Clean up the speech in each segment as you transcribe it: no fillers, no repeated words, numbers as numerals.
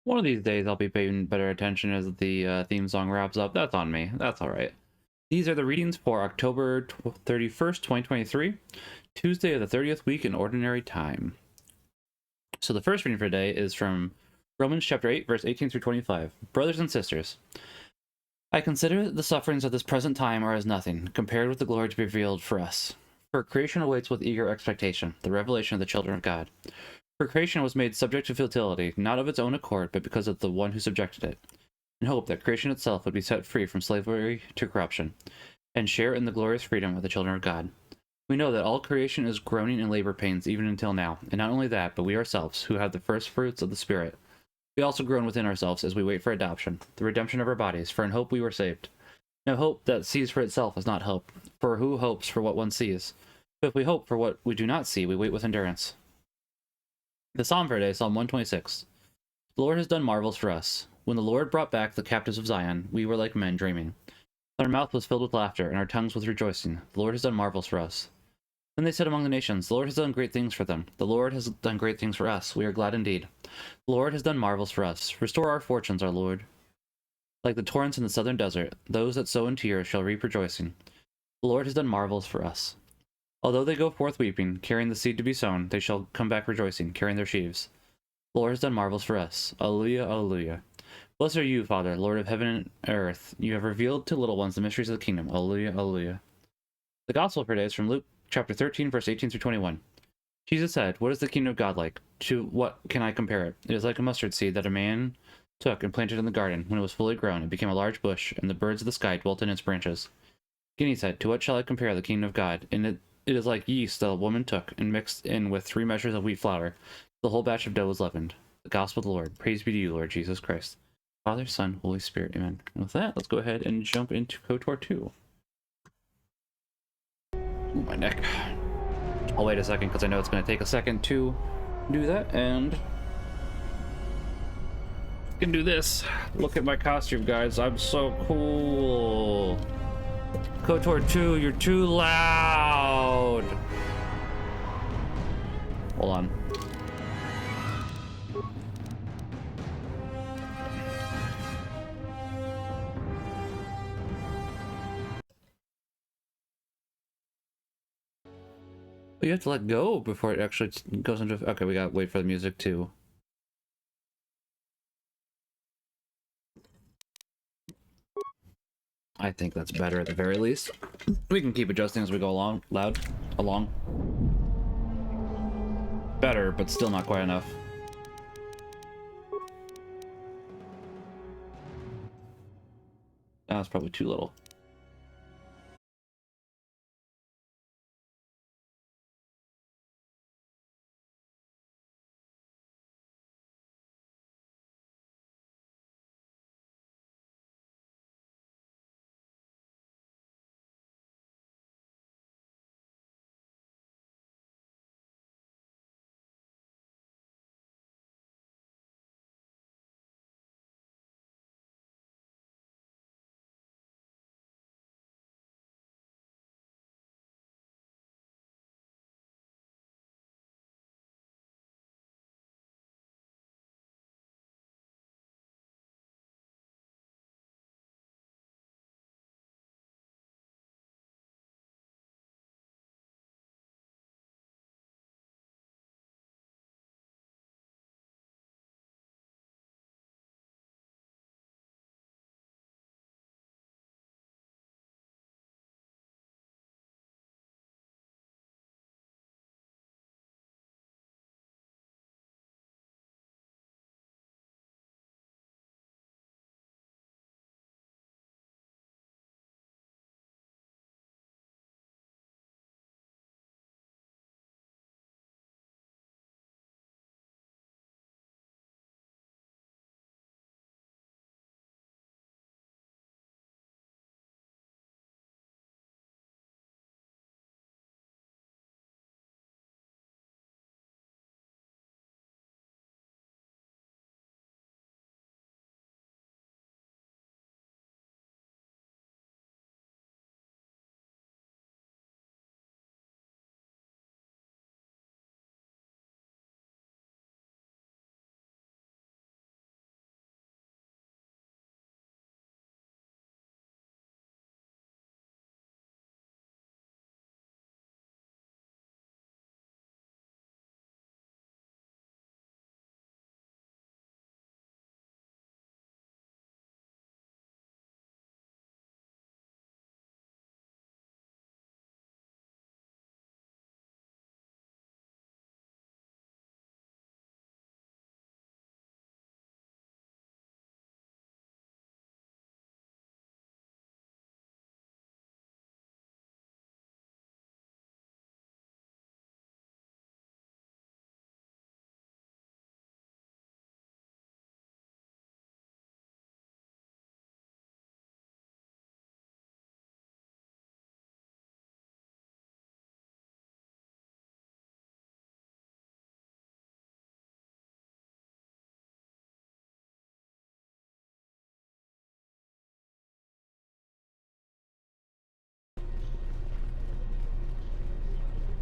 One of these days I'll be paying better attention as the theme song wraps up. That's on me. That's alright. These are the readings for October 31st, 2023, Tuesday of the 30th week in Ordinary Time. So the first reading for today is from Romans chapter 8, verse 18 through 25. Brothers and sisters, I consider the sufferings of this present time are as nothing, compared with the glory to be revealed for us. For creation awaits with eager expectation the revelation of the children of God. For creation was made subject to futility, not of its own accord, but because of the one who subjected it, in hope that creation itself would be set free from slavery to corruption, and share in the glorious freedom of the children of God. We know that all creation is groaning in labor pains even until now, and not only that, but we ourselves, who have the first fruits of the Spirit, we also groan within ourselves as we wait for adoption, the redemption of our bodies, for in hope we were saved. Now hope that sees for itself is not hope, for who hopes for what one sees? But if we hope for what we do not see, we wait with endurance. The Psalm for today, Psalm 126. The Lord has done marvels for us. When the Lord brought back the captives of Zion, we were like men dreaming. Our mouth was filled with laughter, and our tongues with rejoicing. The Lord has done marvels for us. Then they said among the nations, the Lord has done great things for them. The Lord has done great things for us. We are glad indeed. The Lord has done marvels for us. Restore our fortunes, our Lord. Like the torrents in the southern desert, those that sow in tears shall reap rejoicing. The Lord has done marvels for us. Although they go forth weeping, carrying the seed to be sown, they shall come back rejoicing, carrying their sheaves. The Lord has done marvels for us. Alleluia, alleluia. Blessed are you, Father, Lord of heaven and earth. You have revealed to little ones the mysteries of the kingdom. Alleluia, alleluia. The gospel for today is from Luke chapter 13, verse 18 through 21. Jesus said, "What is the kingdom of God like? To what can I compare it? It is like a mustard seed that a man took and planted in the garden. When it was fully grown, it became a large bush, and the birds of the sky dwelt in its branches." Again he said, "To what shall I compare the kingdom of God? And it is like yeast that a woman took and mixed in with 3 measures of wheat flour. The whole batch of dough was leavened." The gospel of the Lord. Praise be to you, Lord Jesus Christ. Father, Son, Holy Spirit. Amen. And with that, let's go ahead and jump into KOTOR 2. Ooh, my neck. I'll wait a second because I know it's going to take a second to do that, and I can do this. Look at my costume, guys. I'm so cool. KOTOR 2, you're too loud. Hold on. You have to let go before it actually goes into... Okay, we gotta wait for the music too. I think that's better at the very least. We can keep adjusting as we go along. Along. Better, but still not quite enough. That was probably too little.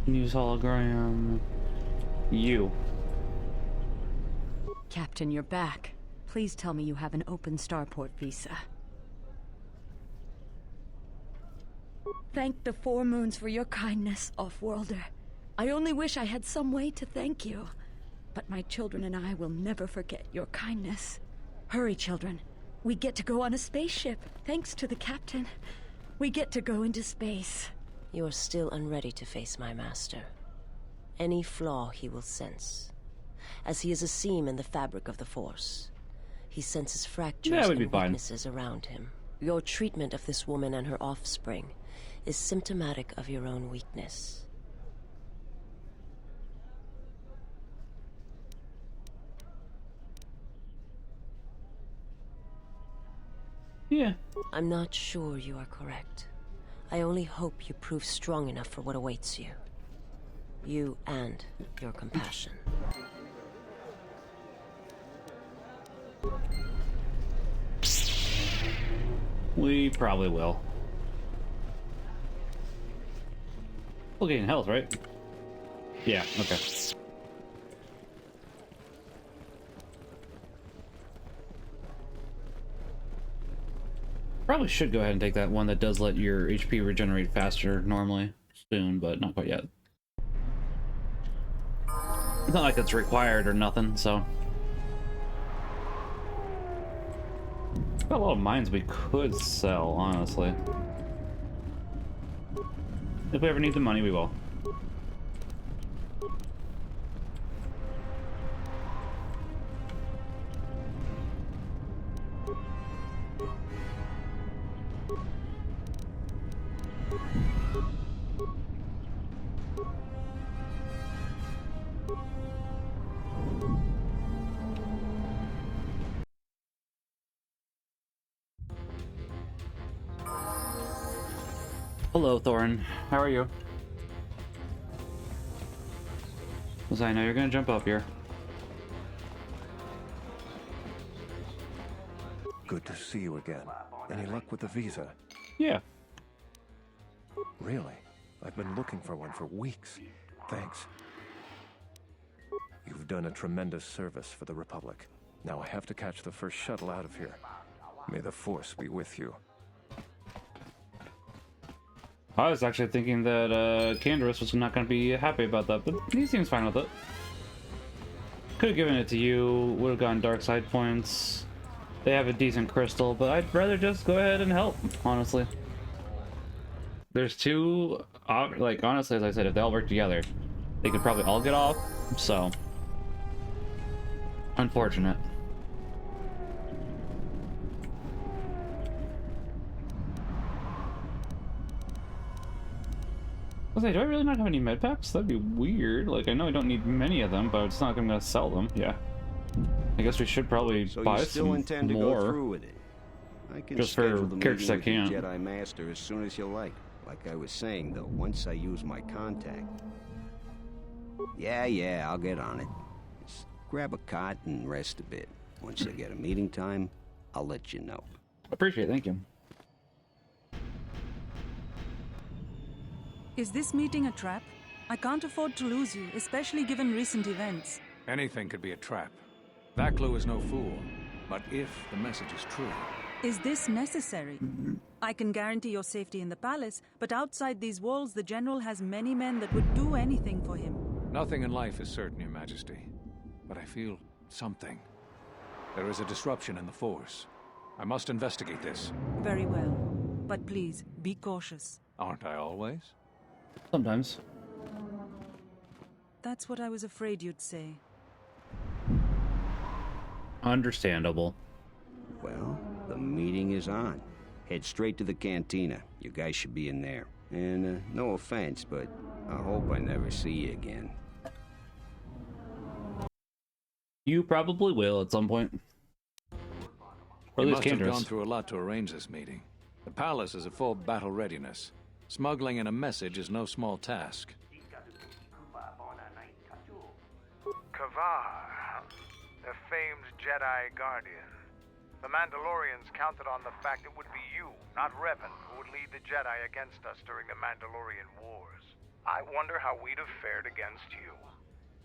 Use hologram. You. Captain, you're back. Please tell me you have an open starport visa. Thank the Four Moons for your kindness, Off-Worlder. I only wish I had some way to thank you. But my children and I will never forget your kindness. Hurry, children. We get to go on a spaceship, thanks to the captain. We get to go into space. You are still unready to face my master. Any flaw he will sense. As he is a seam in the fabric of the Force. He senses fractures and weaknesses around him. Your treatment of this woman and her offspring is symptomatic of your own weakness. Yeah. I'm not sure you are correct. I only hope you prove strong enough for what awaits you. You and your compassion. We probably will. We'll gain health, right? Yeah, okay. Probably should go ahead and take that one that does let your HP regenerate faster normally. Soon, but not quite yet. It's not like it's required or nothing, so. Got a lot of mines we could sell, honestly. If we ever need the money, we will. Hello, Thorin. How are you? Because I know you're gonna jump up here. Good to see you again. Any luck with the visa? Yeah. Really? I've been looking for one for weeks. Thanks. You've done a tremendous service for the Republic. Now I have to catch the first shuttle out of here. May the Force be with you. I was actually thinking that Canderous was not going to be happy about that, but he seems fine with it. Could have given it to you, would have gotten dark side points. They have a decent crystal, but I'd rather just go ahead and help, honestly. There's two, like, honestly, as I said, if they all work together, they could probably all get off, so. Unfortunate. I was like, do I really not have any med packs? That'd be weird. Like, I know I don't need many of them, but it's not like I'm gonna sell them. Yeah. I guess we should probably buy some still intend to more. go through with it? I can Just for schedule the characters I meeting with can't. the Jedi Master as soon as you like. Like I was saying, though, once I use my contact. Yeah, I'll get on it. Just grab a cot and rest a bit. Once I get a meeting time, I'll let you know. Appreciate it, thank you. Is this meeting a trap? I can't afford to lose you, especially given recent events. Anything could be a trap. That clue is no fool. But if the message is true... Is this necessary? I can guarantee your safety in the palace, but outside these walls, the General has many men that would do anything for him. Nothing in life is certain, Your Majesty. But I feel something. There is a disruption in the Force. I must investigate this. Very well. But please, be cautious. Aren't I always? Sometimes. That's what I was afraid you'd say. Understandable. Well, the meeting is on. Head straight to the cantina. You guys should be in there. And no offense, but I hope I never see you again. You probably will at some point. Or at You least must have Canderous. gone through a lot to arrange this meeting. The palace is at full battle readiness. Smuggling in a message is no small task. Kavar, the famed Jedi Guardian. The Mandalorians counted on the fact it would be you, not Revan, who would lead the Jedi against us during the Mandalorian Wars. I wonder how we'd have fared against you.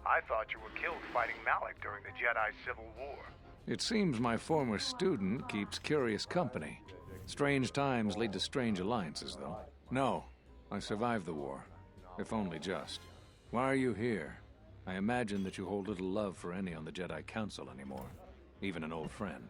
I thought you were killed fighting Malik during the Jedi Civil War. It seems my former student keeps curious company. Strange times lead to strange alliances, though. No, I survived the war, if only just. Why are you here? I imagine that you hold little love for any on the Jedi Council anymore, even an old friend.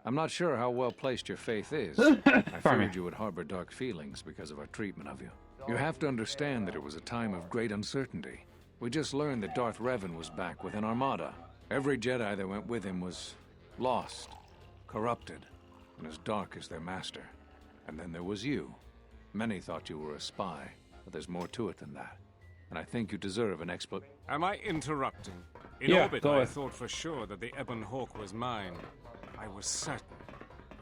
I'm not sure how well placed your faith is. I feared you would harbor dark feelings because of our treatment of you. You have to understand that it was a time of great uncertainty. We just learned that Darth Revan was back with an armada. Every Jedi that went with him was lost, corrupted, and as dark as their master. And then there was you. Many thought you were a spy, but there's more to it than that. And I think you deserve an Am I interrupting? In orbit, I thought for sure that the Ebon Hawk was mine. I was certain,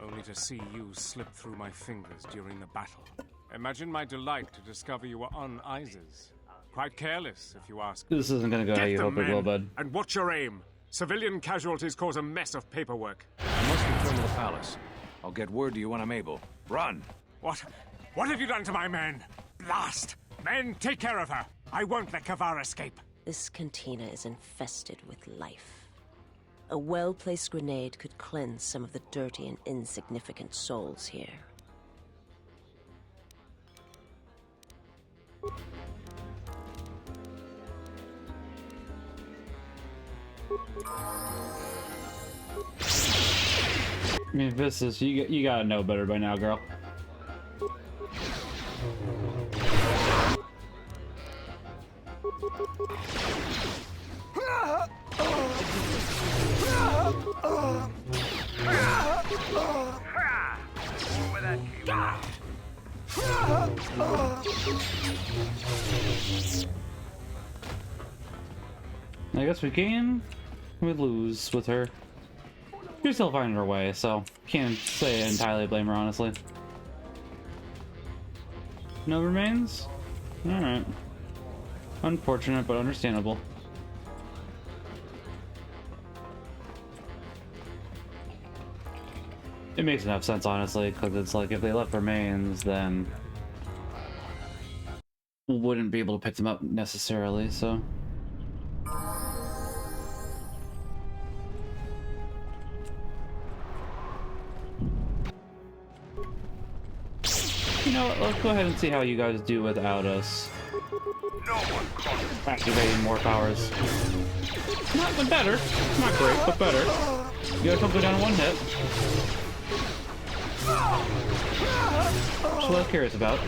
only to see you slip through my fingers during the battle. Imagine my delight to discover you were on Isis. Quite careless, if you ask. This isn't gonna go how you hope it will, bud. And watch your aim. Civilian casualties cause a mess of paperwork. I must return to the palace. I'll get word to you when I'm able. Run! What have you done to my men? Blast! Men, take care of her. I won't let Kavar escape. This cantina is infested with life. A well-placed grenade could cleanse some of the dirty and insignificant souls here. I mean, this is you gotta know better by now, girl. I guess we gain, we lose with her. She's still finding her way, so can't say I entirely blame her, honestly. No remains? Alright. Unfortunate, but understandable. It makes enough sense, honestly, because it's like if they left remains, then wouldn't be able to pick them up necessarily, so. You know what, let's go ahead and see how you guys do without us activating more powers. Not better. Not great, but better. You guys don't go down in one hit. That's what I was curious about.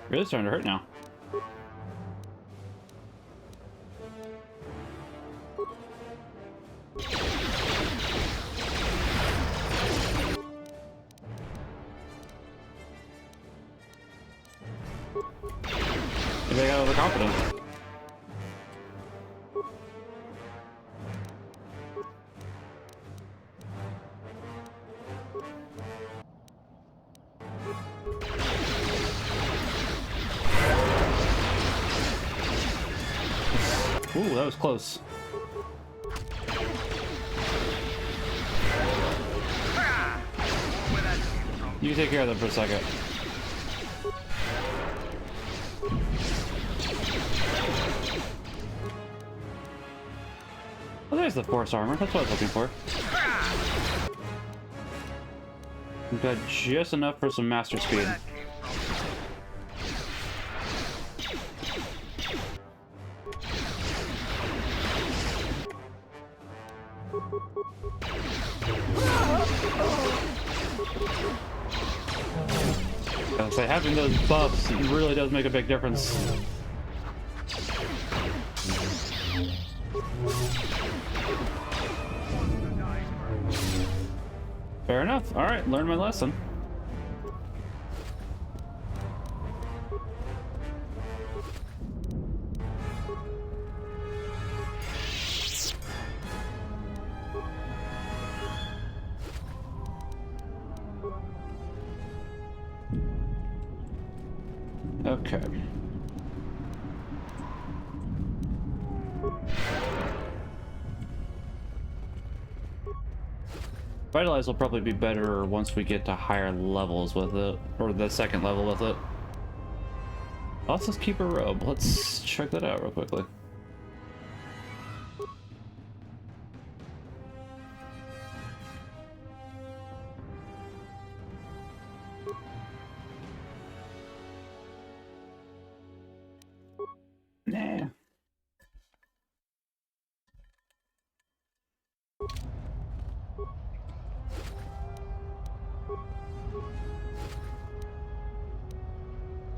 Really starting to hurt now. Maybe I got overconfident. Ooh, that was close. You take care of them for a second. Oh, there's the force armor. That's what I was looking for. We've got just enough for some master speed. So having those buffs really does make a big difference. Fair enough. All right, learn my lesson. Okay. Vitalize will probably be better once we get to higher levels with it, or the second level with it. Let's just keep a robe. Let's check that out real quickly. Nah.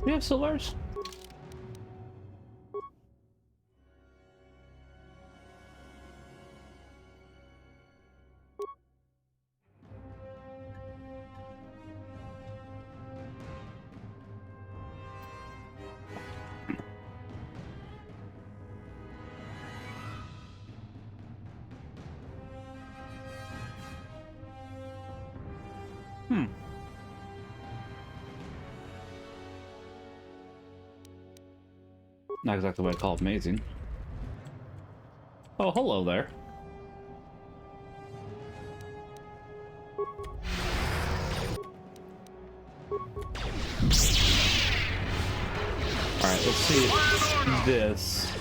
We have Solars. Not exactly what I'd call amazing. Oh, hello there. Alright, let's see this.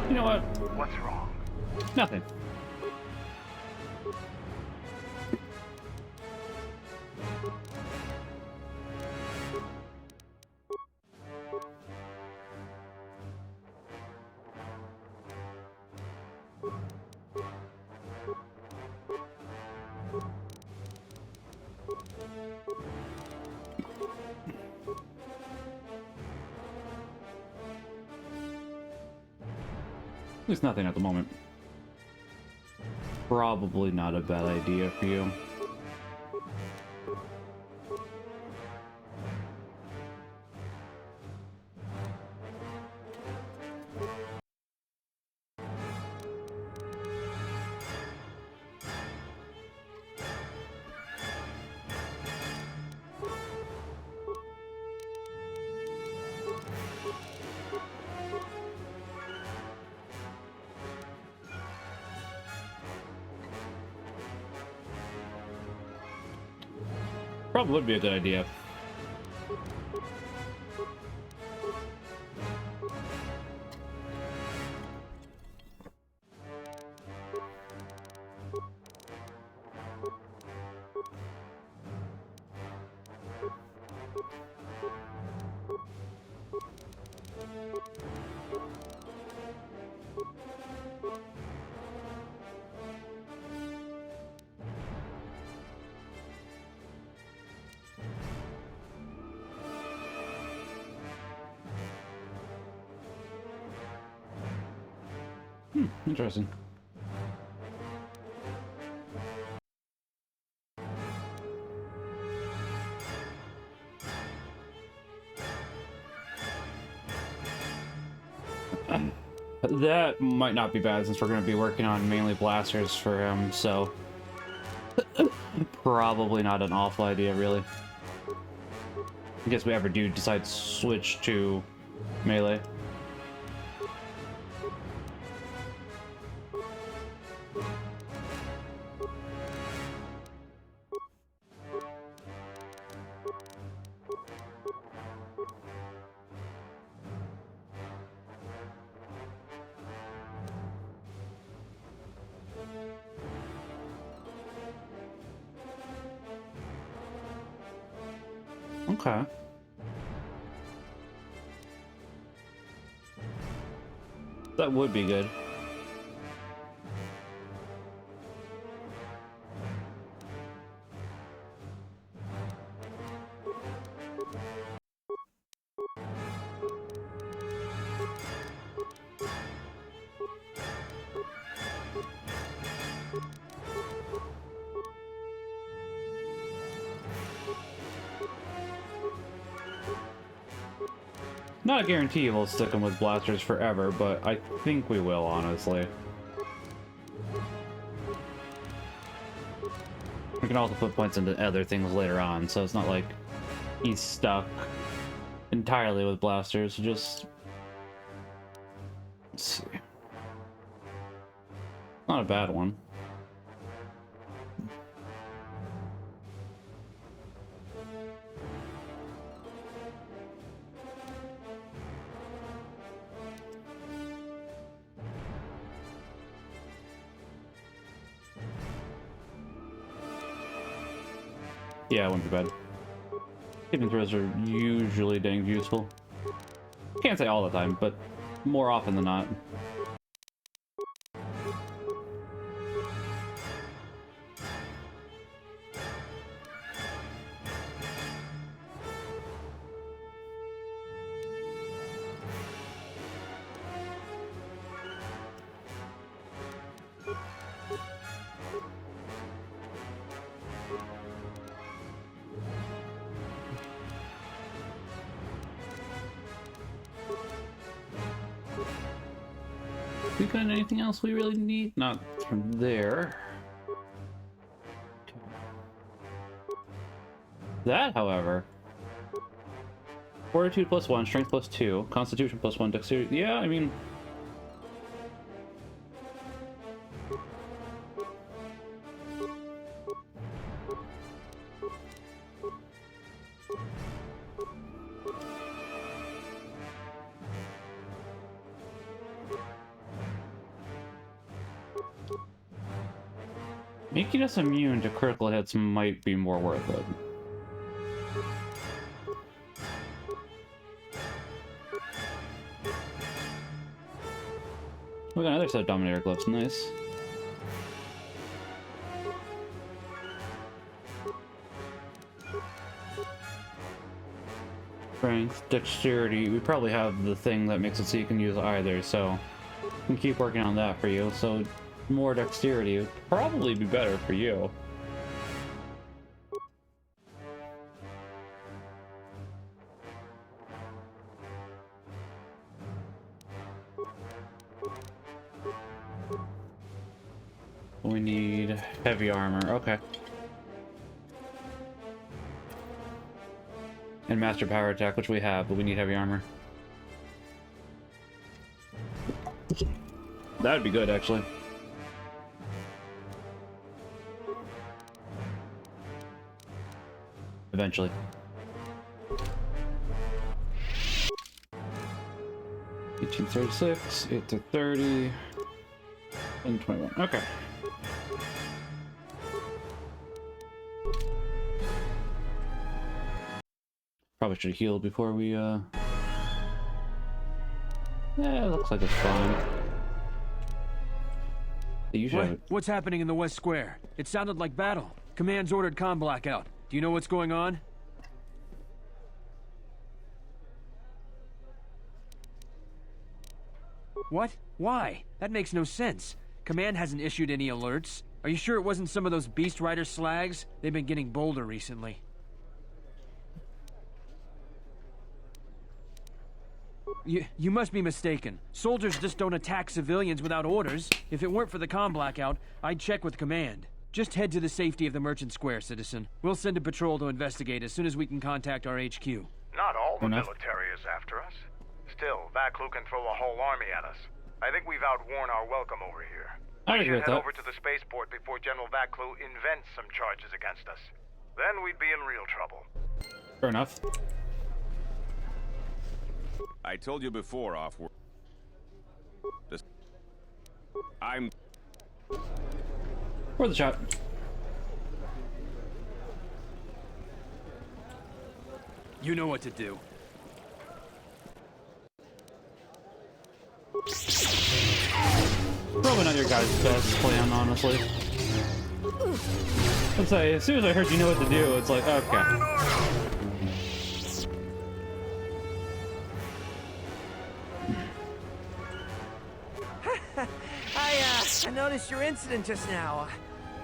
You know what? What's wrong? Nothing. At least nothing at the moment. Probably not a bad idea for you. Probably would be a good idea. Interesting. That might not be bad since we're going to be working on mainly blasters for him, so probably not an awful idea, really. I guess we ever do decide to switch to melee. Okay. That would be good. Not a guarantee we'll stick them with blasters forever, but I think we will, honestly. We can also put points into other things later on, so it's not like he's stuck entirely with blasters. Just... let's see. Not a bad one. Yeah, it wouldn't be bad. Hidden throws are usually dang useful. Can't say all the time, but more often than not. We got anything else we really need? Not from there. Okay. That, however, Fortitude +1, Strength +2, Constitution +1, Dexterity. Yeah, I mean, making us immune to critical hits might be more worth it. We got another set of Dominator gloves, nice. Strength, Dexterity, we probably have the thing that makes it so you can use either, so we can keep working on that for you. So more Dexterity would probably be better for you. We need heavy armor, okay. And master power attack, which we have, but we need heavy armor. That would be good, actually. Eventually. $18.36, 8 to 30, and 21. Okay. Probably should have healed before we, yeah, it looks like it's fine. You should have... What's happening in the West Square? It sounded like battle. Command's ordered comm blackout. Do you know what's going on? What? Why? That makes no sense. Command hasn't issued any alerts. Are you sure it wasn't some of those Beast Rider slags? They've been getting bolder recently. You must be mistaken. Soldiers just don't attack civilians without orders. If it weren't for the comm blackout, I'd check with command. Just head to the safety of the Merchant Square, citizen. We'll send a patrol to investigate as soon as we can contact our HQ. Not all the military is after us. Still, Vaklu can throw a whole army at us. I think we've outworn our welcome over here. We should head over to the spaceport before General Vaklu invents some charges against us. Then we'd be in real trouble. Fair enough. I told you before, off-world. I'm... For the shot. You know what to do. Probably not your guys' best plan, honestly. Let's say, as soon as I heard you know what to do, it's like, okay. I noticed your incident just now.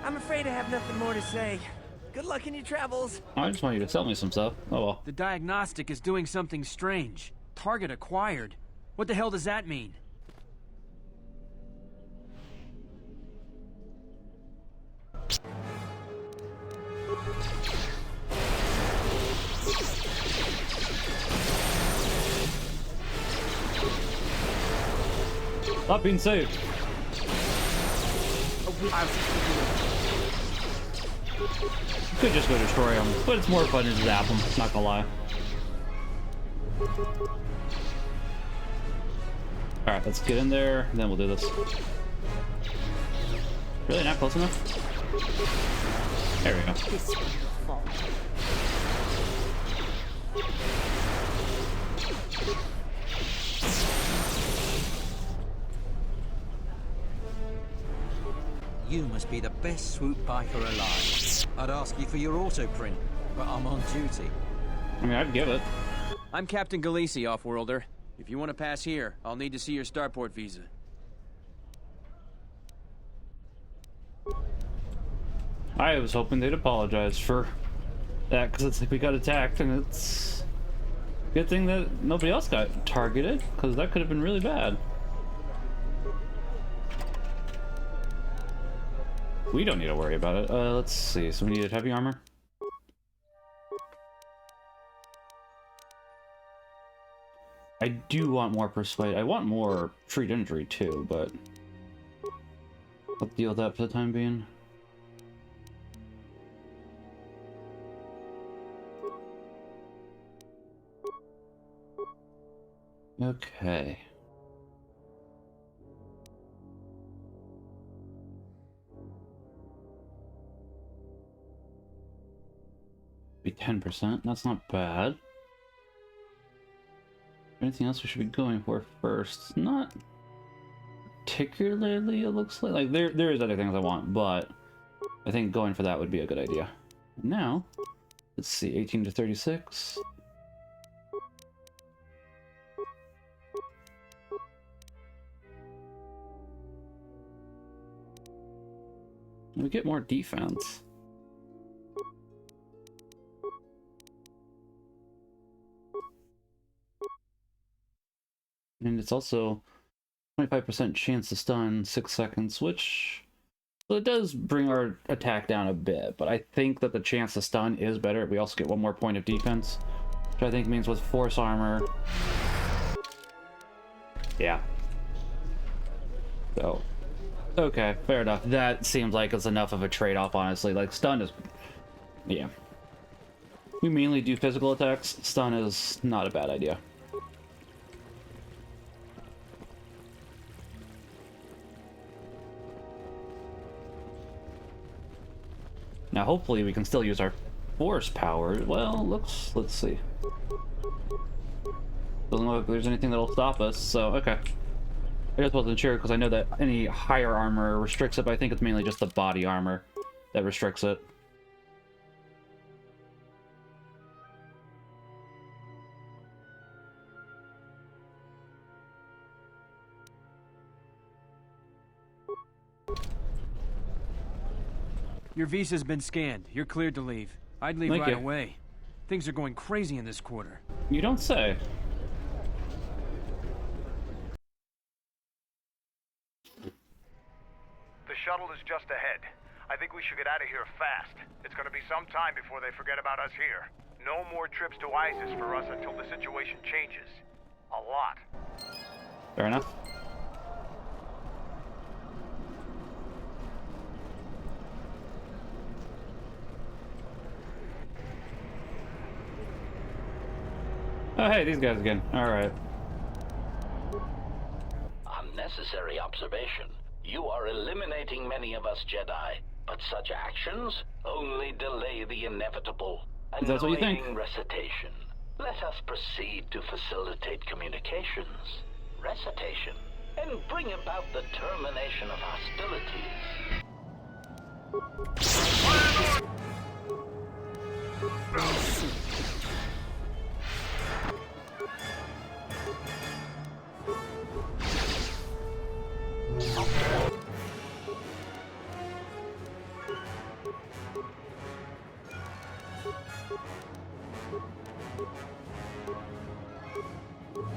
I'm afraid I have nothing more to say. Good luck in your travels. I just want you to sell me some stuff. Oh well. The diagnostic is doing something strange. Target acquired. What the hell does that mean? Stop being saved. You could just go destroy them, but it's more fun to zap them, not gonna lie. Alright, let's get in there, and then we'll do this. Really not close enough? There we go. You must be the best swoop biker alive. I'd ask you for your auto print, but I'm on duty. I mean, I'd give it. I'm Captain Galisi, Offworlder. If you want to pass here, I'll need to see your starport visa. I was hoping they'd apologize for that, because it's like we got attacked, and it's a good thing that nobody else got targeted, because that could have been really bad. We don't need to worry about it. Let's see. So we needed heavy armor. I do want more persuade. I want more treat injury too, but I'll deal with that for the time being. Okay. Be 10%. That's not bad. Anything else we should be going for first? Not particularly, it looks like there is other things I want, but I think going for that would be a good idea. Now, let's see, 18 to 36. We get more defense. And it's also 25% chance to stun 6 seconds, which, so it does bring our attack down a bit, but I think that the chance to stun is better. We also get 1 more point of defense, which I think means with force armor. Yeah. So, okay, fair enough. That seems like it's enough of a trade-off, honestly. Like, stun is, yeah. We mainly do physical attacks. Stun is not a bad idea. Now, hopefully, we can still use our force power. Well, let's see. Doesn't look like there's anything that'll stop us, so okay. I just wasn't sure because I know that any higher armor restricts it, but I think it's mainly just the body armor that restricts it. Your visa's been scanned. You're cleared to leave. I'd leave right away. Things are going crazy in this quarter. You don't say. The shuttle is just ahead. I think we should get out of here fast. It's gonna be some time before they forget about us here. No more trips to ISIS for us until the situation changes. A lot. Fair enough. Oh, hey, these guys again. Alright. Unnecessary observation. You are eliminating many of us Jedi, but such actions only delay the inevitable. That's what you think. Annoying recitation. Let us proceed to facilitate communications, recitation, and bring about the termination of hostilities.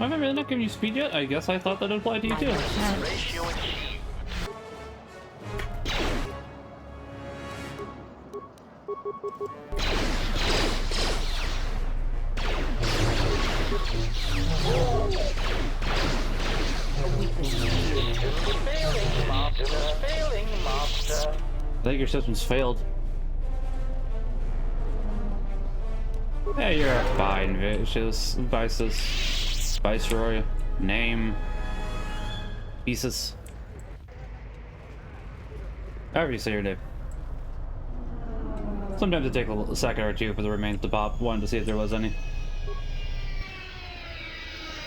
Have I really not given you speed yet? I guess I thought that applied to you too. Ratio achieved. Failing, master. I think your system's failed. Hey, you're fine, Vicious. Viceroy. Name. Pieces. However you say your name. Sometimes it takes a second or two for the remains to pop. Wanted to see if there was any.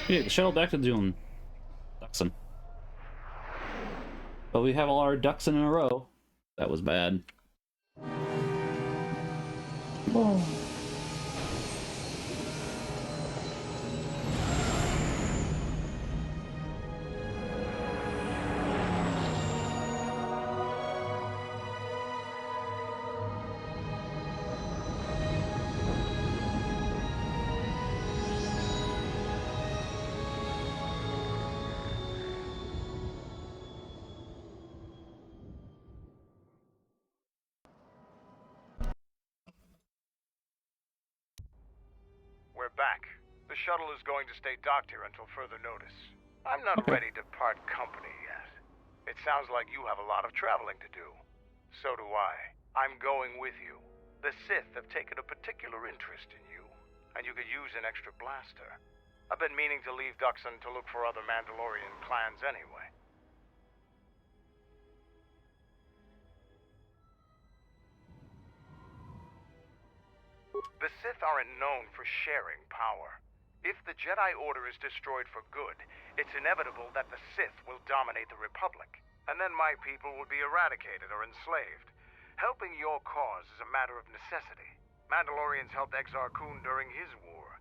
Yeah, the shuttle back to Dune. Duxon. But we have all our ducks in a row. That was bad. Oh. We're back. The shuttle is going to stay docked here until further notice. I'm not ready to part company yet. It sounds like you have a lot of traveling to do. So do I. I'm going with you. The Sith have taken a particular interest in you, and you could use an extra blaster. I've been meaning to leave Duxon to look for other Mandalorian clans anyway. The Sith aren't known for sharing power. If the Jedi Order is destroyed for good, it's inevitable that the Sith will dominate the Republic, and then my people will be eradicated or enslaved. Helping your cause is a matter of necessity. Mandalorians helped Exar Kun during his war.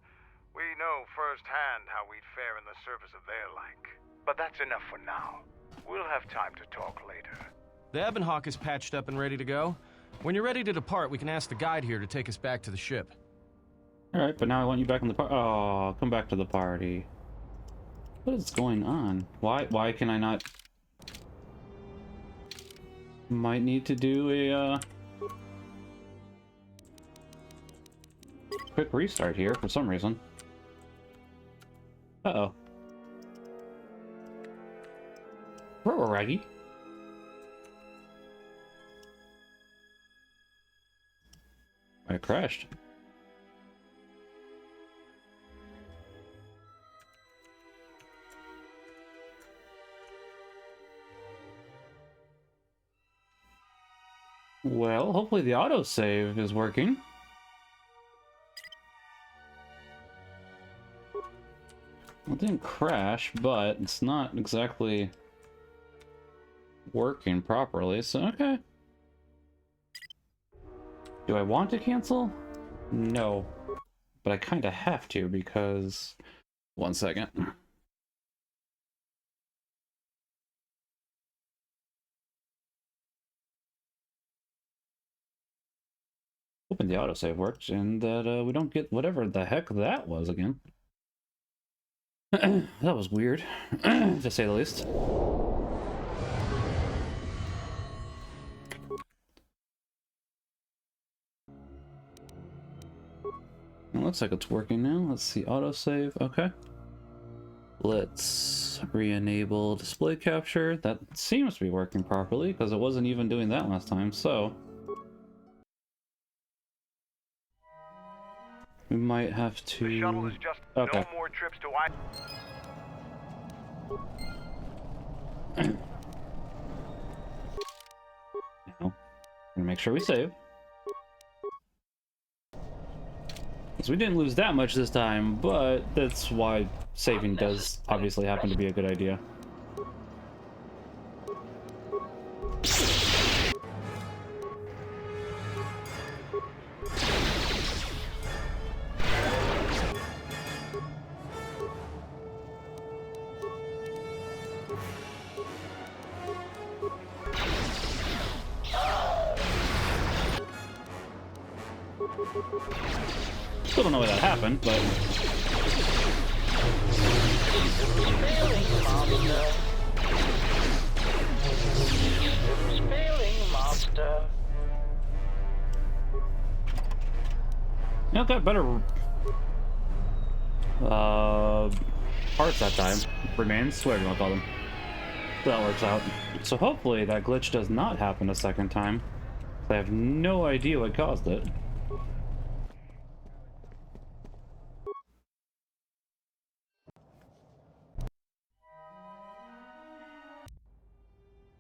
We know firsthand how we'd fare in the service of their like. But that's enough for now. We'll have time to talk later. The Ebon Hawk is patched up and ready to go. When you're ready to depart, we can ask the guide here to take us back to the ship. Alright, but now I want you back in the party. Oh, come back to the party. What is going on? Why can I not? Might need to do a quick restart here for some reason. Uh-oh. Whoa, Raggy. I crashed. Well, hopefully the autosave is working. It didn't crash, but it's not exactly working properly, so okay. Do I want to cancel? No. But I kind of have to because... One second. Hoping the autosave works and that we don't get whatever the heck that was again. That was weird, to say the least. It looks like it's working now. Let's see, autosave. Okay. Let's re-enable display capture. That seems to be working properly because it wasn't even doing that last time, so... We might have to... The shuttle is just okay. No more trips to Now, gonna make sure we save. Because we didn't lose that much this time, but that's why saving does obviously happen to be a good idea. Still don't know why that happened, but... Yeah, got better parts that time. Remains, whatever you want to call them. So that works out. So hopefully that glitch does not happen a second time. I have no idea what caused it.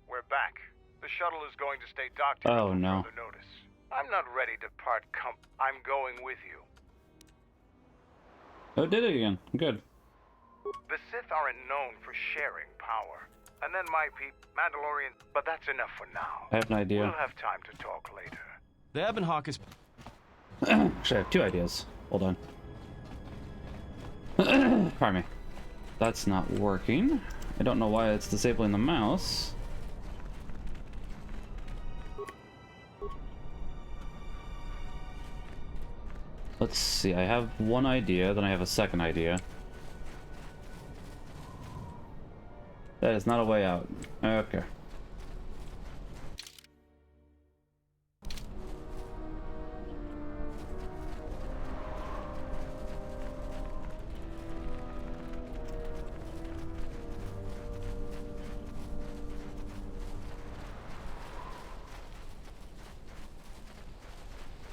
We're back. The shuttle is going to stay docked here until no. Further notice. I'm not ready to part I'm going with you. Oh, did it again. Good. The Sith aren't known for sharing power. And then my Mandalorian, but that's enough for now. I have an idea. We'll have time to talk later. The Ebonhawk is... Actually, I have two ideas. Hold on. Pardon me. That's not working. I don't know why it's disabling the mouse. Let's see, I have one idea, then I have a second idea. That is not a way out. Okay.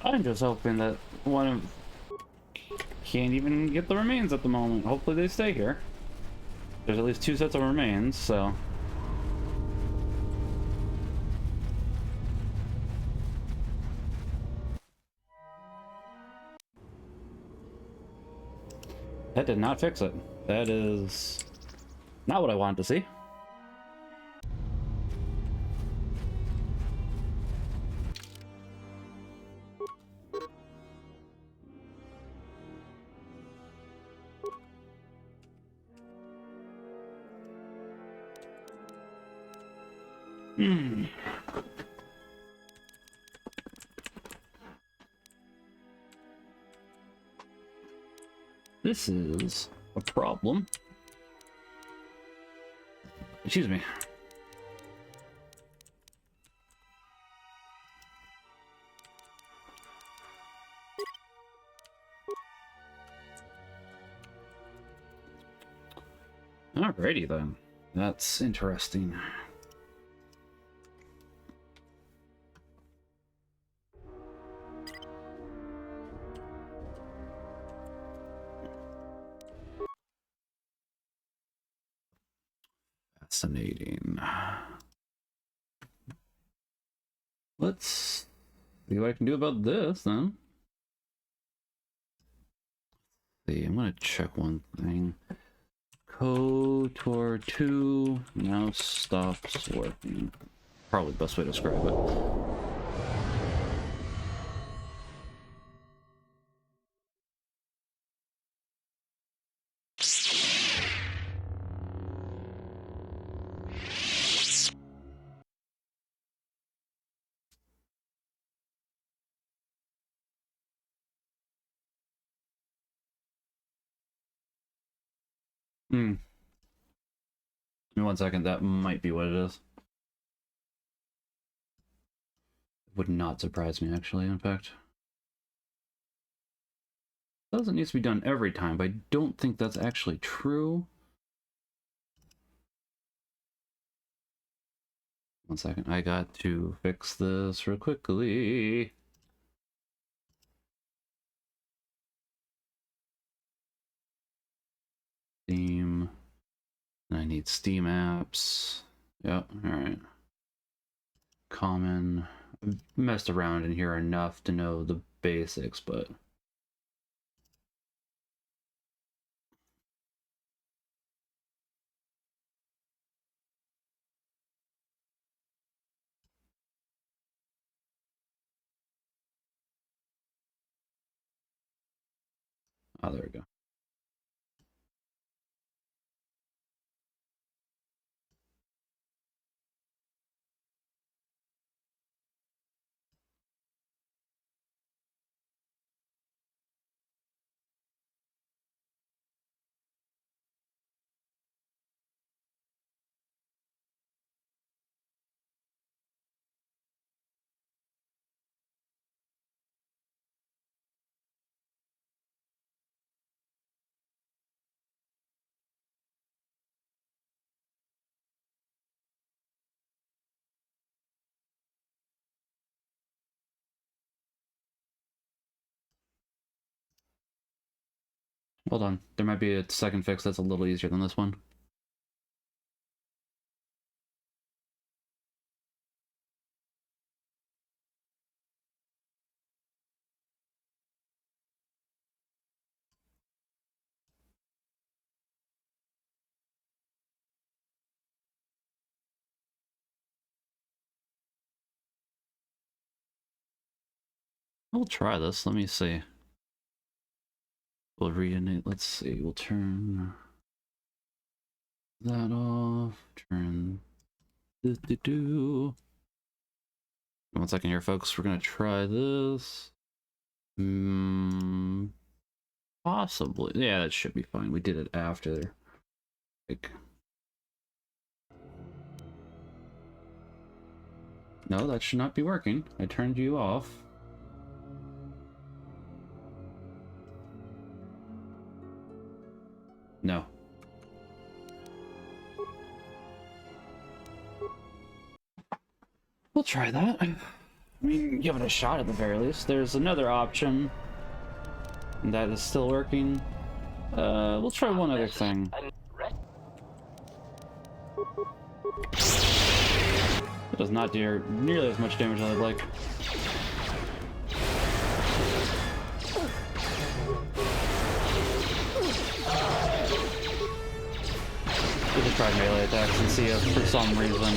I'm just hoping that one of... Can't even get the remains at the moment. Hopefully they stay here. There's at least 2 sets of remains, so... That did not fix it. That is... not what I wanted to see. This is a problem. Excuse me. Alrighty then. That's interesting. Fascinating. Let's see what I can do about this then. See, I'm gonna check one thing. KOTOR 2 now stops working. Probably the best way to describe it. Give me 1 second, that might be what it is. Would not surprise me, actually, in fact. Doesn't need to be done every time, but I don't think that's actually true. 1 second, I got to fix this real quickly. Steam. I need Steam apps. Yep, alright. Common. I've messed around in here enough to know the basics, but... oh, there we go. Hold on. There might be a second fix that's a little easier than this one. We'll try this. Let me see. We'll reunite. Let's see. We'll turn that off. Turn this. One second here, folks. We're gonna try this. Possibly. Yeah, that should be fine. We did it after. Like. No, that should not be working. I turned you off. No. We'll try that. I mean, give it a shot at the very least. There's another option that is still working. We'll try one other thing. It does not do nearly as much damage as I'd like. We'll just try melee attacks and see if for some reason,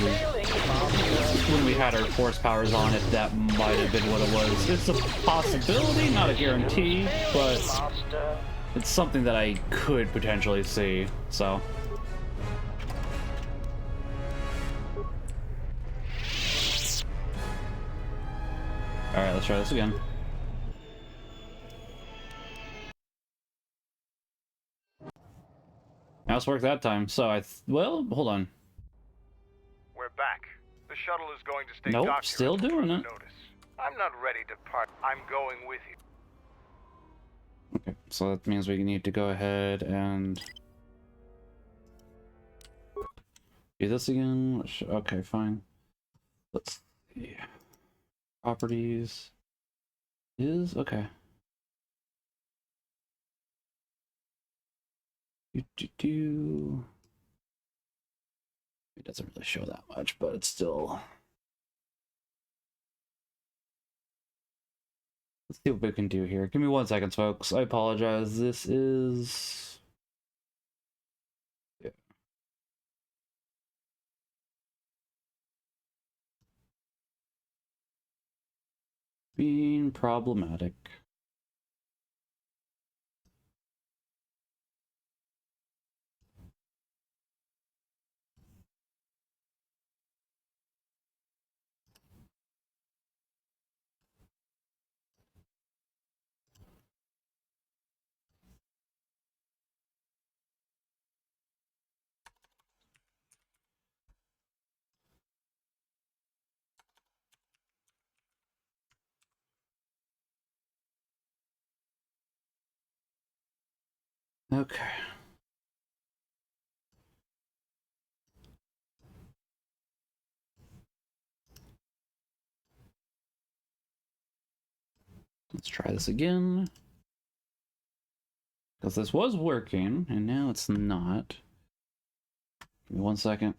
when we had our force powers on, if that might have been what it was. It's a possibility, not a guarantee, but it's something that I could potentially see, so. Alright, let's try this again. Mouse worked that time, so well, hold on. We're back. The shuttle is going to stay nope, docked still doing it. Notice. I'm not ready to part. I'm going with you. Okay, so that means we need to go ahead and do this again. Okay, fine. Let's see. Properties is okay. It doesn't really show that much, but it's still. Let's see what we can do here. Give me 1 second, folks. I apologize. This is. Yeah. Being problematic. Okay. Let's try this again. Because this was working, and now it's not. Give me 1 second.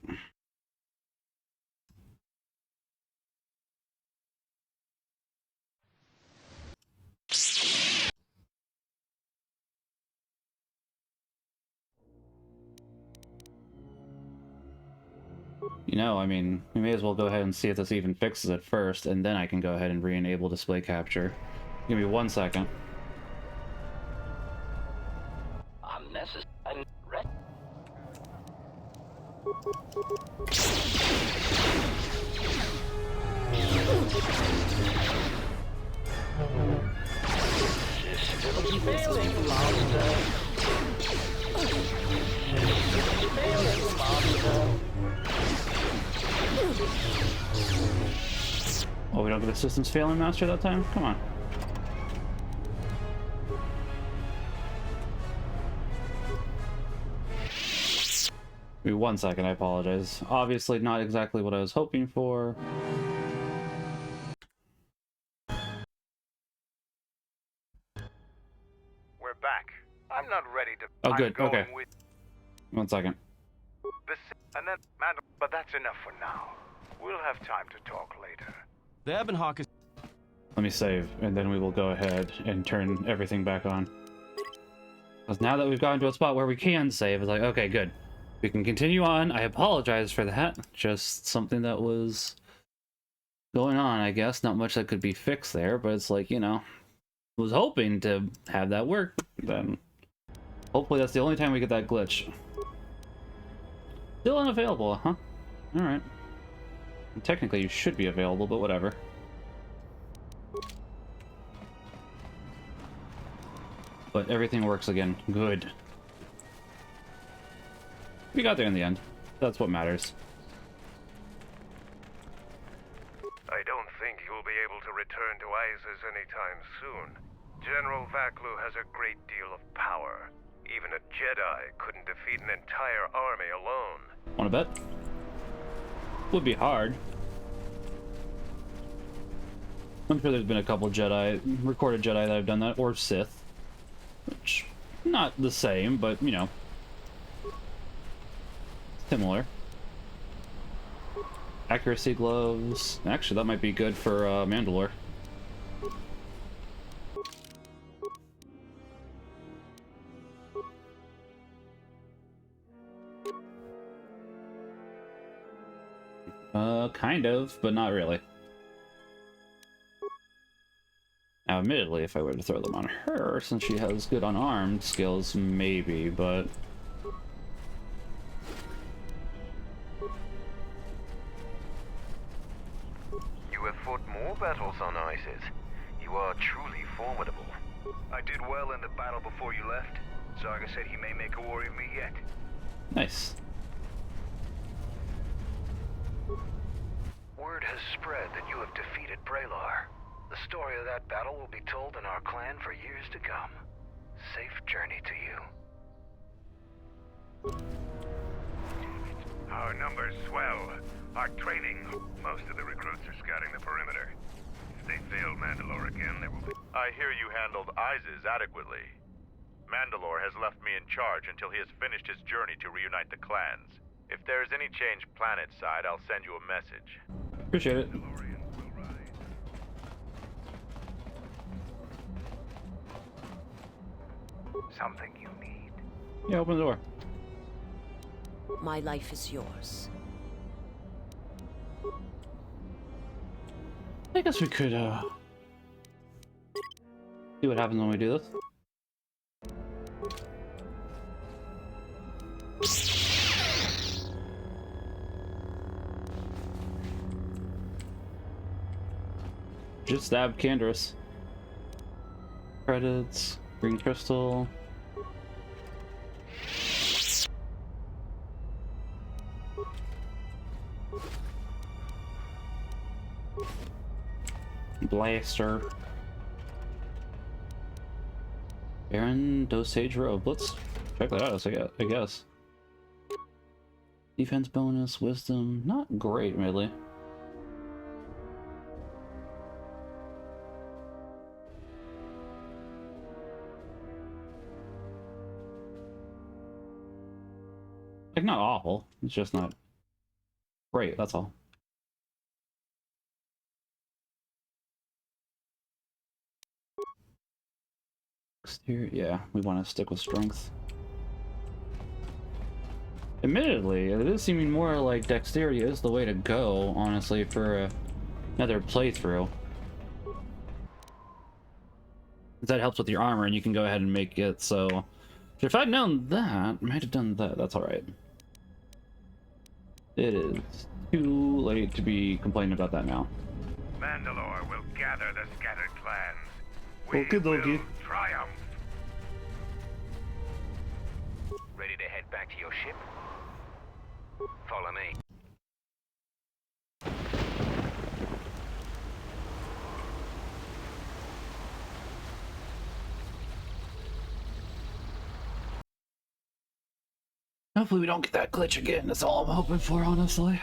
You know, I mean, we may as well go ahead and see if this even fixes it first, and then I can go ahead and re-enable display capture. Give me 1 second. Systems failing, Master. Systems failing, Master. Oh, we don't get the systems failing, Master, that time? Come on. Give me 1 second, I apologize. Obviously not exactly what I was hoping for. We're back. I'm not ready to... Oh, good. Okay. 1 second. And then, but that's enough for now. We'll have time to talk later. The Ebonhawk is... Let me save, and then we will go ahead and turn everything back on. Because now that we've gotten to a spot where we can save, it's like, okay, good. We can continue on. I apologize for that. Just something that was going on, I guess. Not much that could be fixed there, but it's like, you know, was hoping to have that work. Then hopefully that's the only time we get that glitch. Still unavailable, huh? Alright. Technically you should be available, but whatever. But everything works again. Good. We got there in the end. That's what matters. I don't think you'll be able to return to Isis anytime soon. General Vaklu has a great deal of power. Even a Jedi couldn't defeat an entire army alone. Wanna bet? Would be hard. I'm sure there's been a couple Jedi, recorded Jedi that have done that, or Sith. Which, not the same, but, you know, similar. Accuracy gloves. Actually, that might be good for Mandalore. Kind of, but not really. Now, admittedly, if I were to throw them on her, since she has good unarmed skills, maybe, but... You have fought more battles on Isis. You are truly formidable. I did well in the battle before you left. Zarga said he may make a warrior of me yet. Nice. Word has spread that you have defeated Braylor. The story of that battle will be told in our clan for years to come. Safe journey to you. Our numbers swell. Our training. Most of the recruits are scouting the perimeter. If they fail Mandalore again, there will be... I hear you handled Isis adequately. Mandalore has left me in charge until he has finished his journey to reunite the clans. If there is any change planet side, I'll send you a message. Appreciate it. Something you need. Yeah, open the door. My life is yours. I guess we could, see what happens when we do this. Just stabbed Canderous. Credits, green crystal. Blaster. Baron Dosage Robe. Let's check that out, I guess. Defense bonus, wisdom. Not great, really. Like, not awful. It's just not great, that's all. Yeah, we want to stick with strength. Admittedly, it is seeming more like dexterity is the way to go, honestly, for another playthrough. That helps with your armor, and you can go ahead and make it so... If I'd known that, I might have done that. That's alright. It is too late to be complaining about that now. Mandalore will gather the scattered clans. Okie dokie. Triumph. Ready to head back to your ship? Follow me. Hopefully we don't get that glitch again. That's all I'm hoping for, honestly.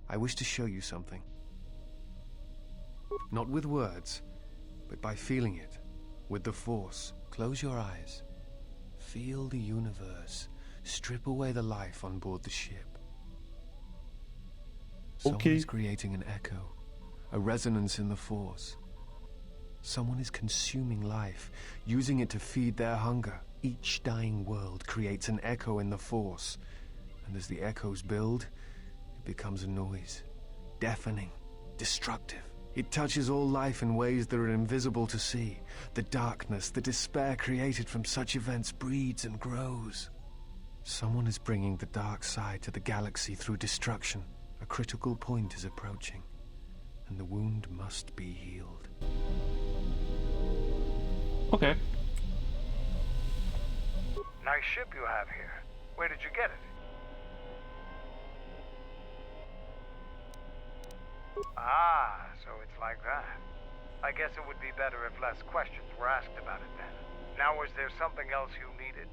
I wish to show you something. Not with words, but by feeling it. With the Force, close your eyes. Feel the universe. Strip away the life on board the ship. Someone is creating an echo, a resonance in the Force. Someone is consuming life, using it to feed their hunger. Each dying world creates an echo in the Force. And as the echoes build, it becomes a noise. Deafening, destructive. It touches all life in ways that are invisible to see. The darkness, the despair created from such events breeds and grows. Someone is bringing the dark side to the galaxy through destruction. A critical point is approaching, and the wound must be healed. Okay. Nice ship you have here. Where did you get it? Ah, so it's like that. I guess it would be better if less questions were asked about it then. Now, was there something else you needed?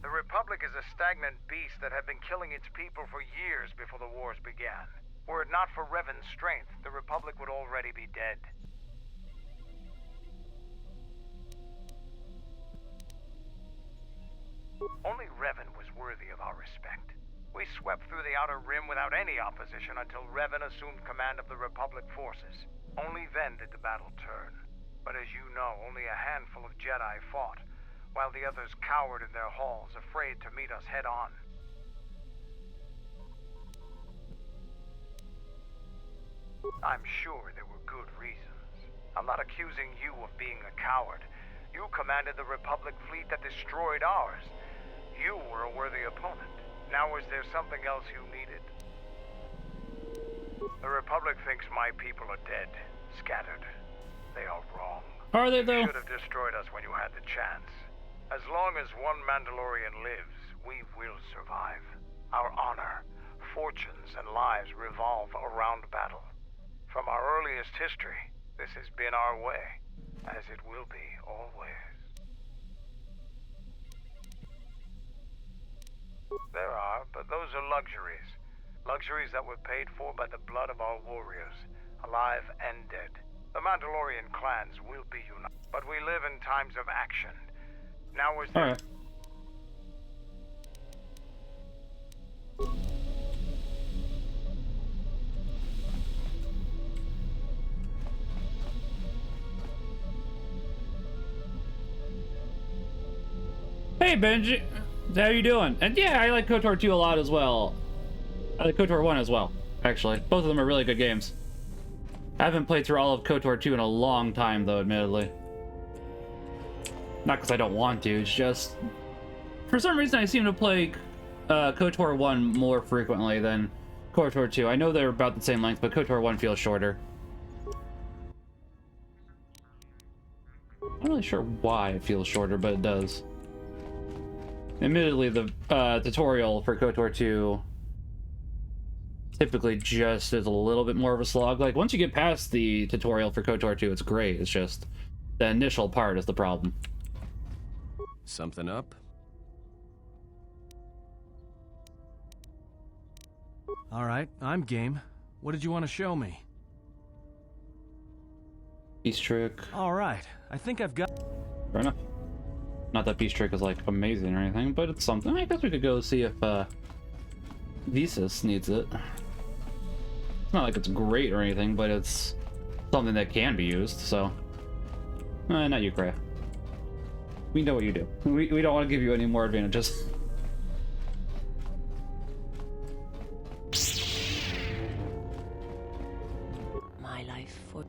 The Republic is a stagnant beast that had been killing its people for years before the wars began. Were it not for Revan's strength, the Republic would already be dead. Only Revan was worthy of our respect. We swept through the Outer Rim without any opposition until Revan assumed command of the Republic forces. Only then did the battle turn. But as you know, only a handful of Jedi fought, while the others cowered in their halls, afraid to meet us head-on. I'm sure there were good reasons. I'm not accusing you of being a coward. You commanded the Republic fleet that destroyed ours. You were a worthy opponent. Now, is there something else you needed? The Republic thinks my people are dead, scattered. They are wrong. Are they, though? You should have destroyed us when you had the chance. As long as one Mandalorian lives, we will survive. Our honor, fortunes, and lives revolve around battle. From our earliest history, this has been our way, as it will be always. There are, but those are luxuries. Luxuries that were paid for by the blood of our warriors, alive and dead. The Mandalorian clans will be united, but we live in times of action. Now is there... Hey Benji, how you doing? And yeah, I like KOTOR 2 a lot as well. I like KOTOR 1 as well, actually. Both of them are really good games. I haven't played through all of KOTOR 2 in a long time, though, admittedly. Not because I don't want to, it's just... For some reason, I seem to play KOTOR 1 more frequently than KOTOR 2. I know they're about the same length, but KOTOR 1 feels shorter. I'm not really sure why it feels shorter, but it does. Admittedly, the tutorial for KOTOR 2 typically just is a little bit more of a slog. Like, once you get past the tutorial for KOTOR 2, it's great. It's just the initial part is the problem. Something up? All right, I'm game. What did you want to show me? Beast trick. All right, I think I've got... Fair enough. Not that beast trick is, like, amazing or anything, but it's something. I guess we could go see if, Visas needs it. It's not like it's great or anything, but it's something that can be used, so... not you, Kreia. We know what you do. We don't want to give you any more advantages. My life for...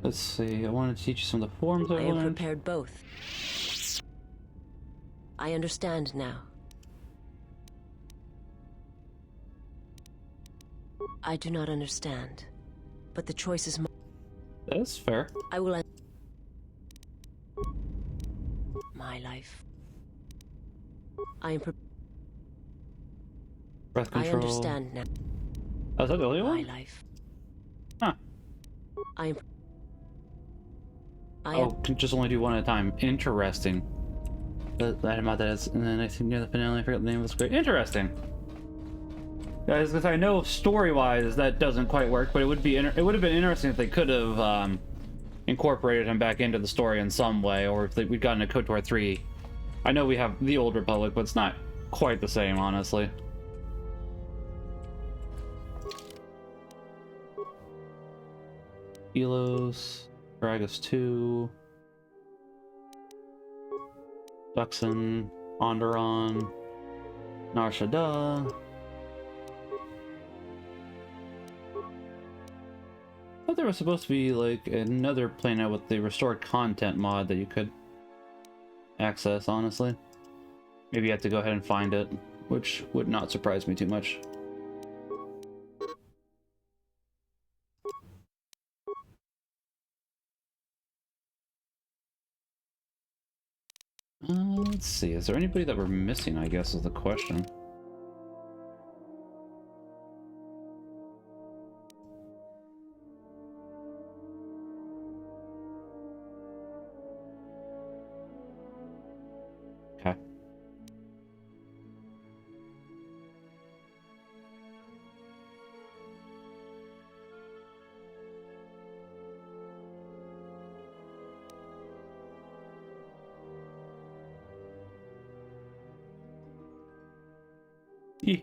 Let's see, I want to teach you some of the forms I have learned. prepared both. I understand now. I do not understand, but the choice is mine. That's fair. I will end my life. I am Breath control. I understand now. Oh, is that the only one? My life. Huh. I am can just only do one at a time. Interesting. That about that is, and then I think near the finale, I forgot the name of the script. Interesting. As I know story-wise that doesn't quite work, but it would have been interesting if they could have incorporated him back into the story in some way, or if we'd gotten a KOTOR 3. I know we have the Old Republic, but it's not quite the same, honestly. Elos, Gragas 2, Duxon, Onderon, Nar Shaddaa. I thought there was supposed to be like another planet with the restored content mod that you could access, honestly. Maybe you have to go ahead and find it, which would not surprise me too much. Let's see, is there anybody that we're missing, I guess, is the question. Okay. Eeh.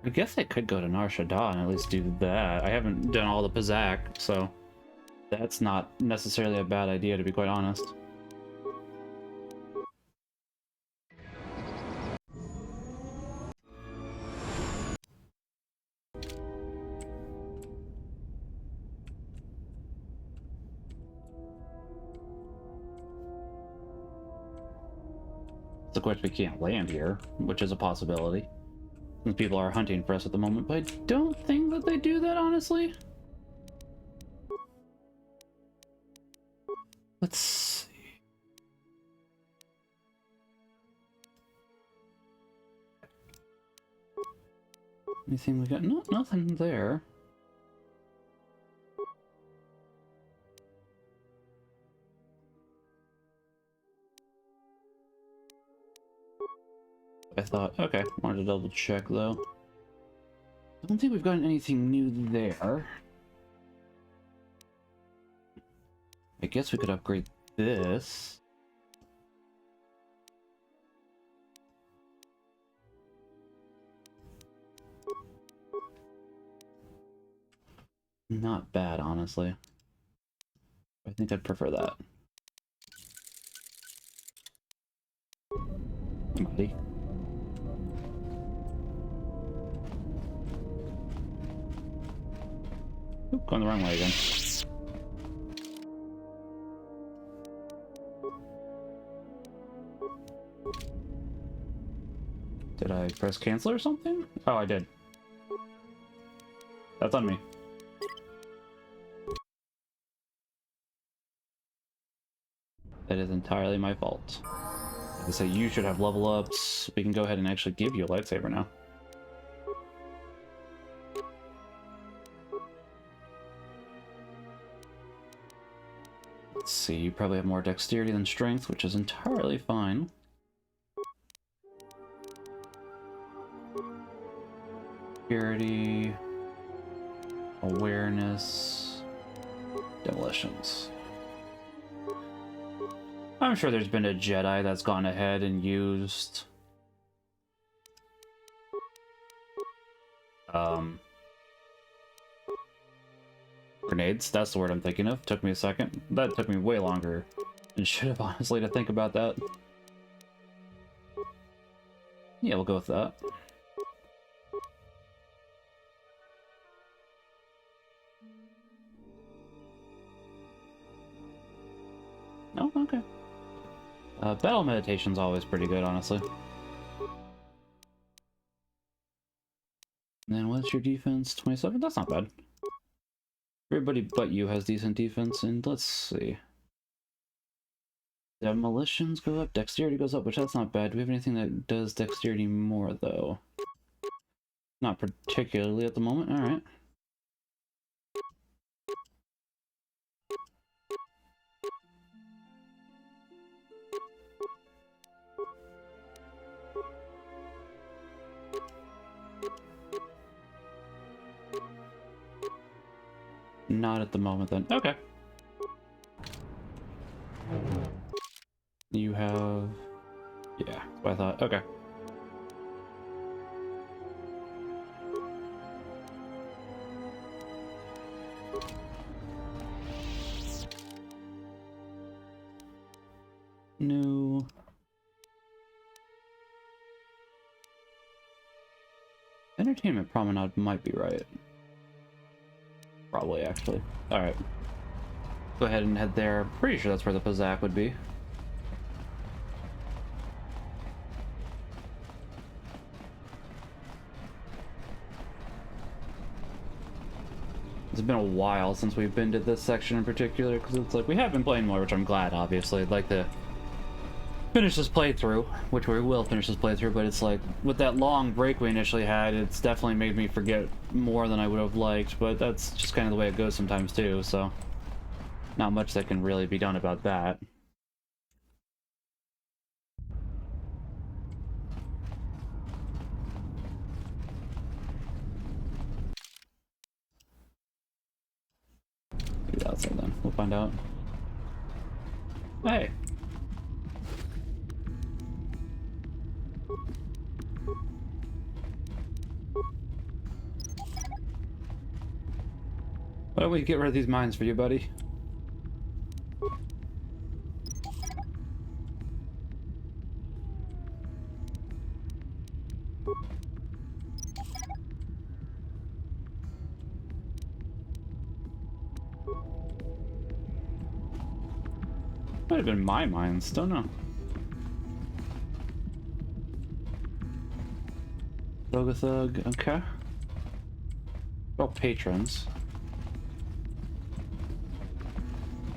I guess I could go to Nar Shaddaa and at least do that. I haven't done all the Pizak, so that's not necessarily a bad idea, to be quite honest. Of course, we can't land here, which is a possibility, since people are hunting for us at the moment, but I don't think that they do that, honestly. Let's see. Anything we got? No, nothing there. I thought, okay, wanted to double check though. I don't think we've gotten anything new there. I guess we could upgrade this. Not bad, honestly. I think I'd prefer that. Buddy. Oop, going the wrong way again. Did I press cancel or something? Oh, I did. That's on me. That is entirely my fault. Like I say, you should have level ups. We can go ahead and actually give you a lightsaber now. Let's see, you probably have more dexterity than strength, which is entirely fine. Security, awareness, demolitions. I'm sure there's been a Jedi that's gone ahead and used grenades. That's the word I'm thinking of. Took me a second. That took me way longer than should have, honestly, to think about that. Yeah, we'll go with that. Oh, okay. Battle meditation's always pretty good, honestly. And then what's your defense? 27? That's not bad. Everybody but you has decent defense, and let's see. Demolitions go up, dexterity goes up, which that's not bad. Do we have anything that does dexterity more, though? Not particularly at the moment, alright. Not at the moment, then. Okay. You have... Yeah, that's what I thought. Okay. New... Entertainment Promenade might be right. Probably, actually. Alright. Go ahead and head there. Pretty sure that's where the Pizzak would be. It's been a while since we've been to this section in particular, because it's like, we have been playing more, which I'm glad, obviously. I'd like to finish this playthrough, which we will finish this playthrough, but it's like, with that long break we initially had, it's definitely made me forget more than I would have liked, but that's just kind of the way it goes sometimes too, so not much that can really be done about that. Do that outside then, we'll find out. Hey! Why don't we get rid of these mines for you, buddy? Might have been my mines, don't know. Thug, okay. Oh, patrons.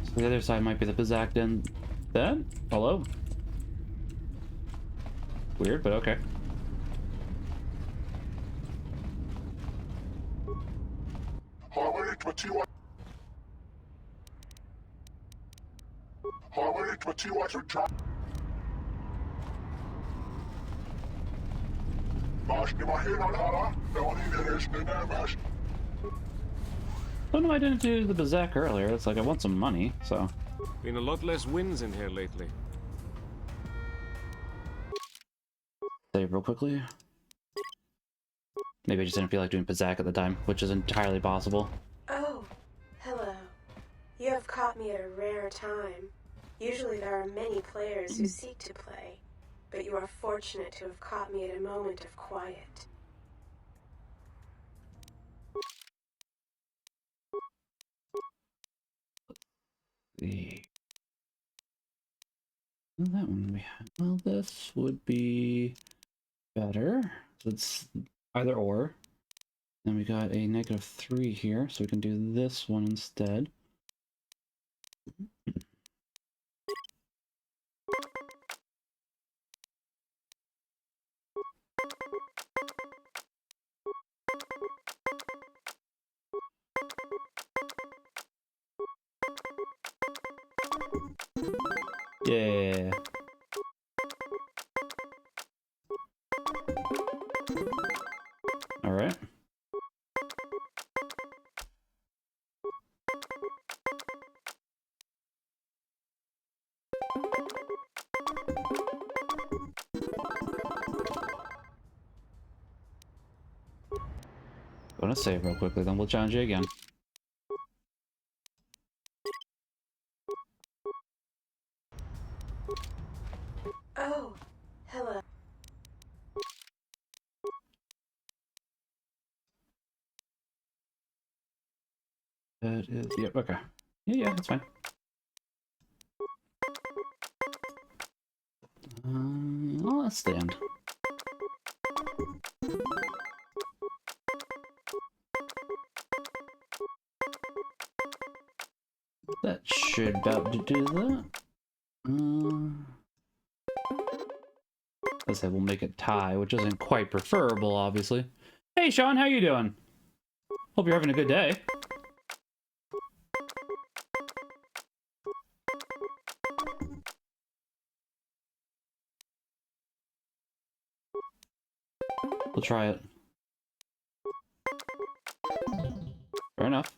So the other side might be the Pizzak Den. Then? Hello? Weird, but okay. Oh no, I didn't do the Pizzak earlier. It's like I want some money, so. Been a lot less wins in here lately. Save real quickly. Maybe I just didn't feel like doing Pizzak at the time, which is entirely possible. Oh, hello. You have caught me at a rare time. Usually there are many players who seek to play, but you are fortunate to have caught me at a moment of quiet. That one we had. Well, this would be better. So it's either or. Then we got a -3 here, so we can do this one instead. Yeah. All right. Gonna save real quickly, then we'll challenge you again. Oh, hello. That is, yep, okay. Yeah, that's fine. I'll stand. That should about to do that. I said we'll make it tie, which isn't quite preferable, obviously. Hey, Sean, how you doing? Hope you're having a good day. We'll try it. Fair enough.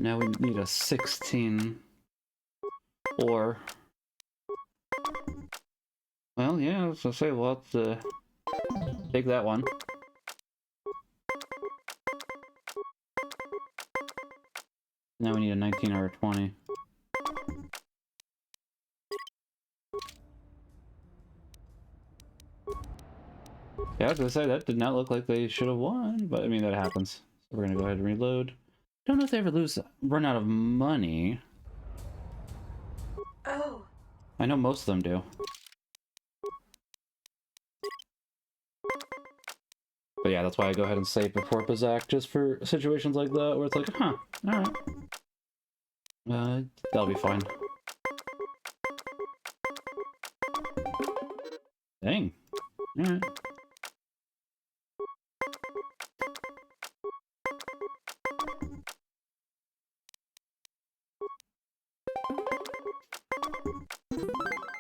now we need a 16. Or... Well, yeah, I was gonna say, we'll have to take that one. Now we need a 19 or a 20. Yeah, I was gonna say, that did not look like they should have won, but I mean, that happens. So we're gonna go ahead and reload. Don't know if they ever run out of money. Oh. I know most of them do. But yeah, that's why I go ahead and save before Bazak, just for situations like that, where it's like, huh, alright. That'll be fine. Dang. Alright.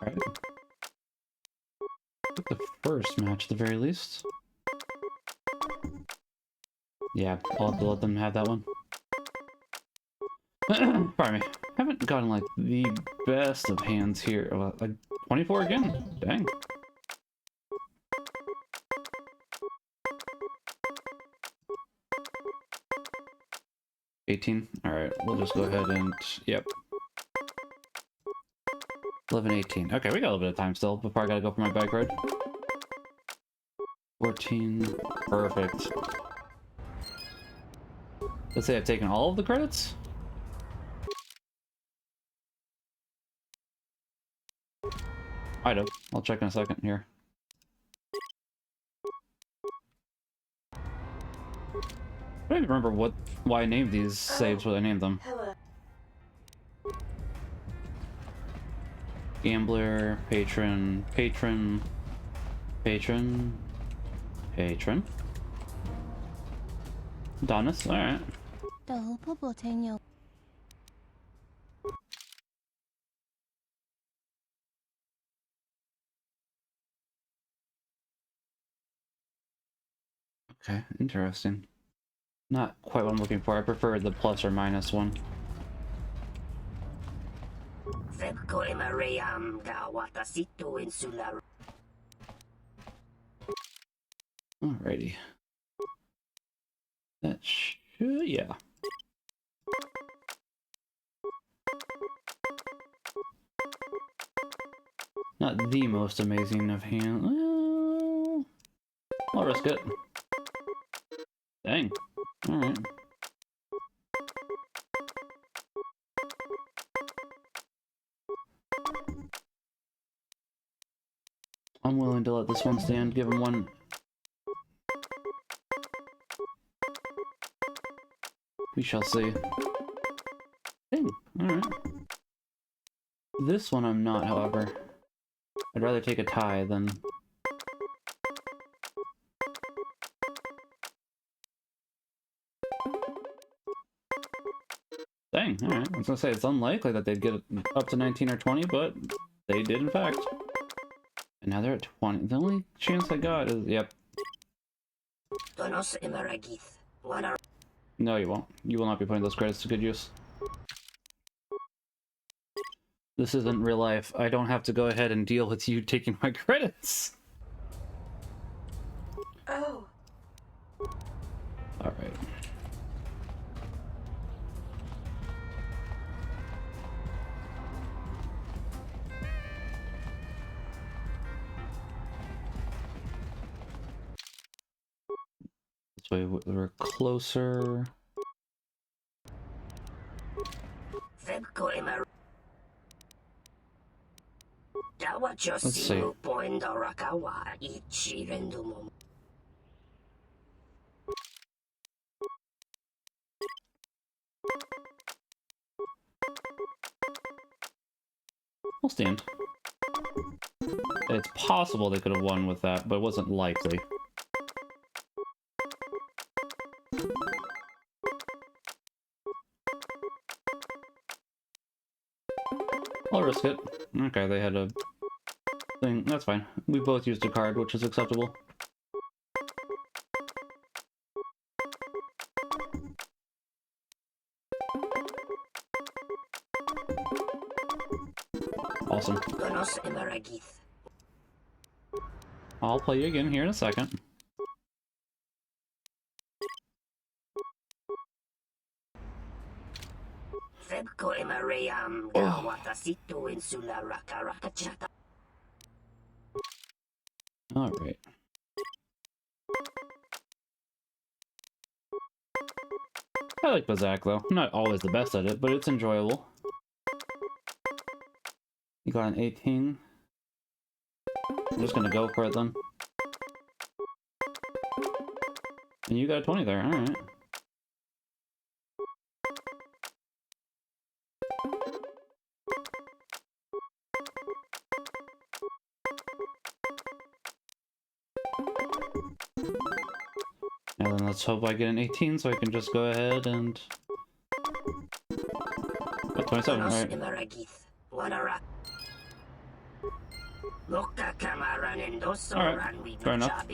Alright. The first match at the very least. Yeah, I'll have to let them have that one. Pardon me. Haven't gotten like the best of hands here. Like 24 again? Dang. $18. Alright, we'll just go ahead and... Yep. 11-18. Okay, we got a little bit of time still before I gotta go for my bike ride. 14. Perfect. Let's say I've taken all of the credits? Item. I'll check in a second here. I don't even remember why I named these saves what I named them. Hello. Gambler, patron, patron, patron, patron. Donis, alright. Okay, interesting. Not quite what I'm looking for. I prefer the plus or minus one. Alrighty. That should, yeah. Not the most amazing of hand. Well, I'll risk it. Dang. Alright. I'm willing to let this one stand, give him one. We shall see. Dang, alright. This one I'm not, however. I'd rather take a tie than... Dang, alright. I was gonna say, it's unlikely that they'd get up to 19 or 20, but they did in fact. And now they're at 20. The only chance I got is, yep. No, you won't. You will not be putting those credits to good use. This isn't real life. I don't have to go ahead and deal with you taking my credits. Oh. Alright. This way we're closer. Let's see. We'll stand. It's possible they could have won with that, but it wasn't likely. I'll risk it. Okay, they had a thing. That's fine. We both used a card, which is acceptable. I'll play you again here in a second. Alright. I like Bazak though. I'm not always the best at it, but it's enjoyable. You got an 18. I'm just gonna go for it then. And you got a 20 there, alright. And then let's hope I get an 18 so I can just go ahead and... Oh, 27, alright. Alright, fair enough.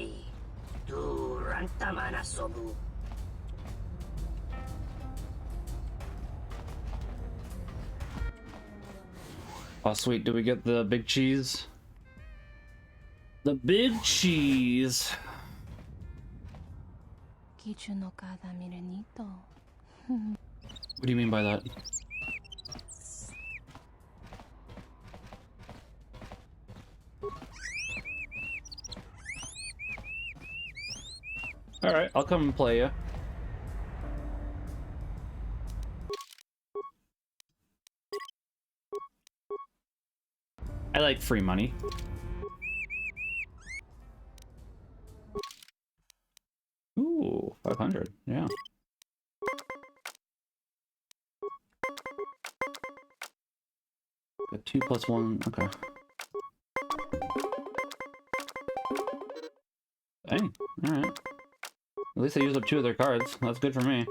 Oh sweet, do we get the big cheese? The big cheese! What do you mean by that? Alright, I'll come and play you. I like free money. Ooh, 500, yeah. Got 2 plus 1, okay. Dang, alright. At least I used up 2 of their cards. That's good for me.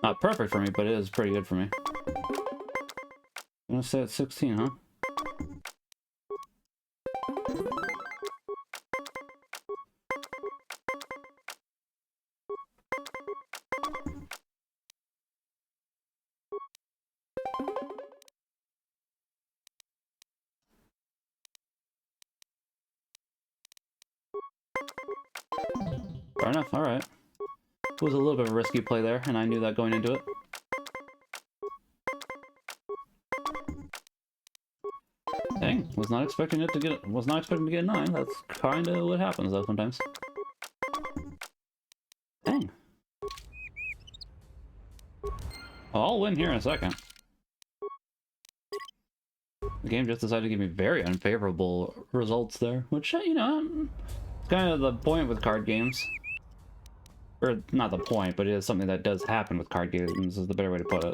Not perfect for me, but it is pretty good for me. I'm gonna stay at 16, huh? Fair enough, alright. It was a little bit of a risky play there, and I knew that going into it. Dang, was not expecting to get a 9. That's kinda what happens though sometimes. Dang. Well, I'll win here in a second. The game just decided to give me very unfavorable results there, which, you know, it's kind of the point with card games. Or, not the point, but it is something that does happen with card games, is the better way to put it.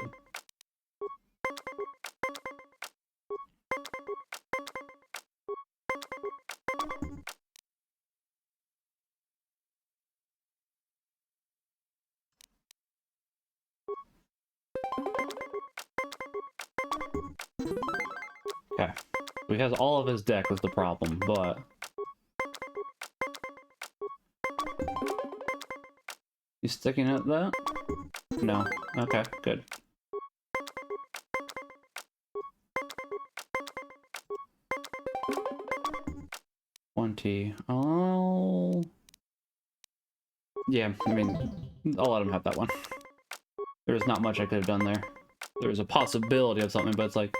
Okay. He has all of his deck was the problem, but... You sticking at that? No. Okay, good. Oh... Yeah, I mean, I'll let him have that one. There's not much I could have done there. There was a possibility of something, but it's like,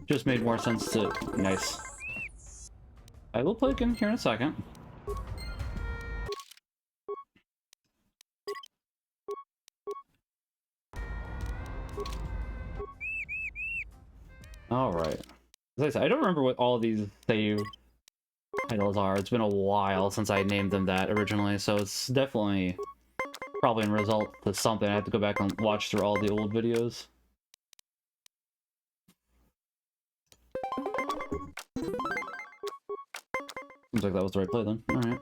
just made more sense to... Nice. I will play again here in a second. Alright. As I said, I don't remember what all these save titles are. It's been a while since I named them that originally, so it's definitely probably in result to something. I have to go back and watch through all the old videos. Seems like that was the right play then. Alright.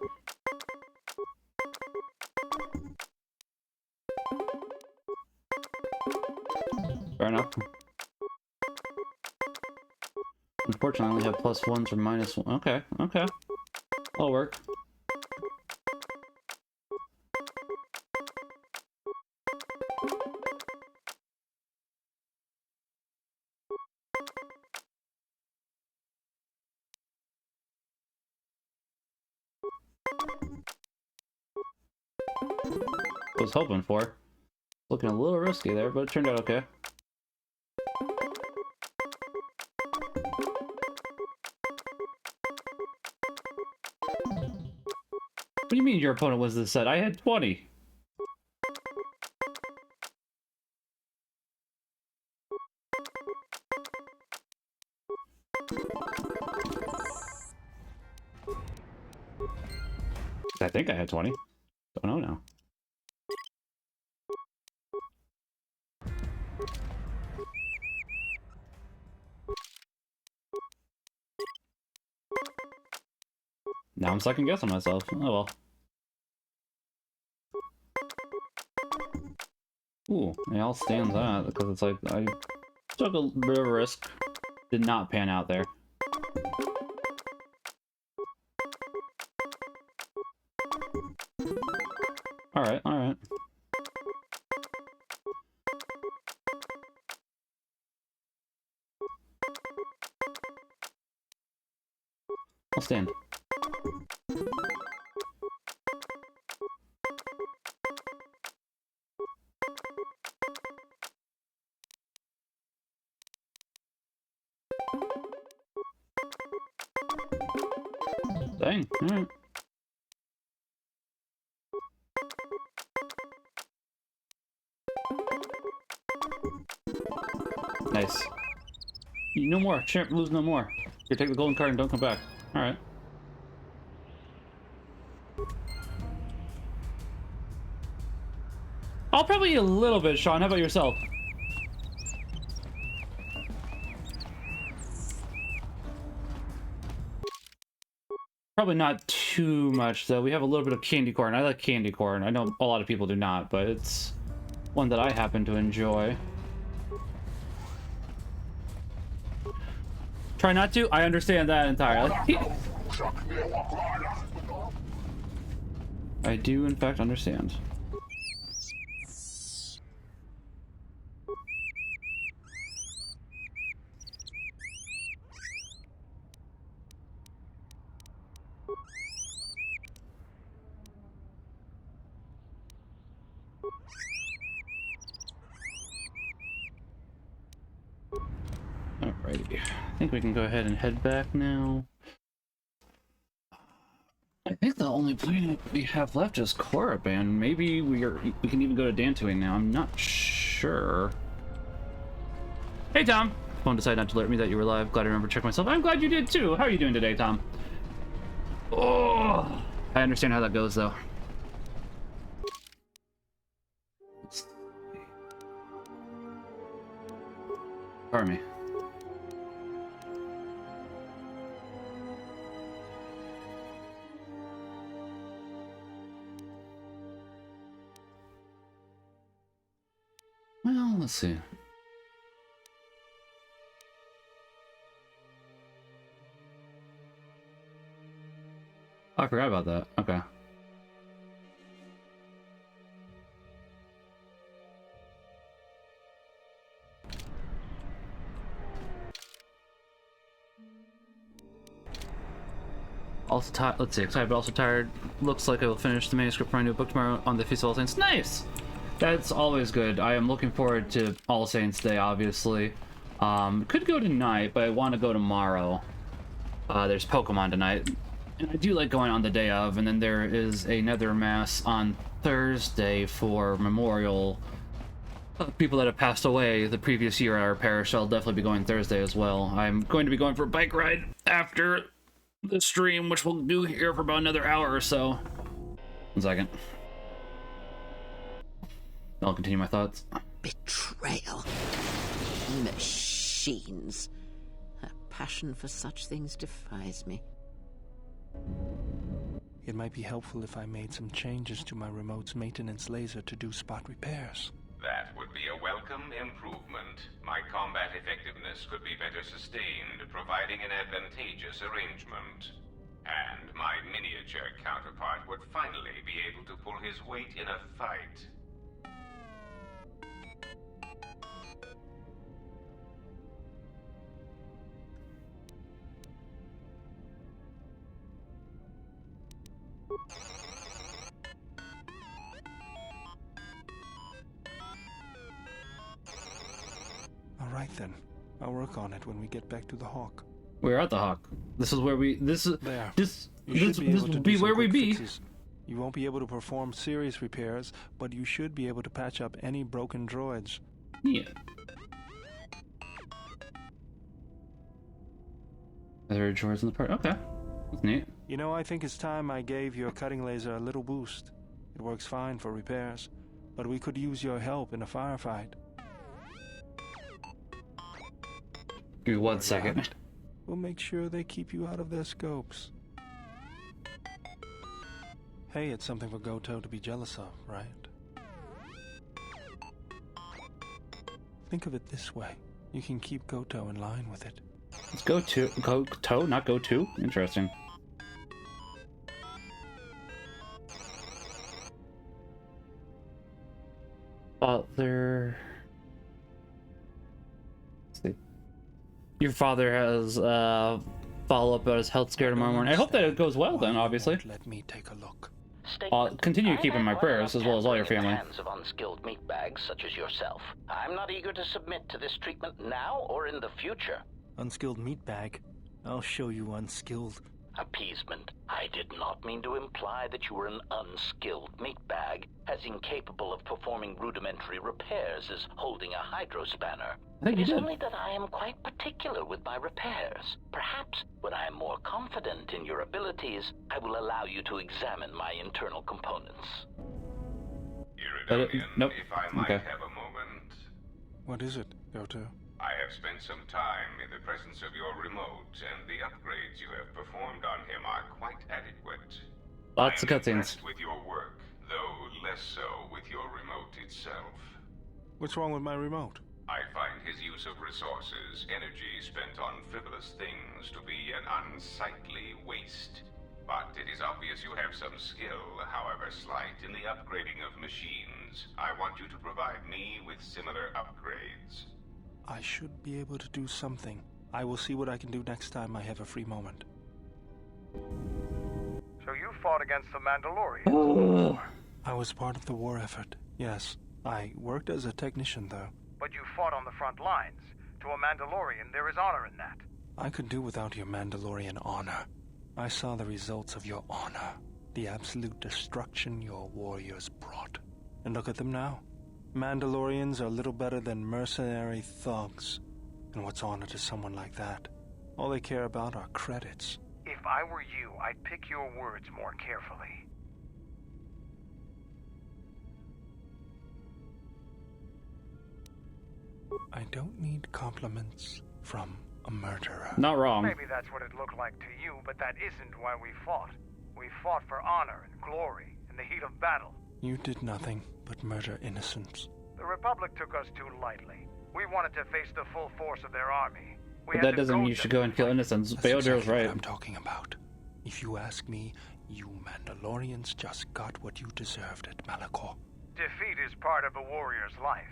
Fair enough. Unfortunately, I only have +1s or -1. Okay, okay. That'll work. I was hoping for. Looking a little risky there, but it turned out okay. What do you mean your opponent was this set? I had 20. I think I had 20. Don't know now. Now I'm second guessing myself. Oh well. Ooh, yeah, I'll stand that because it's like I took a bit of a risk. Did not pan out there. Alright, alright. I'll stand. Dang, alright. Nice. No more. Champ, lose no more. Here, take the golden card and don't come back. Alright. I'll probably eat a little bit, Sean. How about yourself? Probably not too much, though. We have a little bit of candy corn. I like candy corn. I know a lot of people do not, but it's one that I happen to enjoy. Try not to? I understand that entirely. I do, in fact, understand. Alrighty. I think we can go ahead and head back now. I think the only planet we have left is Korriban. Maybe we can even go to Dantooine now. I'm not sure. Hey, Tom. Phone decided not to alert me that you were live. Glad I remember to check myself. I'm glad you did too. How are you doing today, Tom? Oh, I understand how that goes, though. Pardon me. Well, let's see. Oh, I forgot about that. Okay. Also tired. Let's see. Excited, but also tired. Looks like I will finish the manuscript for my new book tomorrow on the Feast of All Saints. Nice. That's always good. I am looking forward to All Saints Day, obviously. Could go tonight, but I want to go tomorrow. There's Pokemon tonight. And I do like going on the day of, and then there is another mass on Thursday for memorial people that have passed away the previous year at our parish. So I'll definitely be going Thursday as well. I'm going to be going for a bike ride after the stream, which we'll do here for about another hour or so. 1 second. I'll continue my thoughts. Betrayal. Machines. Her passion for such things defies me. It might be helpful if I made some changes to my remote's maintenance laser to do spot repairs. That would be a welcome improvement. My combat effectiveness could be better sustained, providing an advantageous arrangement. and my miniature counterpart would finally be able to pull his weight in a fight. All right then. I'll work on it when we get back to the Hawk. We're at the Hawk. This is where we. This is. There. This will be where we be. Fixes. You won't be able to perform serious repairs, but you should be able to patch up any broken droids. Yeah. Are there droids in the part? Okay. That's neat. You know, I think it's time I gave your cutting laser a little boost. It works fine for repairs, but we could use your help in a firefight. Give me 1 second. We'll make sure they keep you out of their scopes. Hey, it's something for Goto to be jealous of, right? Think of it this way. You can keep Goto in line with it. It's Goto, not go to. Interesting. Father. Let's see. Your father has follow up about his health scare tomorrow morning. I hope that it goes well then, obviously. Let me take a look. I'll continue keeping my prayers as well as all your family. Hands of unskilled meatbags such as yourself. I'm not eager to submit to this treatment now or in the future. Unskilled meatbag? I'll show you unskilled. Appeasement. I did not mean to imply that you were an unskilled meatbag, as incapable of performing rudimentary repairs as holding a hydrospanner. It is only that I am quite particular with my repairs. Perhaps when I am more confident in your abilities, I will allow you to examine my internal components. Nope. If I might have a moment. What is it, Goto? I have spent some time in the presence of your remote, and the upgrades you have performed on him are quite adequate. Lots of cutscenes. With your work, though less so with your remote itself. What's wrong with my remote? I find his use of resources, energy spent on frivolous things, to be an unsightly waste. But it is obvious you have some skill, however slight, in the upgrading of machines. I want you to provide me with similar upgrades. I should be able to do something. I will see what I can do next time I have a free moment. So you fought against the Mandalorians? I was part of the war effort, yes. I worked as a technician, though. But you fought on the front lines. To a Mandalorian, there is honor in that. I could do without your Mandalorian honor. I saw the results of your honor. The absolute destruction your warriors brought. And look at them now. Mandalorians are little better than mercenary thugs. And what's honor to someone like that? All they care about are credits. If I were you, I'd pick your words more carefully. I don't need compliments from a murderer. Not wrong. Maybe that's what it looked like to you, but that isn't why we fought. We fought for honor and glory in the heat of battle. You did nothing but murder innocents. The Republic took us too lightly. We wanted to face the full force of their army. But that doesn't mean you should go and kill innocents. Bayodir's right. What I'm talking about. If you ask me, you Mandalorians just got what you deserved at Malachor. Defeat is part of a warrior's life.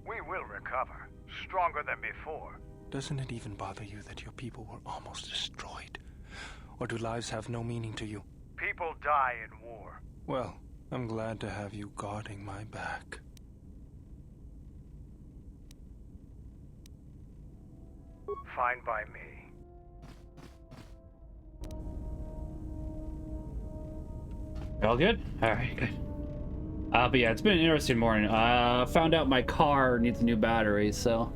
We will recover, stronger than before. Doesn't it even bother you that your people were almost destroyed? Or do lives have no meaning to you? People die in war. Well, I'm glad to have you guarding my back. Fine by me. All good? Alright, good. But yeah, it's been an interesting morning. Found out my car needs a new battery, so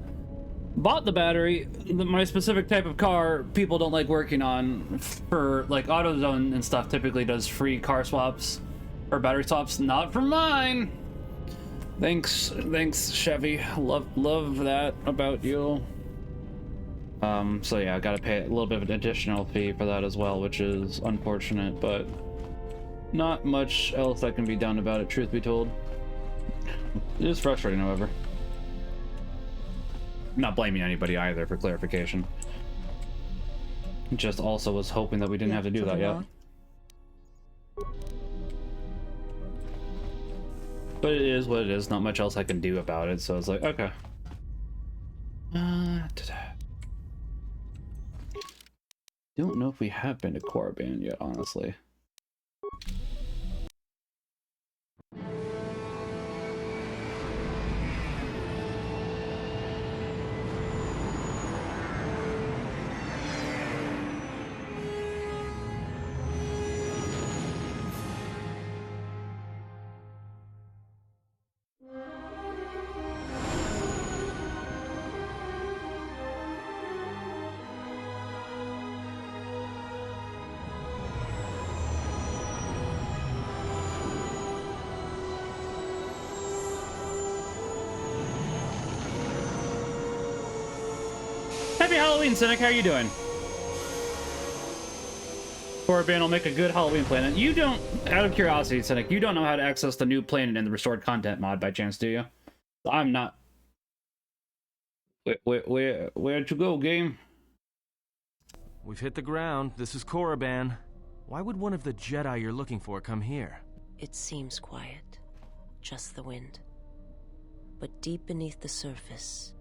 bought the battery. My specific type of car people don't like working on. For like AutoZone and stuff typically does free car swaps or battery swaps. Not for mine. Thanks Chevy. Love that about you. So yeah, I gotta pay a little bit of an additional fee for that as well, which is unfortunate, but not much else that can be done about it, truth be told. It is frustrating, however. I'm not blaming anybody either, for clarification. Just also was hoping that we didn't have to do that yet. But it is what it is. Not much else I can do about it. So it's like, okay. Don't know if we have been to Korriban yet, honestly. Happy Halloween, Cynic. How are you doing? Korriban will make a good Halloween planet. You don't, out of curiosity, Cynic, you don't know how to access the new planet in the restored content mod by chance, do you? I'm not. Where'd you go, game? We've hit the ground. This is Korriban. Why would one of the Jedi you're looking for come here? It seems quiet. Just the wind. But deep beneath the surface,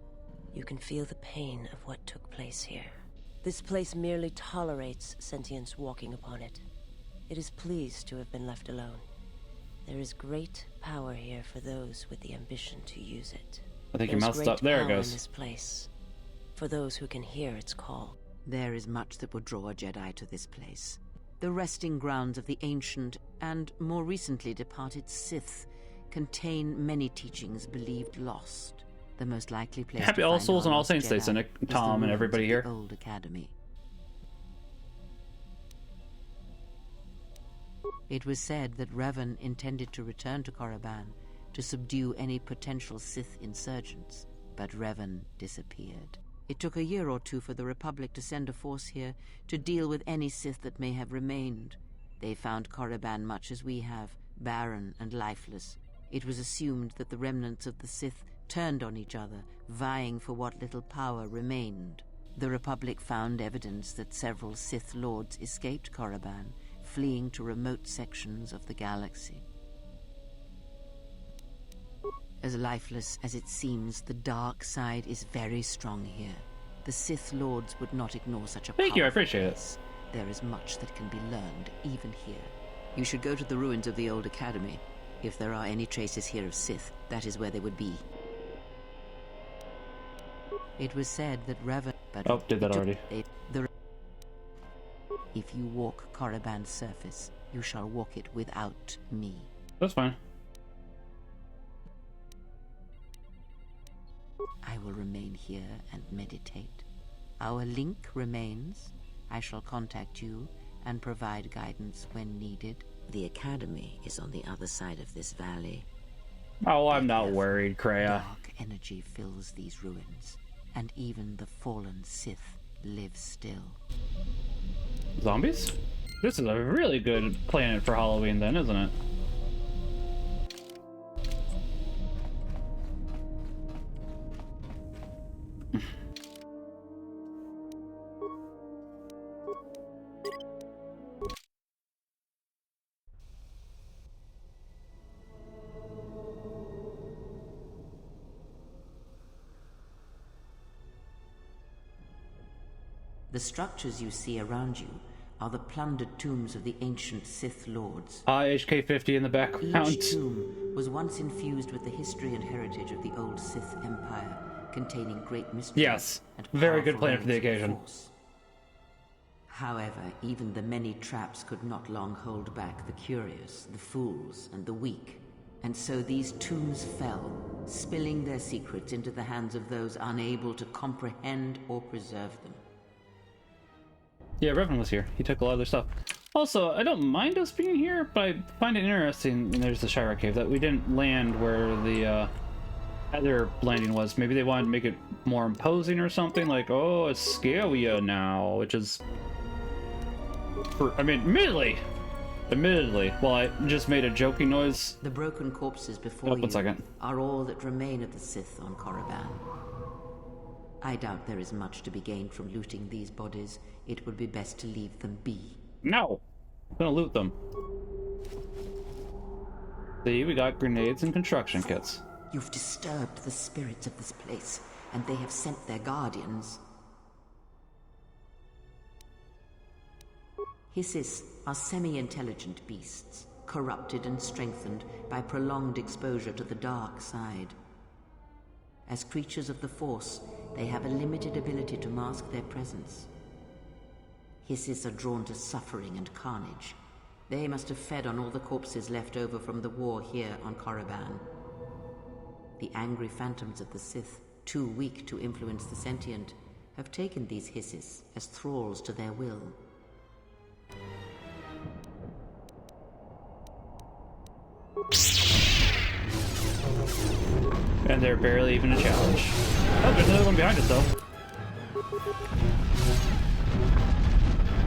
you can feel the pain of what took place here. This place merely tolerates sentience walking upon it. It is pleased to have been left alone. There is great power here for those with the ambition to use it. I think your mouth's up. There it goes. In this place, for those who can hear its call. There is much that would draw a Jedi to this place. The resting grounds of the ancient and more recently departed Sith contain many teachings believed lost. The most likely place Happy All Souls and All Saints Day, Cynic, Tom, and everybody here. Old Academy. It was said that Revan intended to return to Korriban to subdue any potential Sith insurgents, but Revan disappeared. It took a year or two for the Republic to send a force here to deal with any Sith that may have remained. They found Korriban much as we have, barren and lifeless. It was assumed that the remnants of the Sith turned on each other, vying for what little power remained. The Republic found evidence that several Sith Lords escaped Korriban, fleeing to remote sections of the galaxy. As lifeless as it seems, the dark side is very strong here. The Sith Lords would not ignore such a Thank you, I appreciate it. There is much that can be learned, even here. You should go to the ruins of the Old Academy. If there are any traces here of Sith, that is where they would be. It was said that Revan... Oh, did that already. If you walk Korriban's surface, you shall walk it without me. That's fine. I will remain here and meditate. Our link remains. I shall contact you and provide guidance when needed. The Academy is on the other side of this valley. Oh, I'm not worried, Kreia. Dark energy fills these ruins, and even the fallen Sith live still. Zombies? This is a really good planet for Halloween then, isn't it? The structures you see around you are the plundered tombs of the ancient Sith Lords. HK50 in the background. Each tomb was once infused with the history and heritage of the old Sith Empire, containing great mysteries. Yes, very good planet for the occasion. However, even the many traps could not long hold back the curious, the fools, and the weak. And so these tombs fell, spilling their secrets into the hands of those unable to comprehend or preserve them. Yeah, Revan was here. He took a lot of their stuff. Also, I don't mind us being here, but I find it interesting, and there's the Shira Cave, that we didn't land where the other landing was. Maybe they wanted to make it more imposing or something, like, oh, it's scarier now, which is... I mean, admittedly, well, I just made a joking noise. The broken corpses before you are all that remain of the Sith on Korriban. I doubt there is much to be gained from looting these bodies. It would be best to leave them be. No! I'm gonna loot them. See, we got grenades and construction kits. You've disturbed the spirits of this place, and they have sent their guardians. Hissis are semi-intelligent beasts, corrupted and strengthened by prolonged exposure to the dark side. As creatures of the Force, they have a limited ability to mask their presence. Hissis are drawn to suffering and carnage. They must have fed on all the corpses left over from the war here on Korriban. The angry phantoms of the Sith, too weak to influence the sentient, have taken these Hissis as thralls to their will. And they're barely even a challenge. Oh, there's another one behind us, though.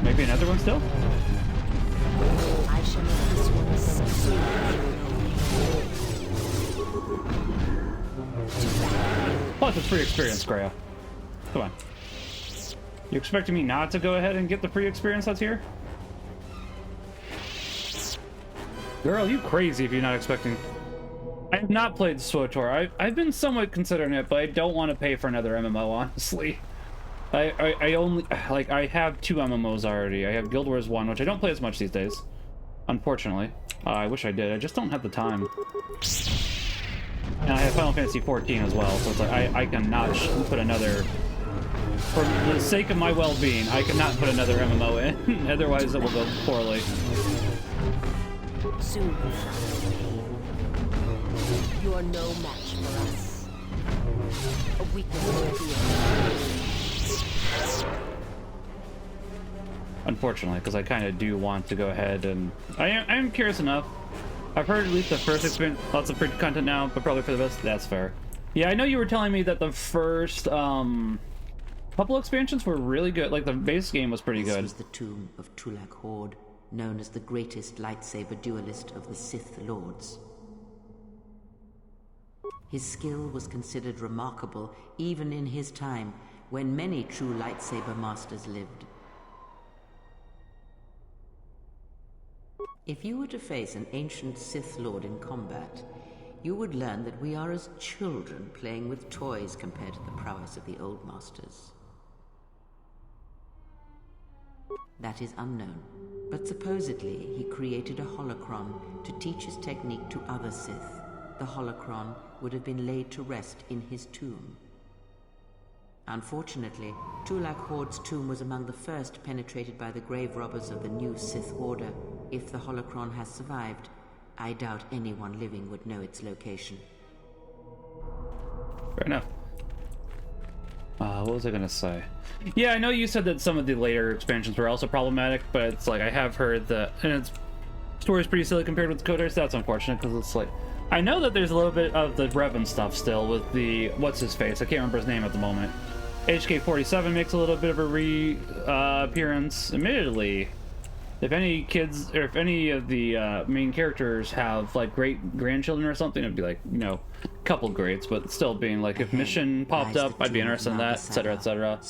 Maybe another one still? I shall make this one soon. Plus, it's free experience, Greya. Come on. You expecting me not to go ahead and get the free experience that's here? Girl, you crazy if you're not expecting... I have not played SWTOR. I've been somewhat considering it, but I don't want to pay for another MMO, honestly. I only... Like, I have 2 MMOs already. I have Guild Wars 1, which I don't play as much these days. Unfortunately. I wish I did. I just don't have the time. And I have Final Fantasy 14 as well, so it's like, I cannot put another... For the sake of my well-being, I cannot put another MMO in. Otherwise, it will go poorly. Soon you are no match for us. A weakness will be Unfortunately, because I kind of do want to go ahead and... I am curious enough. I've heard at least the first experience, lots of free content now, but probably for the best. That's fair. Yeah, I know you were telling me that the first couple expansions were really good. Like, the base game was pretty good. This was the tomb of Tulak Hord, known as the greatest lightsaber duelist of the Sith Lords. His skill was considered remarkable even in his time, when many true lightsaber masters lived. If you were to face an ancient Sith Lord in combat, you would learn that we are as children playing with toys compared to the prowess of the old masters. That is unknown, but supposedly he created a holocron to teach his technique to other Sith. The holocron would have been laid to rest in his tomb. Unfortunately, Tulak Hord's tomb was among the first penetrated by the grave robbers of the new Sith Order. If the holocron has survived, I doubt anyone living would know its location. Fair enough. What was I gonna say? Yeah, I know you said that some of the later expansions were also problematic, but it's like I have heard that, and its story's pretty silly compared with KOTOR's. That's unfortunate because it's like I know that there's a little bit of the Revan stuff still with the what's his face. I can't remember his name at the moment. HK-47 makes a little bit of a appearance. Admittedly, if any kids or if any of the main characters have like great grandchildren or something, it'd be like, you know, couple greats, but still being like if Mission popped up, I'd be interested in that, etc., etc.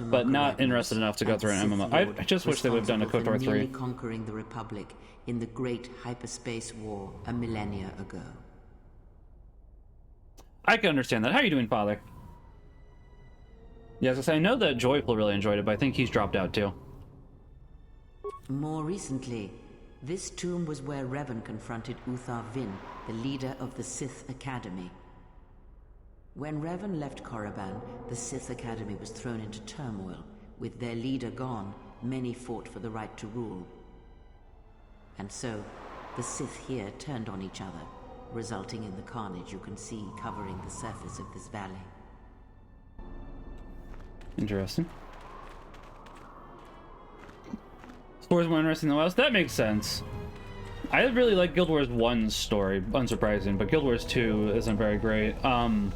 But not interested enough to go through an MMO. I just wish they would have done a KOTOR 3. Conquering the Republic in the Great Hyperspace War a millennia ago. I can understand that. How are you doing, Father? Yeah, as I say, I know that Joyful really enjoyed it, but I think he's dropped out too. More recently, this tomb was where Revan confronted Uthar Vin, the leader of the Sith Academy. When Revan left Korriban, the Sith Academy was thrown into turmoil. With their leader gone, many fought for the right to rule. And so, the Sith here turned on each other, resulting in the carnage you can see covering the surface of this valley. Interesting. Story's more interesting than the West. That makes sense. I really like Guild Wars 1's story, unsurprising, but Guild Wars 2 isn't very great. Final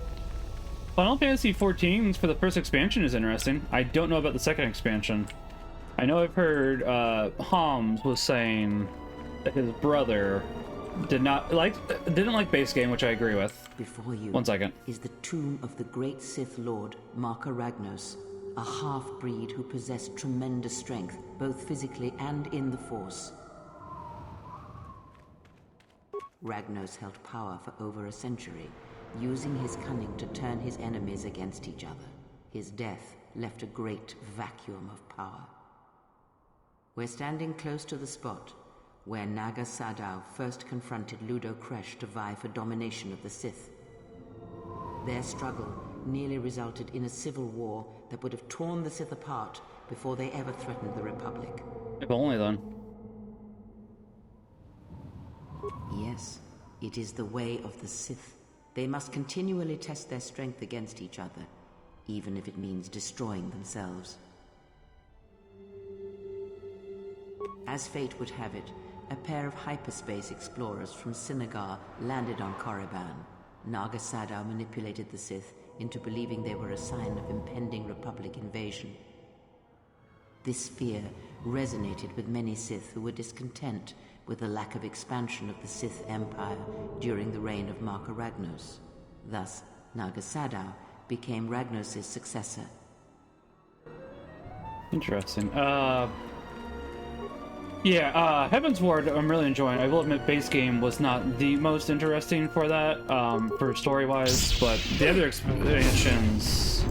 Fantasy 14 for the first expansion is interesting. I don't know about the second expansion. I know I've heard Homs was saying that his brother didn't like base game, which I agree with. Before you 1 second. is the tomb of the great Sith Lord, Marka Ragnos, a half-breed who possessed tremendous strength, both physically and in the Force. Ragnos held power for over a century, using his cunning to turn his enemies against each other. His death left a great vacuum of power. We're standing close to the spot where Naga Sadow first confronted Ludo Kresh to vie for domination of the Sith. Their struggle nearly resulted in a civil war that would have torn the Sith apart before they ever threatened the Republic. If only then. Yes, it is the way of the Sith. They must continually test their strength against each other, even if it means destroying themselves. As fate would have it, a pair of hyperspace explorers from Sinagar landed on Korriban. Naga Sadow manipulated the Sith into believing they were a sign of impending Republic invasion. This fear resonated with many Sith who were discontent with the lack of expansion of the Sith Empire during the reign of Marka Ragnos. Thus, Naga Sadow became Ragnos' successor. Interesting. Yeah, Heaven's Ward I'm really enjoying. I will admit base game was not the most interesting for that, for story-wise, but the other expansions,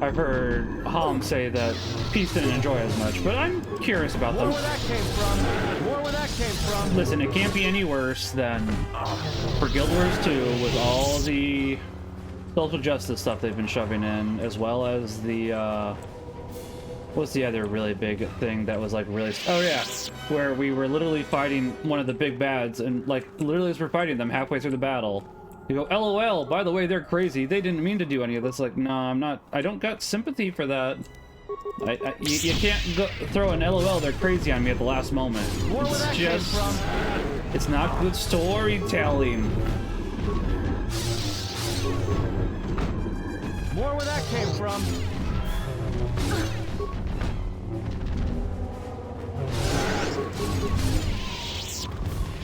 I've heard Halm say that Peace didn't enjoy as much, but I'm curious about them. More where that came from. More where that came from. Listen, it can't be any worse than for Guild Wars 2 with all the social justice stuff they've been shoving in, as well as the, what's the other really big thing that was like really... Oh yeah, where we were literally fighting one of the big bads, and like literally as we're fighting them halfway through the battle, you go, LOL, by the way, they're crazy. They didn't mean to do any of this. Like, no, I'm not... I don't got sympathy for that. You can't throw an LOL, they're crazy on me at the last moment. It's just... It's not good storytelling. More where that came from.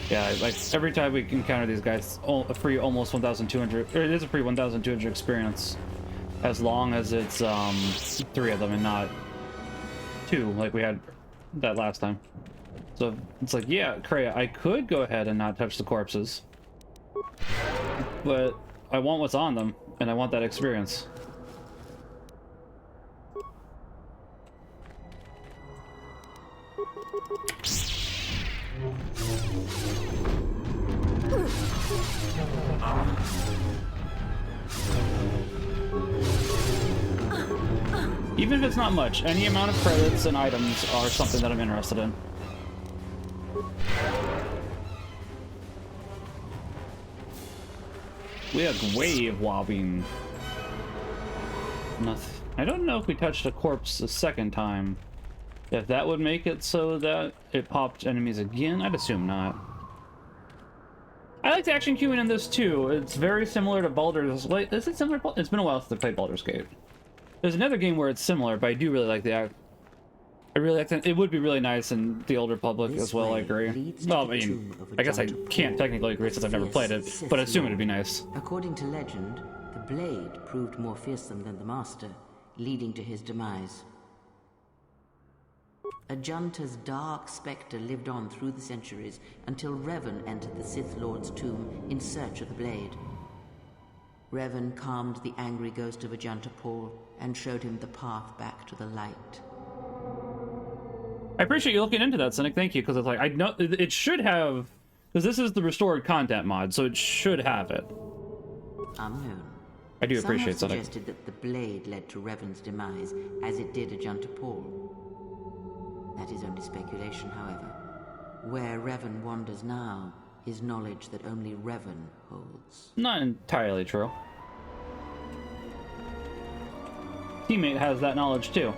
Yeah, like every time we encounter these guys, a free almost 1,200, or it is a free 1,200 experience, as long as it's 3 of them and not 2 like we had that last time. So it's like, yeah, Kreia, I could go ahead and not touch the corpses, but I want what's on them, and I want that experience. Even if it's not much, any amount of credits and items are something that I'm interested in. We have wave wobbing. Nothing. I don't know if we touched a corpse a second time. If that would make it so that it popped enemies again, I'd assume not. I liked action queuing in this too. It's very similar to Baldur's. Like, is it similar? It's been a while since I played Baldur's Gate. There's another game where it's similar, but I do really like the act. I really like that. It would be really nice in the Old Republic as well. I agree. Well, I mean, I guess I can't technically agree since I've never played it, but I assume it'd be nice. According to legend, the blade proved more fearsome than the master, leading to his demise. Ajunta's dark specter lived on through the centuries until Revan entered the Sith Lord's tomb in search of the blade. Revan calmed the angry ghost of Ajunta Paul and showed him the path back to the light. I appreciate you looking into that, Cynic. Thank you, because it's like, I know it should have, because this is the restored content mod, so it should have it. Unknown. I do appreciate Some Cynic. have suggested that the blade led to Revan's demise, as it did Ajunta Paul. That is only speculation, however. Where Revan wanders now is knowledge that only Revan holds. Not entirely true. Teammate has that knowledge too.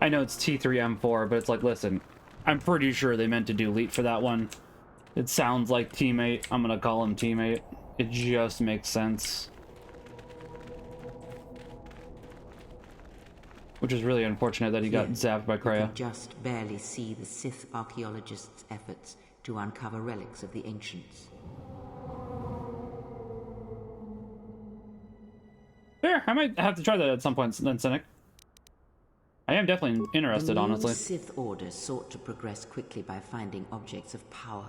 I know it's T3M4, but it's like, listen, I'm pretty sure they meant to do Leet for that one. It sounds like Teammate. I'm gonna call him Teammate. It just makes sense. Which is really unfortunate that he got zapped by Kreia. You can just barely see the Sith archaeologists' efforts to uncover relics of the ancients. Fair, I might have to try that at some point then, Cynic. I am definitely interested, honestly. The Sith Order sought to progress quickly by finding objects of power.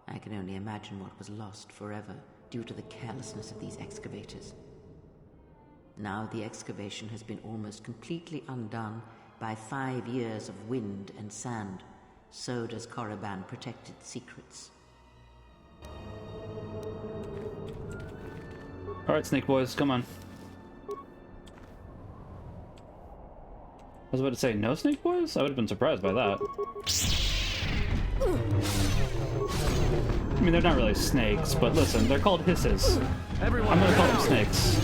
I can only imagine what was lost forever due to the carelessness of these excavators. Now the excavation has been almost completely undone by 5 years of wind and sand. So does Korriban protect its secrets. Alright, Snake Boys, come on. I was about to say, no Snake Boys? I would have been surprised by that. I mean, they're not really snakes, but listen, they're called hisses. I'm gonna call them snakes.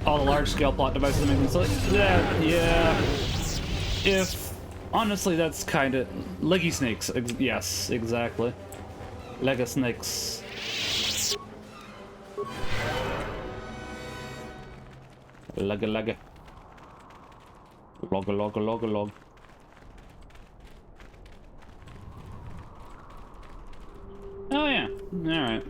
All the large-scale plot devices that make them silly. Yeah. If honestly, that's kind of leggy snakes. Yes, exactly. Lega snakes. Lega. Log. Oh yeah. Alright.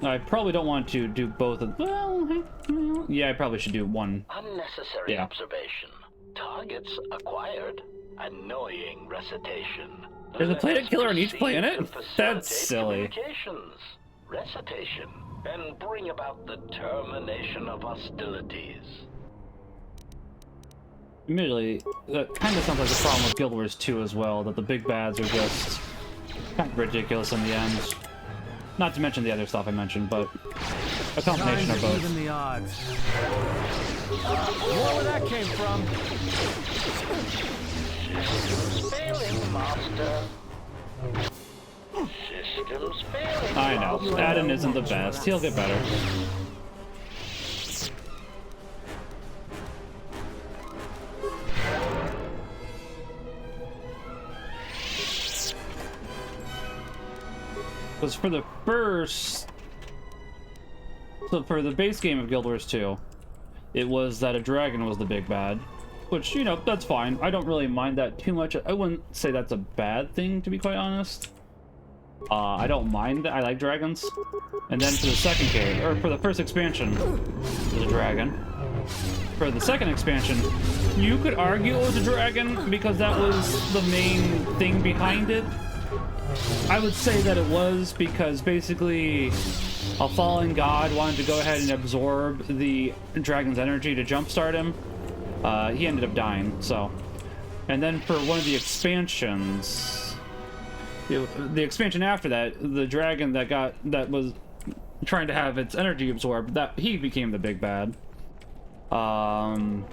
I probably don't want to do both of them. Well, yeah, I probably should do one. Unnecessary observation. Targets acquired. Annoying recitation. There's a planet killer on each planet? That's silly. Recitation. And bring about the termination of hostilities. Admittedly, that kind of sounds like the problem with Guild Wars 2 as well, that the big bads are just kind of ridiculous in the end. Not to mention the other stuff I mentioned, but a combination of both. Even the odds. Where that came from? Systems failing, Master. Systems failing. I know. Adam isn't the best. He'll get better. Because for the first... So for the base game of Guild Wars 2, it was that a dragon was the big bad. Which, you know, that's fine. I don't really mind that too much. I wouldn't say that's a bad thing, to be quite honest. I don't mind that. I like dragons. And then for the second game, or for the first expansion, there's a dragon. For the second expansion, you could argue it was a dragon because that was the main thing behind it. I would say that it was because basically a fallen god wanted to go ahead and absorb the dragon's energy to jumpstart him. He ended up dying, so. And then for one of the expansions, the expansion after that, the dragon that was trying to have its energy absorbed, that he became the big bad. Then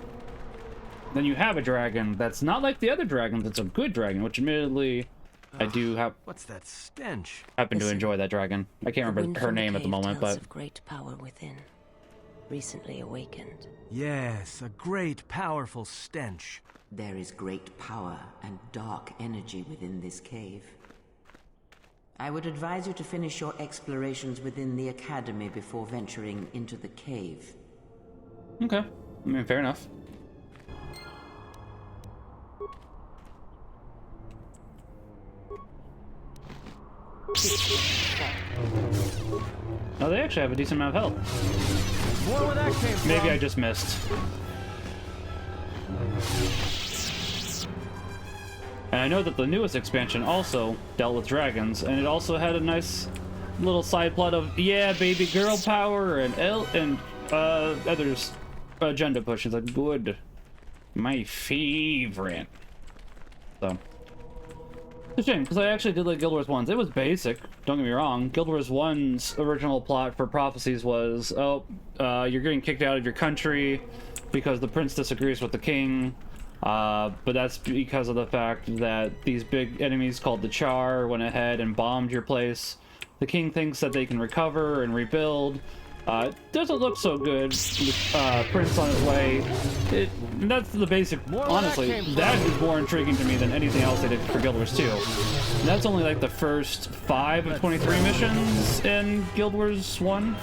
you have a dragon that's not like the other dragons. It's a good dragon, which admittedly I do have. What's that stench? Happen to enjoy that dragon. I can't remember her name at the moment, but of great power within, recently awakened. Yes, a great, powerful stench. There is great power and dark energy within this cave. I would advise you to finish your explorations within the academy before venturing into the cave. Okay, I mean, fair enough. Oh, they actually have a decent amount of health. Where that came from? Maybe I just missed. And I know that the newest expansion also dealt with dragons, and it also had a nice little side plot of, yeah, baby girl power and others agenda pushes. Like, good. My favorite. So. It's a shame, because I actually did like Guild Wars 1's. It was basic, don't get me wrong. Guild Wars 1's original plot for prophecies was, you're getting kicked out of your country because the prince disagrees with the king. But that's because of the fact that these big enemies called the Char went ahead and bombed your place. The king thinks that they can recover and rebuild. It doesn't look so good. Prince on his way. That's the basic. Honestly, that is more intriguing to me than anything else they did for Guild Wars 2. And that's only like the first 5 of 23 missions in Guild Wars 1.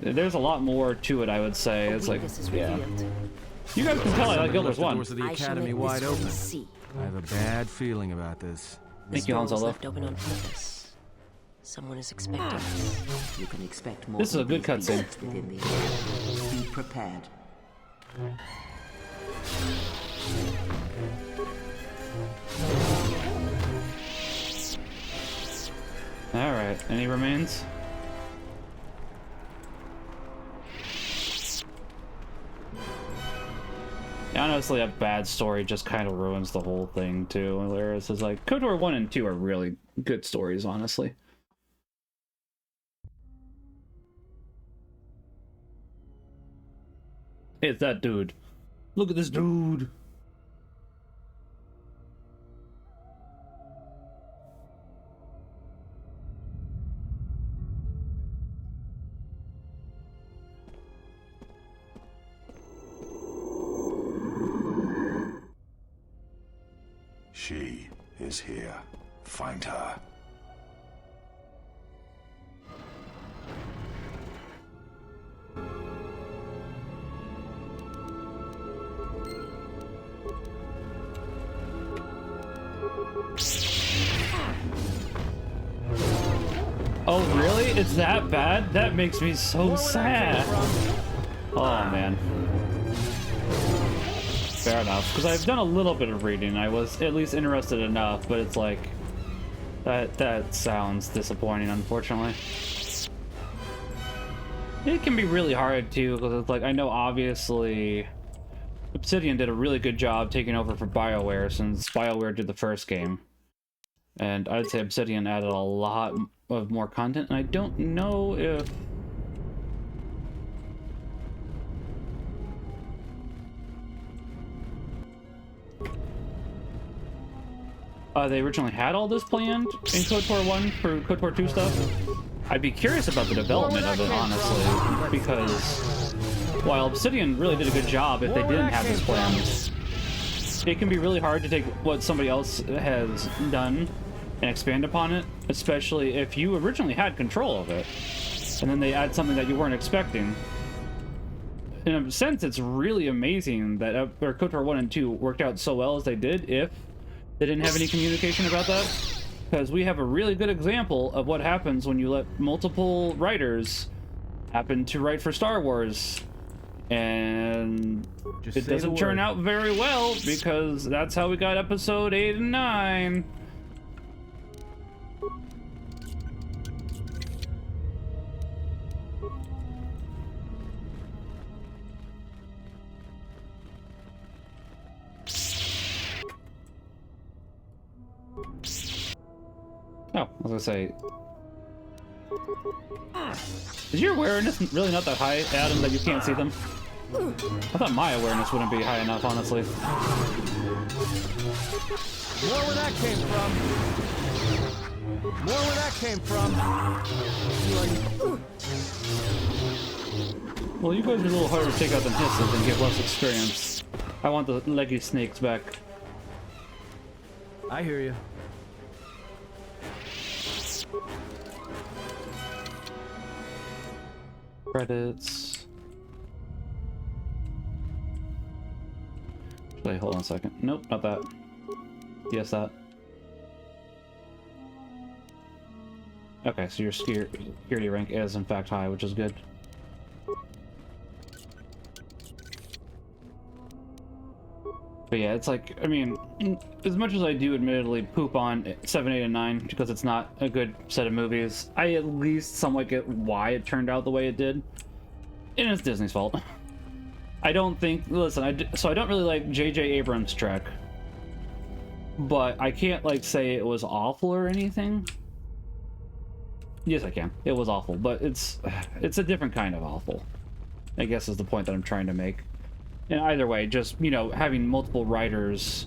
There's a lot more to it, I would say. It's like, yeah. You guys can tell I like Guild Wars 1. Doors of the Academy wide open. I have a bad feeling about this. Thank you, Han Solo. Left open on purpose. Someone is expecting us. You can expect more. This is a good cutscene. Be prepared. Alright, any remains? Honestly, a bad story just kind of ruins the whole thing, too. Whereas it's like, KOTOR 1 and 2 are really good stories, honestly. It's that dude. Look at this dude. She is here. Find her. Oh, really? It's that bad? That makes me so sad. Oh, man. Fair enough, because I've done a little bit of reading. I was at least interested enough, but it's like that sounds disappointing, unfortunately. It can be really hard too, because it's like, I know obviously Obsidian did a really good job taking over for BioWare since BioWare did the first game, and I'd say Obsidian added a lot of more content, and I don't know if they originally had all this planned in KOTOR 1 for KOTOR 2 stuff. I'd be curious about the development of it, honestly, because while Obsidian really did a good job, if they didn't have this planned, it can be really hard to take what somebody else has done and expand upon it, especially if you originally had control of it, and then they add something that you weren't expecting. In a sense, it's really amazing that KOTOR 1 and 2 worked out so well as they did, if they didn't have any communication about that, because we have a really good example of what happens when you let multiple writers happen to write for Star Wars, and it doesn't turn out very well, because that's how we got episode 8 and 9. Oh, I was gonna say, is your awareness really not that high, Adam, that you can't see them? I thought my awareness wouldn't be high enough, honestly. More where that came from. More where that came from. Well, you guys are a little harder to take out than hisses and get less experience. I want the leggy snakes back. I hear you. Credits. Wait, hold on a second. Nope, not that. Yes, that. Okay, so your security rank is in fact high, which is good. But yeah, it's like, I mean, as much as I do admittedly poop on 7, 8, and 9 because it's not a good set of movies, I at least somewhat get why it turned out the way it did. And it's Disney's fault. I don't think, listen, so I don't really like J.J. Abrams' Trek, but I can't like say it was awful or anything. Yes, I can. It was awful, but it's a different kind of awful, I guess, is the point that I'm trying to make. And either way, just, you know, having multiple writers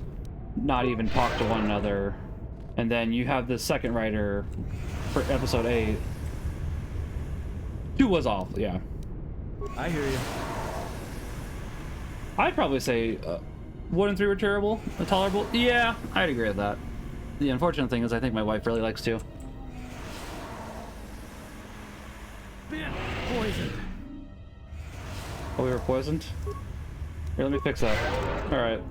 not even talk to one another, and then you have the second writer for episode 8. 2 was awful, yeah. I hear you. I'd probably say 1 and 3 were terrible, tolerable. Yeah, I'd agree with that. The unfortunate thing is I think my wife really likes 2. Been poisoned. Oh, we were poisoned? Here, let me fix that. Alright.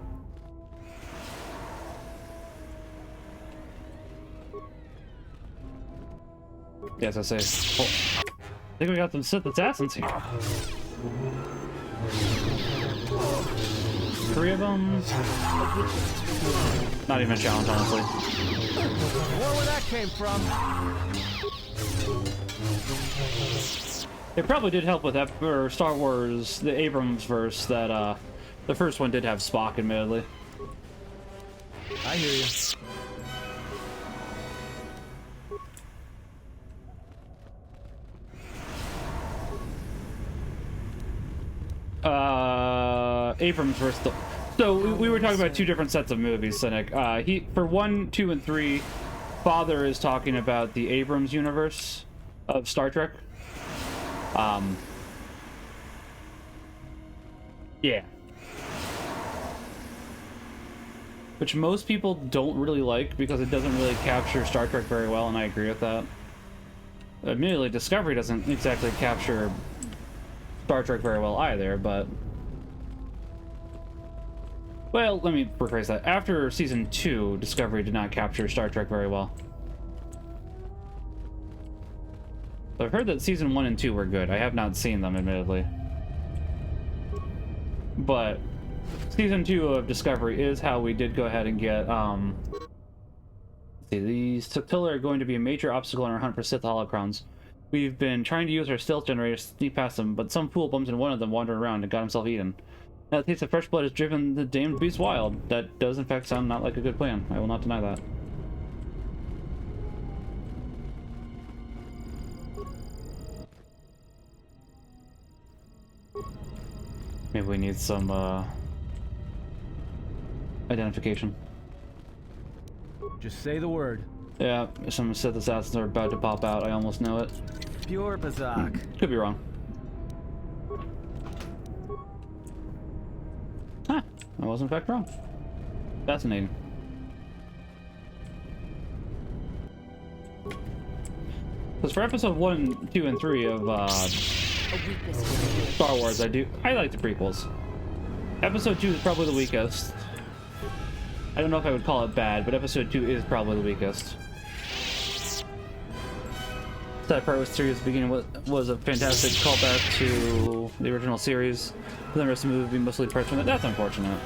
Yes, I say. Oh. I think we got some Sith assassins here. 3 of them. Not even a challenge, honestly. Where that came from? It probably did help with that, or Star Wars, the Abrams verse, that the first one did have Spock, admittedly. I hear you. Abrams verse. So we were talking about 2 different sets of movies, Cynic. For 1, 2, and 3, Father is talking about the Abrams universe of Star Trek. Yeah. Which most people don't really like because it doesn't really capture Star Trek very well, and I agree with that. Admittedly, Discovery doesn't exactly capture Star Trek very well either, but... Well, let me rephrase that. After Season 2, Discovery did not capture Star Trek very well. I've heard that Season 1 and 2 were good. I have not seen them, admittedly. But Season 2 of Discovery is how we did go ahead and get, let's see, these Toctilla are going to be a major obstacle in our hunt for Sith holocrons. We've been trying to use our stealth generators to sneak past them, but some fool bumped into one of them wandering around and got himself eaten. Now the taste of fresh blood has driven the damned beast wild. That does in fact sound not like a good plan. I will not deny that. Maybe we need some, identification. Just say the word. Yeah, some Sith assassins are about to pop out. I almost know it. Pure Bazak. Could be wrong. Huh. I was in fact wrong. Fascinating. Because for episode 1, 2, and 3 of Star Wars, I like the prequels. Episode 2 is probably the weakest. I don't know if I would call it bad, but episode 2 is probably the weakest. That part was serious at the beginning was a fantastic callback to the original series. But the rest of the movie would be mostly parts from it. That's unfortunate.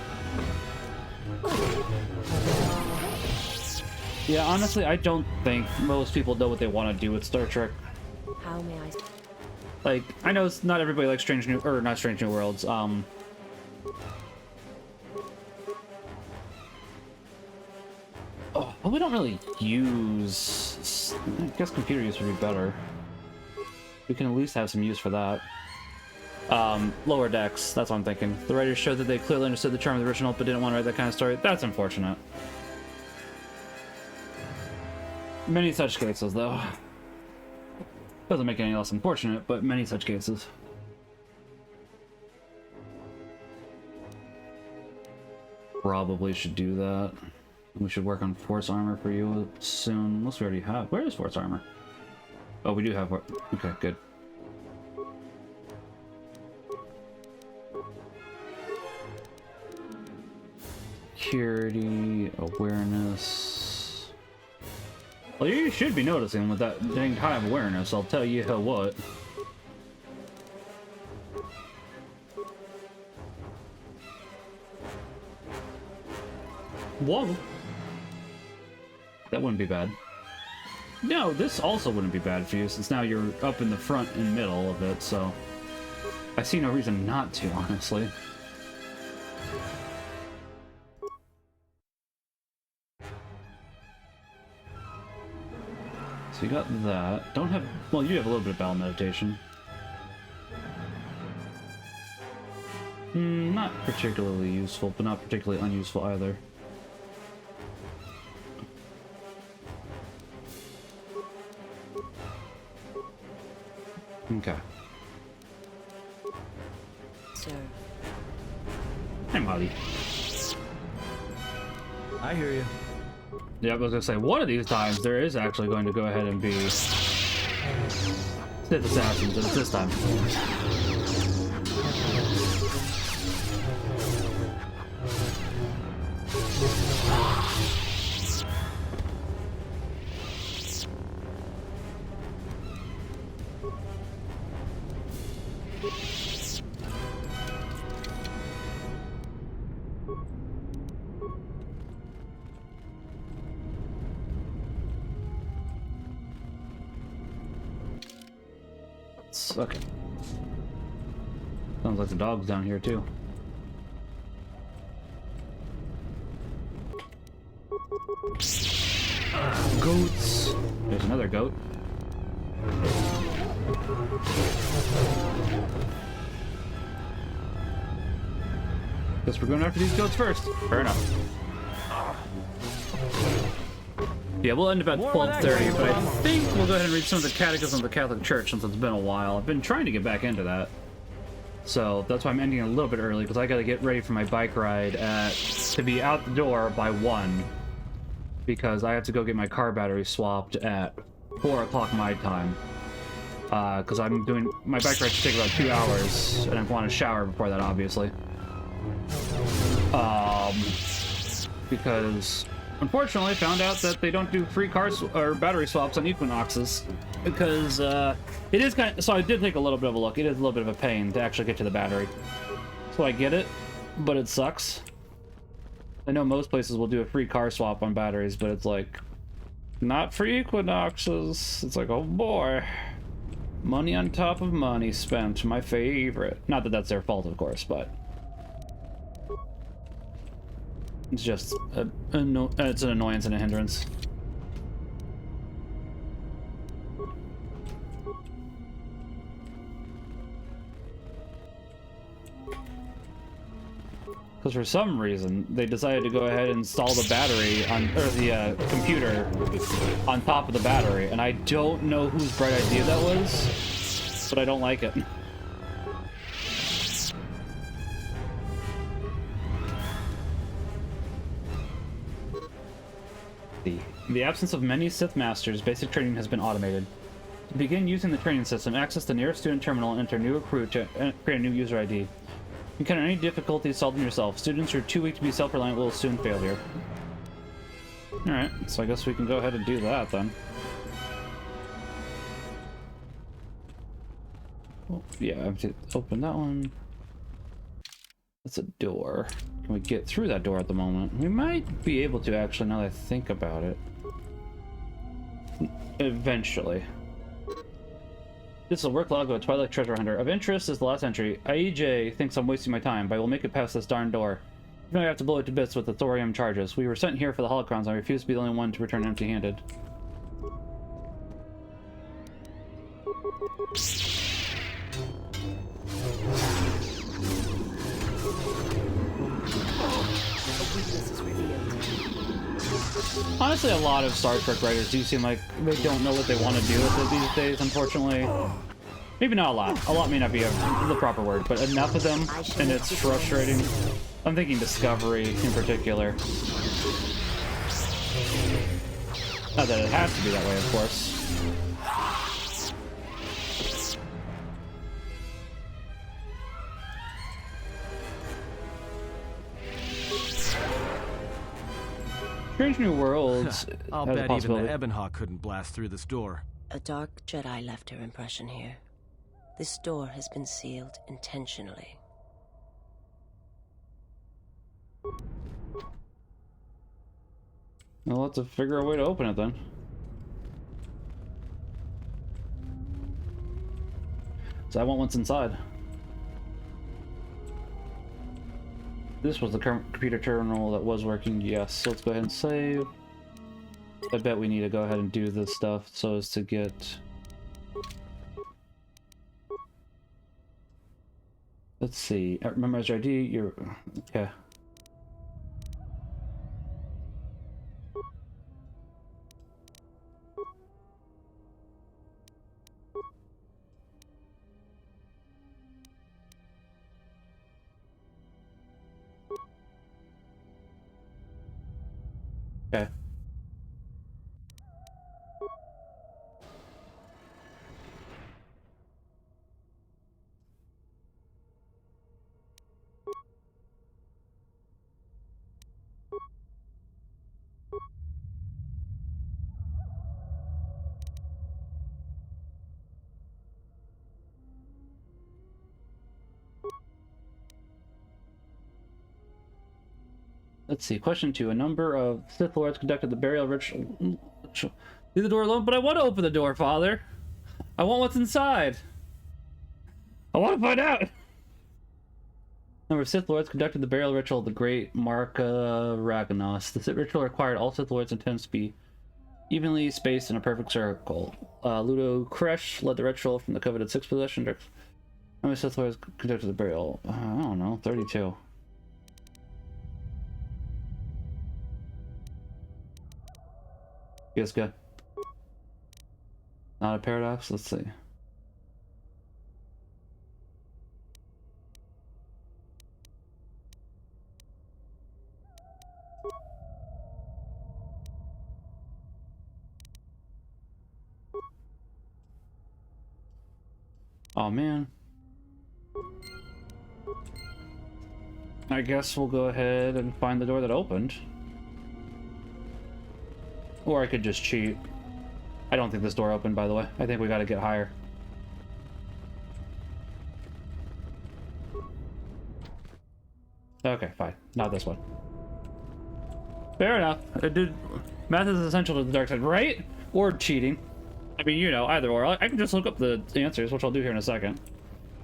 Yeah, honestly, I don't think most people know what they want to do with Star Trek. How may I... Like, I know not everybody likes not Strange New Worlds. Well, we don't really use... I guess computer use would be better. We can at least have some use for that. Lower Decks, that's what I'm thinking. The writers showed that they clearly understood the charm of the original, but didn't want to write that kind of story. That's unfortunate. Many such cases, though. Doesn't make it any less unfortunate, but many such cases. Probably should do that. We should work on Force Armor for you soon. Unless we already have. Where is Force Armor? Oh, we do have... Okay, good. Security, awareness... Well, you should be noticing with that dang high of awareness, I'll tell you what. Whoa! That wouldn't be bad. No, this also wouldn't be bad for you, since now you're up in the front and middle of it, so... I see no reason not to, honestly. So you got that. Don't have... Well, you have a little bit of battle meditation. Not particularly useful, but not particularly unuseful either. Okay. Sir. Hey, Molly. I hear you. Yeah, I was gonna say, one of these times there is actually going to go ahead and be Sith assassins, and it's this time. goats. Okay. Sounds like the dog's down here too. Goats. There's another goat. Guess we're going after these goats first. Fair enough. Yeah, we'll end about 12:30, but I think we'll go ahead and read some of the Catechism of the Catholic Church since it's been a while. I've been trying to get back into that. So that's why I'm ending a little bit early, because I gotta get ready for my bike ride to be out the door by 1. Because I have to go get my car battery swapped at 4 o'clock my time. Because I'm doing... My bike ride should take about 2 hours, and I want to shower before that, obviously. Because... Unfortunately, I found out that they don't do free or battery swaps on Equinoxes, because it is kind of, so I did take a little bit of a look. It is a little bit of a pain to actually get to the battery. So I get it, but it sucks. I know most places will do a free car swap on batteries, but it's like, not for Equinoxes. It's like, oh boy. Money on top of money spent, my favorite. Not that that's their fault, of course, but... It's just it's an annoyance and a hindrance. Because for some reason they decided to go ahead and install the battery on, or the computer on top of the battery, and I don't know whose bright idea that was, but I don't like it. In the absence of many Sith Masters, basic training has been automated. To begin using the training system, access the nearest student terminal and enter new recruit to create a new user ID. If you encounter any difficulties, solve them yourself. Students who are too weak to be self-reliant will soon fail here. Alright, so I guess we can go ahead and do that then. Oh, yeah, I have to open that one. That's a door. Can we get through that door at the moment? We might be able to, actually, now that I think about it. Eventually. This is a work log of a Twilight treasure hunter. Of interest is the last entry. IEJ thinks I'm wasting my time, but I will make it past this darn door. Even though I have to blow it to bits with the thorium charges. We were sent here for the holocrons, and I refuse to be the only one to return empty-handed. Honestly, a lot of Star Trek writers do seem like they don't know what they want to do with it these days, unfortunately. Maybe not a lot. A lot may not be the proper word, but enough of them, and it's frustrating. I'm thinking Discovery in particular. Not that it has to be that way, of course. Strange New Worlds. I'll bet even the Ebonhawk couldn't blast through this door. A dark Jedi left her impression here. This door has been sealed intentionally. Well, let's figure a way to open it then. So I want what's inside. This was the current computer terminal that was working, yes. So let's go ahead and save. I bet we need to go ahead and do this stuff so as to get... Let's see. Memorize your ID, you're... Okay. Okay. Let's see. Question 2. A number of Sith Lords conducted the burial ritual. Leave the door alone, but I want to open the door, Father. I want what's inside. I want to find out! Number of Sith Lords conducted the burial ritual of the great Marka Raganos. The Sith ritual required all Sith Lords intends to be evenly spaced in a perfect circle. Ludo Kresh led the ritual from the coveted sixth position. How many Sith Lords conducted the burial? I don't know, 32. Yes, good. Not a paradox? Let's see. Oh man. I guess we'll go ahead and find the door that opened. Or I could just cheat. I don't think this door opened, by the way. I think we gotta get higher. Okay, fine. Not this one. Fair enough. Math is essential to the dark side, right? Or cheating. I mean, you know, either or. I can just look up the answers, which I'll do here in a second.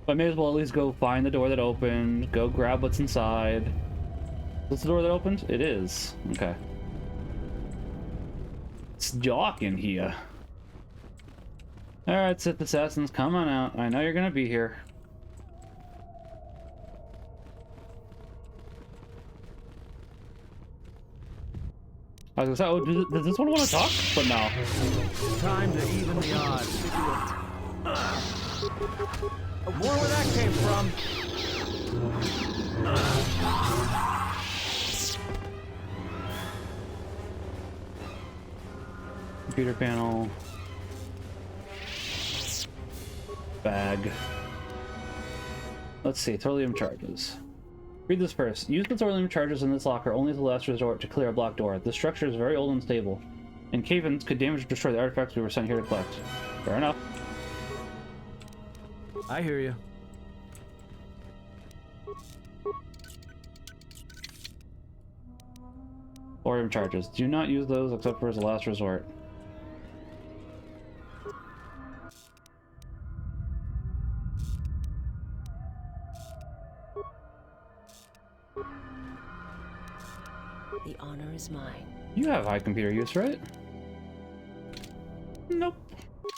But I may as well at least go find the door that opened, go grab what's inside. Is this the door that opened? It is. Okay. It's dark in here. Alright, Sith Assassins, come on out. I know you're gonna be here. I was gonna say, oh, does this one want to talk? But no. Time to even the odds. I wonder where that came from. Computer panel. Bag. Let's see, thorium charges. Read this first. Use the thorium charges in this locker only as a last resort to clear a blocked door. This structure is very old and unstable, and cave-ins could damage or destroy the artifacts we were sent here to collect. Fair enough. I hear you. Thorium charges. Do not use those except for as a last resort. The honor is mine. You have high computer use, right? Nope.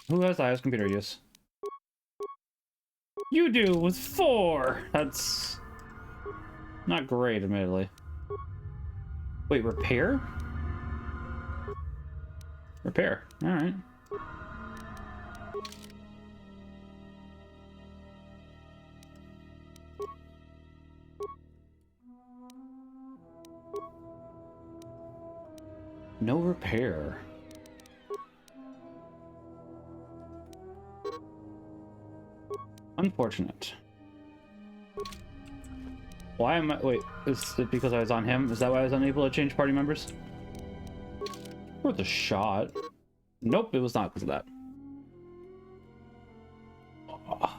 Who has the highest computer use? You do, with 4! That's not great, admittedly. Wait, repair? Repair, alright. No repair. Unfortunate. Why am I... Wait, is it because I was on him? Is that why I was unable to change party members? Worth a shot. Nope, it was not because of that. Oh.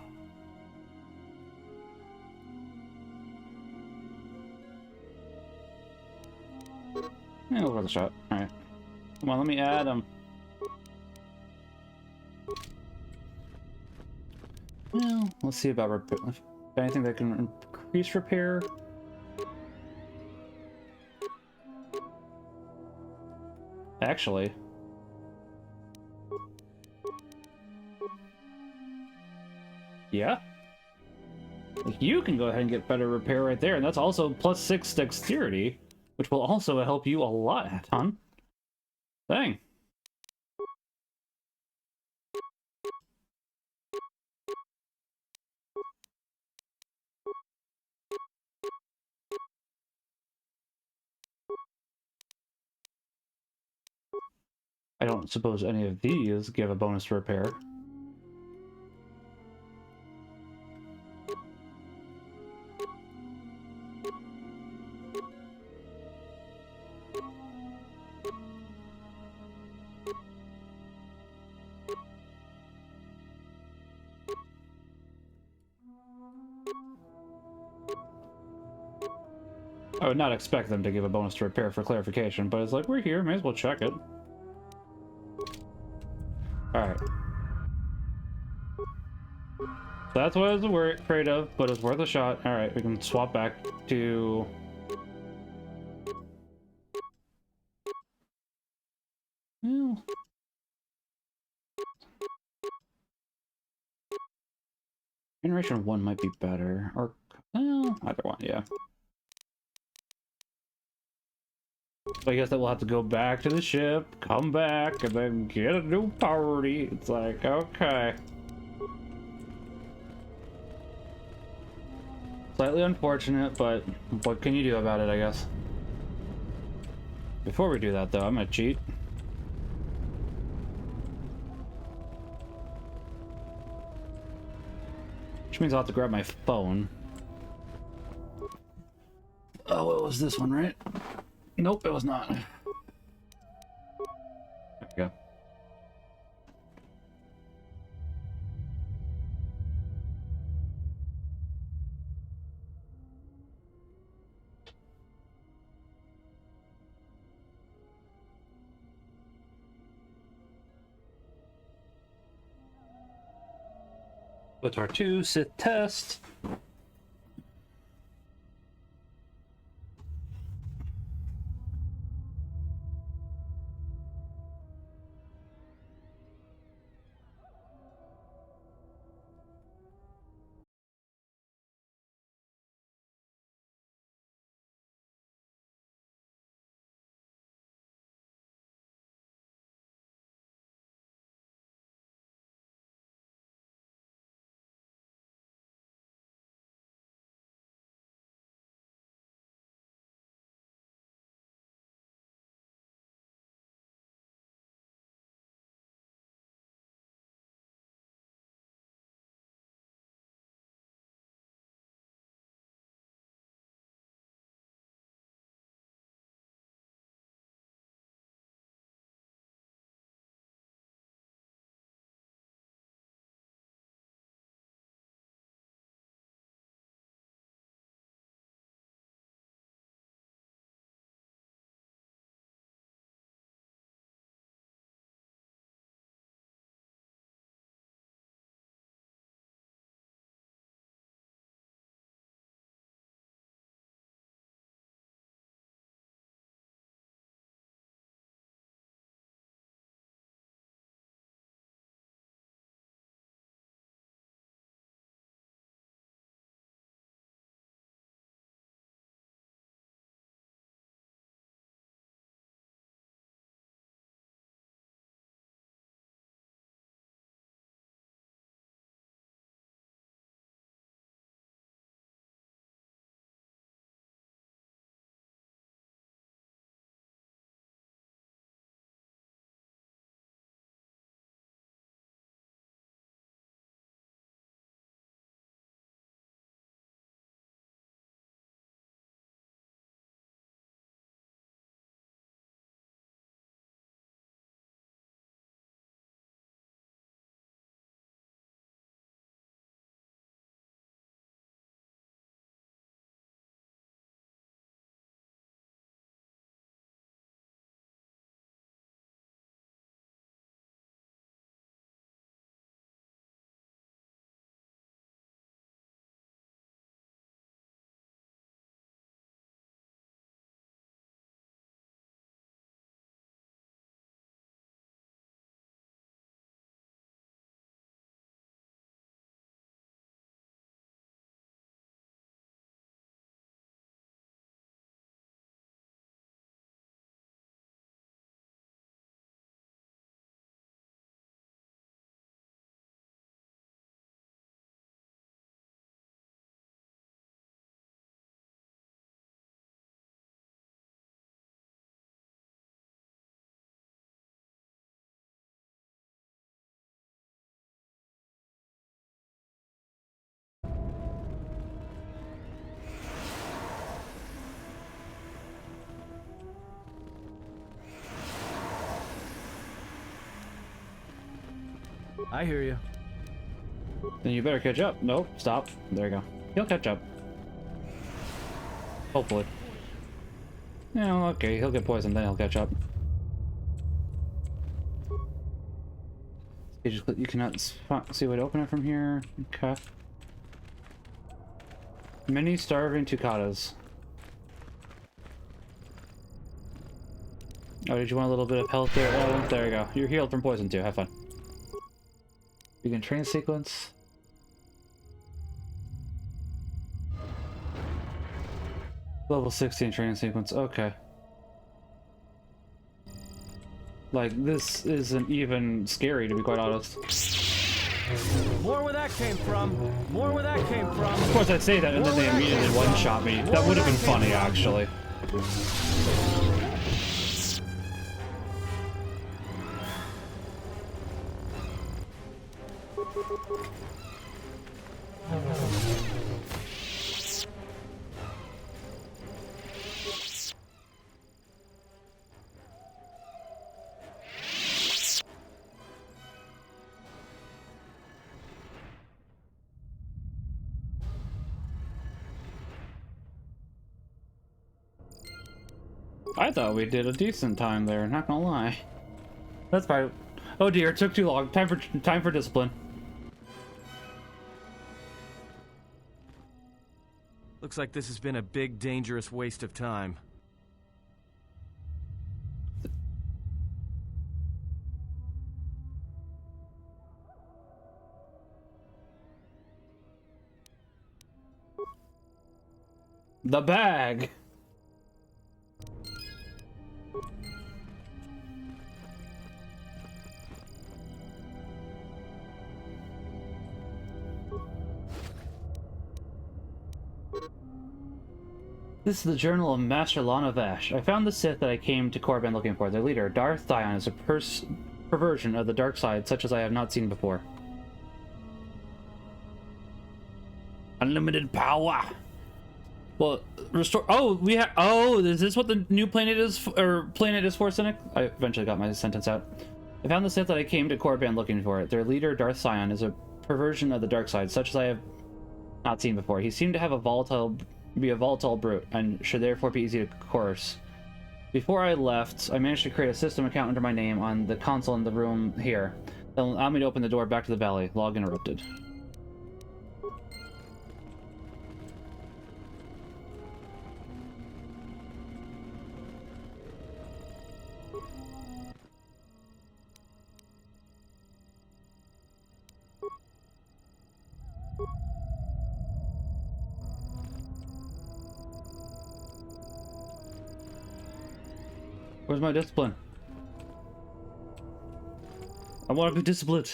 Yeah, worth a shot. Alright. Come on, let me add him. Well, let's see about repair. Anything that can increase repair. Actually. Yeah. You can go ahead and get better repair right there, and that's also +6 dexterity, which will also help you a lot, a ton. Dang. I don't suppose any of these give a bonus to repair. I would not expect them to give a bonus to repair for clarification, but it's like, we're here, may as well check it. Alright. That's what I was afraid of, but it's worth a shot. Alright, we can swap back to... Well... Generation 1 might be better, or... Well, either one, yeah. So I guess that we'll have to go back to the ship, come back, and then get a new party. It's like, okay. Slightly unfortunate, but what can you do about it, I guess? Before we do that, though, I'm gonna cheat. Which means I'll have to grab my phone. Oh, it was this one, right? Nope, it was not. There we go. What's our 2 Sith test? I hear you. Then you better catch up. Nope, stop. There you go. He'll catch up. Hopefully. Yeah, okay, he'll get poisoned, then he'll catch up. You cannot see a way to open it from here. Okay. Many starving Tucatas. Oh, did you want a little bit of health there? Oh, there you go. You're healed from poison too. Have fun. Begin training sequence. Level 16 training sequence. Okay. Like, this isn't even scary, to be quite honest. More where that came from. More where that came from. Of course, I'd say that, and then they immediately one-shot me. That would have been funny, actually. I thought we did a decent time there, not gonna lie. That's fine. Oh dear, it took too long. Time for discipline. Looks like this has been a big, dangerous waste of time. The bag! This is the journal of Master Lana Vash. I found the Sith that I came to Korriban looking for. Their leader, Darth Thion, is a perversion of the dark side such as I have not seen before. Unlimited power! Well, restore... Oh, we have... Oh, is this what the new planet is... Or planet is for, Cynic? I eventually got my sentence out. I found the Sith that I came to Korriban looking for. Their leader, Darth Thion, is a perversion of the dark side such as I have not seen before. He seemed to have a volatile brute, and should therefore be easy to coerce. Before I left, I managed to create a system account under my name on the console in the room here. That'll allow me to open the door back to the valley. Log interrupted. Where's my discipline? I want to be disciplined.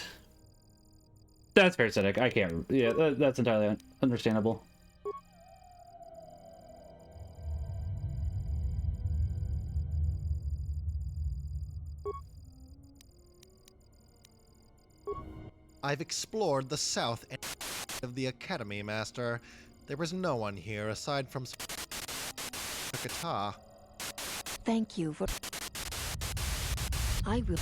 That's fair, Cynic. I can't... Yeah, that's entirely understandable. I've explored the south end of the Academy, Master. There was no one here aside from Kata. Thank you for... I will...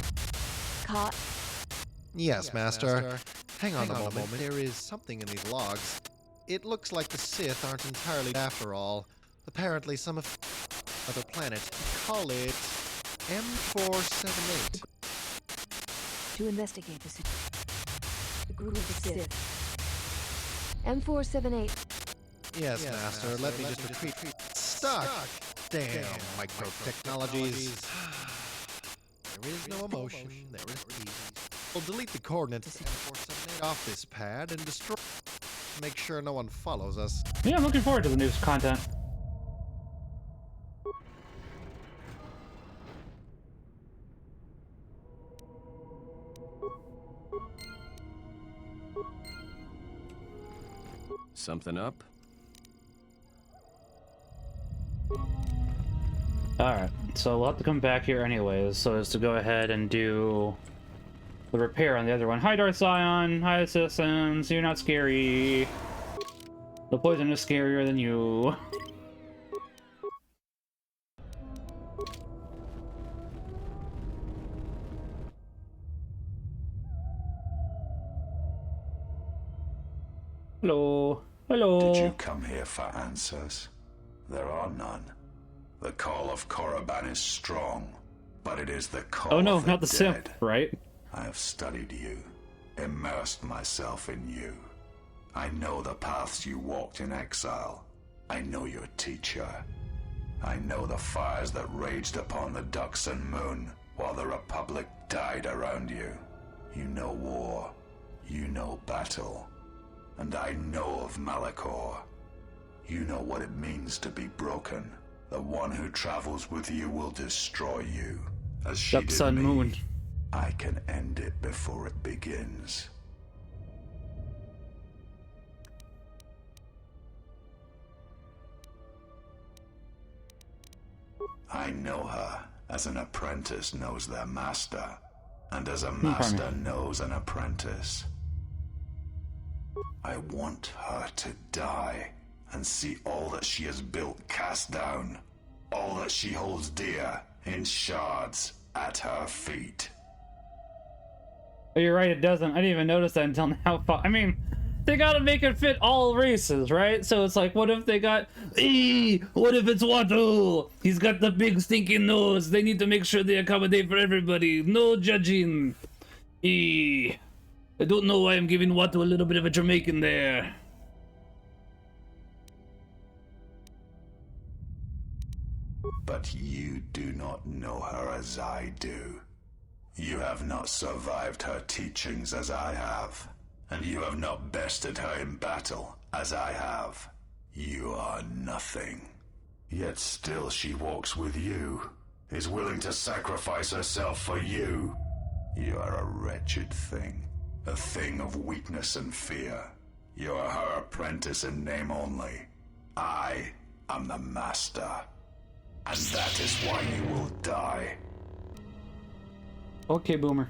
Yes, Master. Hang on a moment. There is something in these logs. It looks like the Sith aren't entirely after all. Apparently some of other planet. Call it M478. To investigate the group of the Sith. M478. Yes, Master. Let me just retreat. Stuck! Damn, micro-technologies. There is no emotion, there is peace. We'll delete the coordinates M478 off this pad and destroy... Make sure no one follows us. Yeah, I'm looking forward to the news content. Something up? Alright, so we'll have to come back here anyways, so as to go ahead and do the repair on the other one. Hi, Darth Zion. Hi, citizens. You're not scary. The poison is scarier than you. Hello. Hello. Did you come here for answers? There are none. The call of Korriban is strong, but it is the call Oh no, of not the dead. simp, right? I have studied you, immersed myself in you. I know the paths you walked in exile. I know your teacher. I know the fires that raged upon the Duxon moon while the Republic died around you. You know war. You know battle. And I know of Malachor. You know what it means to be broken. The one who travels with you will destroy you. As she did me, moon. I can end it before it begins. I know her as an apprentice knows their master, and as a master knows an apprentice. I want her to die and see all that she has built cast down, all that she holds dear in shards at her feet. Oh, you're right, it doesn't. I didn't even notice that until now. I mean, they gotta make it fit all races, right? So it's like, what if they got... what if it's Watto? He's got the big stinking nose. They need to make sure they accommodate for everybody. No judging. I don't know why I'm giving Watto a little bit of a Jamaican there. But you do not know her as I do. You have not survived her teachings as I have. And you have not bested her in battle, as I have. You are nothing. Yet still she walks with you, is willing to sacrifice herself for you. You are a wretched thing, a thing of weakness and fear. You are her apprentice in name only. I am the master. And that is why you will die. Okay, Boomer.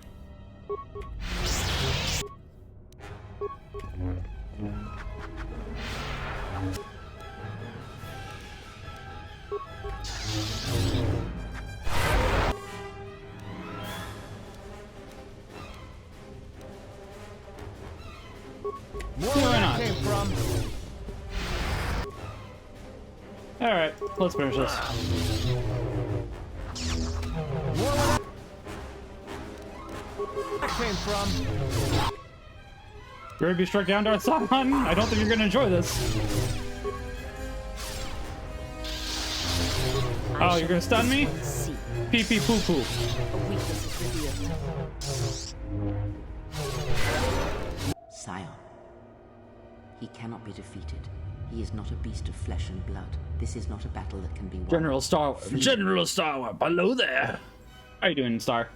Alright, let's finish this. Came from. You're gonna be struck down, Darth Saman. I don't think you're gonna enjoy this. Oh, you're gonna stun me? Pee pee poo poo. Scion. He cannot be defeated. He is not a beast of flesh and blood. This is not a battle that can be won. General Star. General Star, below there. How you doing, Star?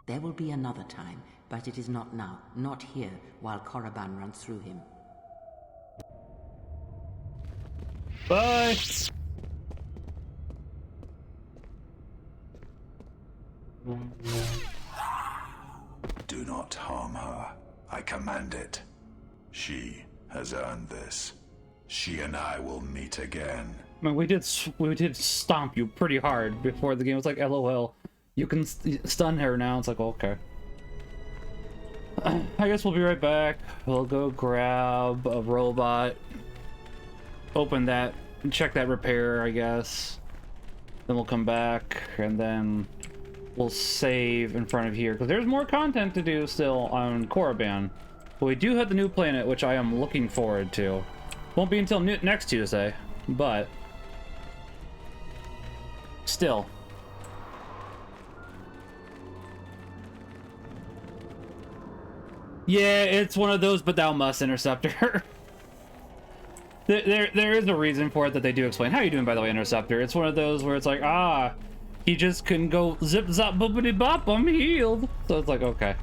There will be another time, but it is not now, not here, while Korriban runs through him. Bye! Do not harm her. I command it. She has earned this. She and I will meet again. I mean, we did stomp you pretty hard before the game. It was like, LOL. You can stun her now. It's like, okay. I guess we'll be right back. We'll go grab a robot. Open that and check that repair, I guess. Then we'll come back and then we'll save in front of here. Because there's more content to do still on Korriban. But we do have the new planet, which I am looking forward to. Won't be until next Tuesday, but still. Yeah, it's one of those, but thou must Interceptor. there is a reason for it that they do explain. How you doing, by the way, Interceptor? It's one of those where it's like, he just can go zip zop boopity bop, I'm healed. So it's like, okay.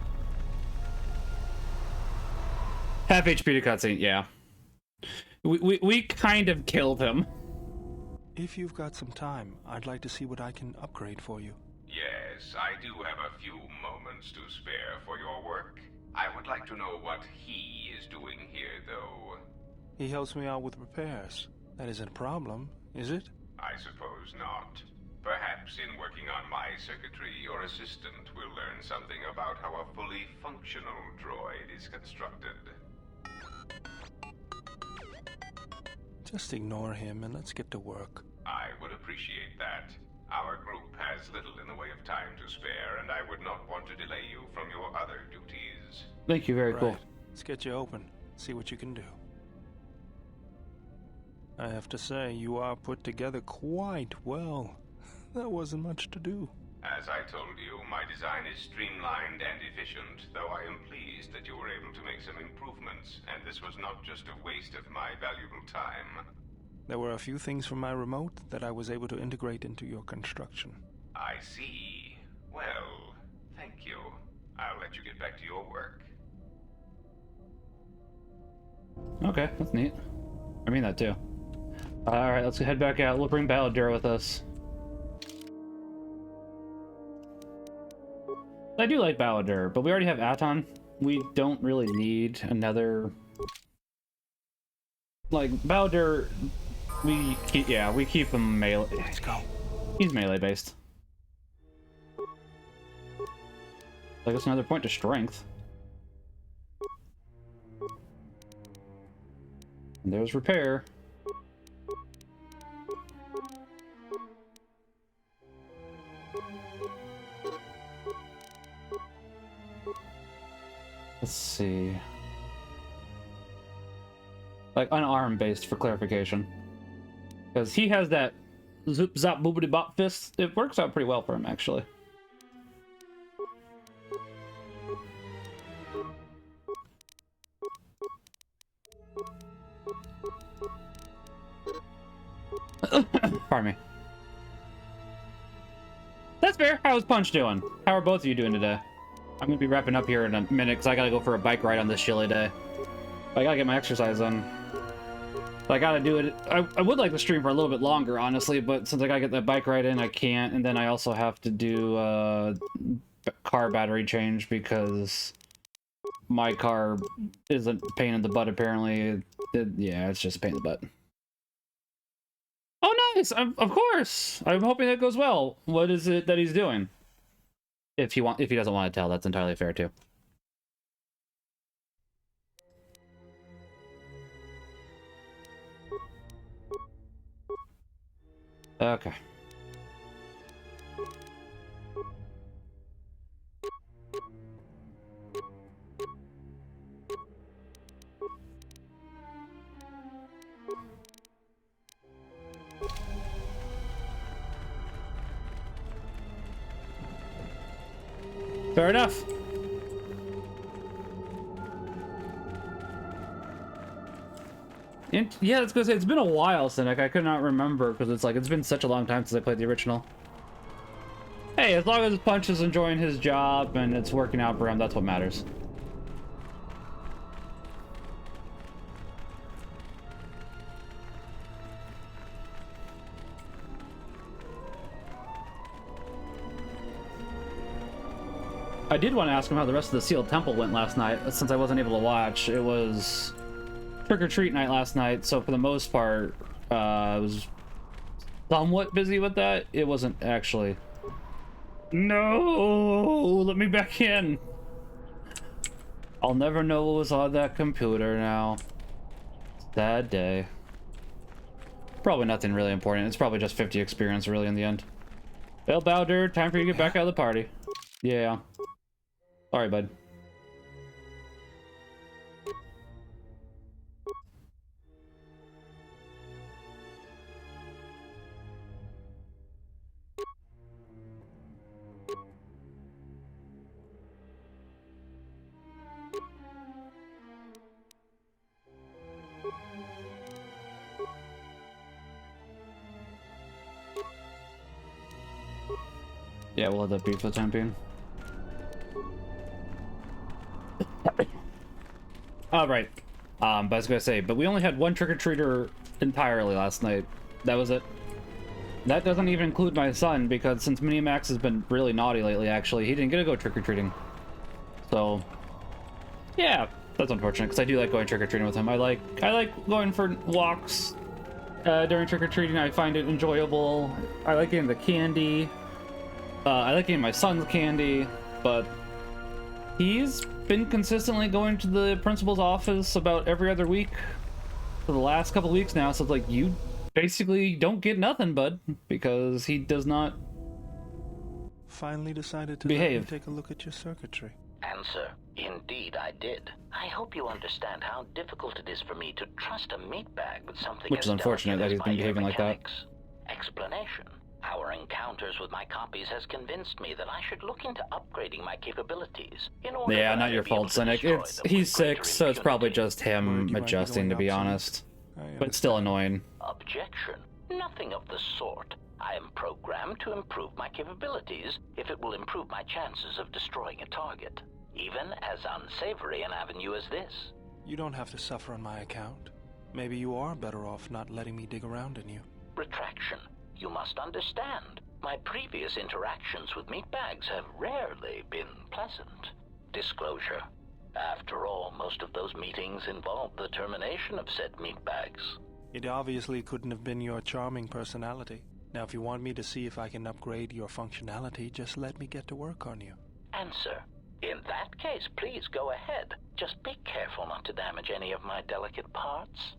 Half HP to cutscene, yeah. We kind of killed him. If you've got some time, I'd like to see what I can upgrade for you. Yes, I do have a few moments to spare for your work. I would like to know what he is doing here, though. He helps me out with repairs. That isn't a problem, is it? I suppose not. Perhaps in working on my circuitry, your assistant will learn something about how a fully functional droid is constructed. Just ignore him and let's get to work. I would appreciate that. Our group has little in the way of time to spare, and I would not want to delay you from your other duties. Thank you, very cool. Let's get you open, see what you can do. I have to say, you are put together quite well. There wasn't much to do. As I told you, my design is streamlined and efficient, though I am pleased that you were able to make some improvements, and this was not just a waste of my valuable time. There were a few things from my remote that I was able to integrate into your construction. I see. Well, thank you. I'll let you get back to your work. Okay, that's neat. I mean that too. Alright, let's head back out. We'll bring Balladur with us. I do like Balladur, but we already have Aton. We don't really need another... Like, Balladur, we keep him melee. Let's go. He's melee based. I guess another point to strength. And there's repair. Let's see. Like unarmed based for clarification. Because he has that zoop zop boobity bop fist. It works out pretty well for him actually. Pardon me. That's fair. How's Punch doing? How are both of you doing today? I'm gonna be wrapping up here in a minute because I gotta go for a bike ride on this chilly day. I gotta get my exercise in. But I gotta do it. I would like to stream for a little bit longer, honestly, but since I gotta get that bike ride in, I can't. And then I also have to do car battery change because my car isn't a pain in the butt, apparently. Yeah, it's just a pain in the butt. Oh, nice! Of course! I'm hoping that goes well. What is it that he's doing? If he doesn't want to tell, that's entirely fair too. Okay. Fair enough. Yeah, I was gonna say, it's been a while, Cynic. I could not remember, because it's been such a long time since I played the original. Hey, as long as Punch is enjoying his job and it's working out for him, that's what matters. I did want to ask him how the rest of the Sealed Temple went last night, since I wasn't able to watch. It was trick-or-treat night last night, so for the most part, I was somewhat busy with that. It wasn't actually... No! Let me back in! I'll never know what was on that computer now. Sad day. Probably nothing really important. It's probably just 50 experience, really, in the end. Well, Bowder, time for you to get back out of the party. Yeah. Sorry, bud. Yeah, we'll let that be for the time being. Oh, right. But I was gonna say, but we only had one trick-or-treater entirely last night. That was it. That doesn't even include my son, because since Minimax has been really naughty lately, actually, he didn't get to go trick-or-treating. So, yeah, that's unfortunate, because I do like going trick-or-treating with him. I like going for walks during trick-or-treating. I find it enjoyable. I like getting the candy. I like getting my son's candy, but he's been consistently going to the principal's office about every other week for the last couple weeks now, so it's like, you basically don't get nothing, bud, because he does not finally decided to behave. Let me take a look at your circuitry. Answer: indeed I did. I hope you understand how difficult it is for me to trust a meat bag with something Which is unfortunate that he's been behaving like that. Explanation: our encounters with my copies has convinced me that I should look into upgrading my capabilities in order Yeah, not your fault, Cynic. He's 6, so it's probably just him adjusting, to be honest. But it's still annoying. Objection. Nothing of the sort. I am programmed to improve my capabilities if it will improve my chances of destroying a target. Even as unsavory an avenue as this. You don't have to suffer on my account. Maybe you are better off not letting me dig around in you. Retraction. You must understand, my previous interactions with meatbags have rarely been pleasant. Disclosure. After all, most of those meetings involved the termination of said meatbags. It obviously couldn't have been your charming personality. Now, if you want me to see if I can upgrade your functionality, just let me get to work on you. Answer. In that case, please go ahead. Just be careful not to damage any of my delicate parts.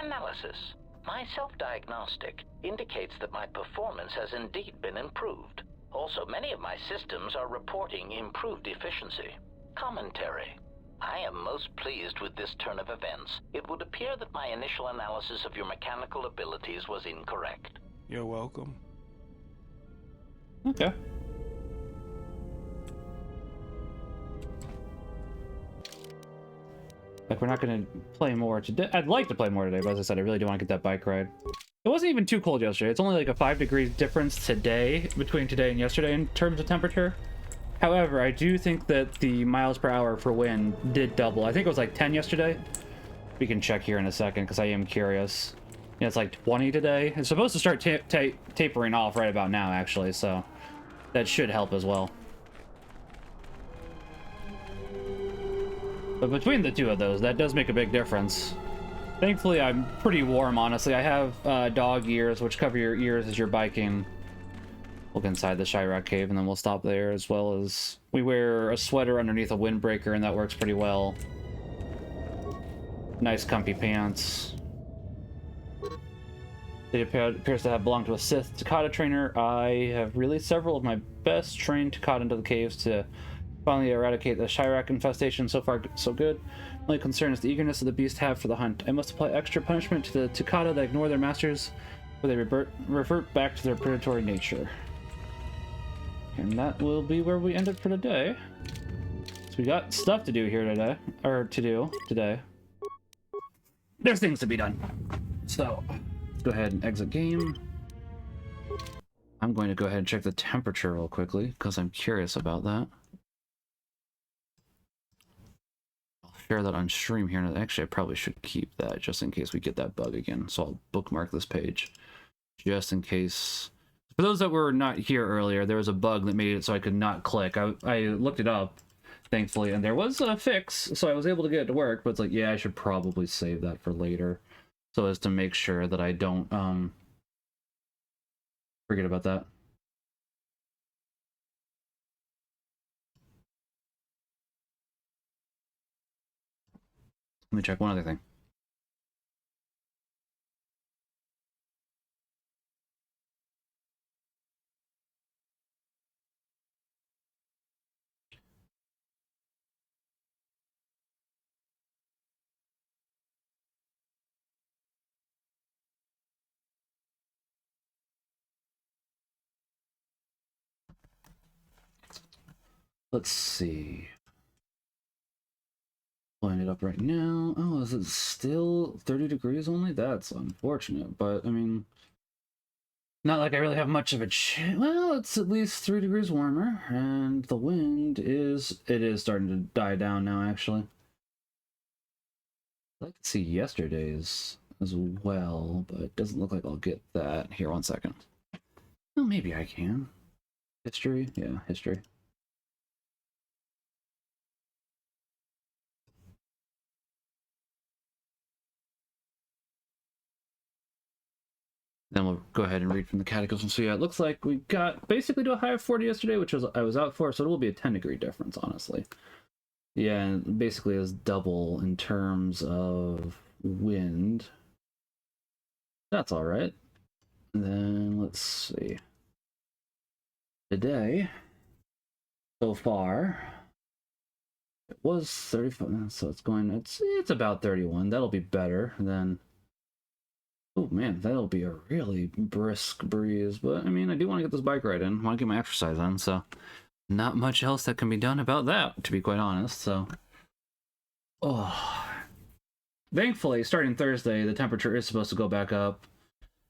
Analysis. My self-diagnostic indicates that my performance has indeed been improved. Also, many of my systems are reporting improved efficiency. Commentary. I am most pleased with this turn of events. It would appear that my initial analysis of your mechanical abilities was incorrect. You're welcome. Okay. Like, we're not going to play more today. I'd like to play more today, but as I said, I really do want to get that bike ride. It wasn't even too cold yesterday. It's only like a 5 degrees difference today, between today and yesterday in terms of temperature. However, I do think that the miles per hour for wind did double. I think it was like 10 yesterday. We can check here in a second, because I am curious. Yeah, it's like 20 today. It's supposed to start tapering off right about now, actually, so that should help as well. But between the two of those, that does make a big difference. Thankfully, I'm pretty warm, honestly. I have dog ears, which cover your ears as you're biking. Look inside the Chirac cave, and then we'll stop there, as well as we wear a sweater underneath a windbreaker, and that works pretty well. Nice comfy pants. It appears to have belonged to a Sith Takata trainer. I have released several of my best trained Takata into the caves to finally eradicate the Chirac infestation. So far, so good. My only concern is the eagerness of the beast have for the hunt. I must apply extra punishment to the Takata that ignore their masters, where they revert back to their predatory nature. And that will be where we ended for today. So we got stuff to do here today, or to do today. There's things to be done. So, let's go ahead and exit game. I'm going to go ahead and check the temperature real quickly, because I'm curious about that. I'll share that on stream here. Actually, I probably should keep that, just in case we get that bug again. So I'll bookmark this page, just in case. For those that were not here earlier, there was a bug that made it so I could not click. I looked it up, thankfully, and there was a fix, so I was able to get it to work, but it's like, yeah, I should probably save that for later, so as to make sure that I don't forget about that. Let me check one other thing. Let's see. Pulling it up right now. Oh, is it still 30 degrees only? That's unfortunate, but I mean, not like I really have much of a well, it's at least 3 degrees warmer, and the wind is starting to die down now, actually. I'd like to see yesterday's as well, but it doesn't look like I'll get that. Here, 1 second. Well, maybe I can. History? Yeah, history. Then we'll go ahead and read from the catechism. So yeah, it looks like we got basically to a high of 40 yesterday, which I was out for, so it will be a 10-degree difference, honestly. Yeah, and basically is double in terms of wind. That's all right. And then let's see. Today, so far. It was 35, so it's about 31. That'll be better than. Oh man, that'll be a really brisk breeze. But I mean, I do want to get this bike ride in. I want to get my exercise in, so not much else that can be done about that, to be quite honest. So, thankfully, starting Thursday, the temperature is supposed to go back up,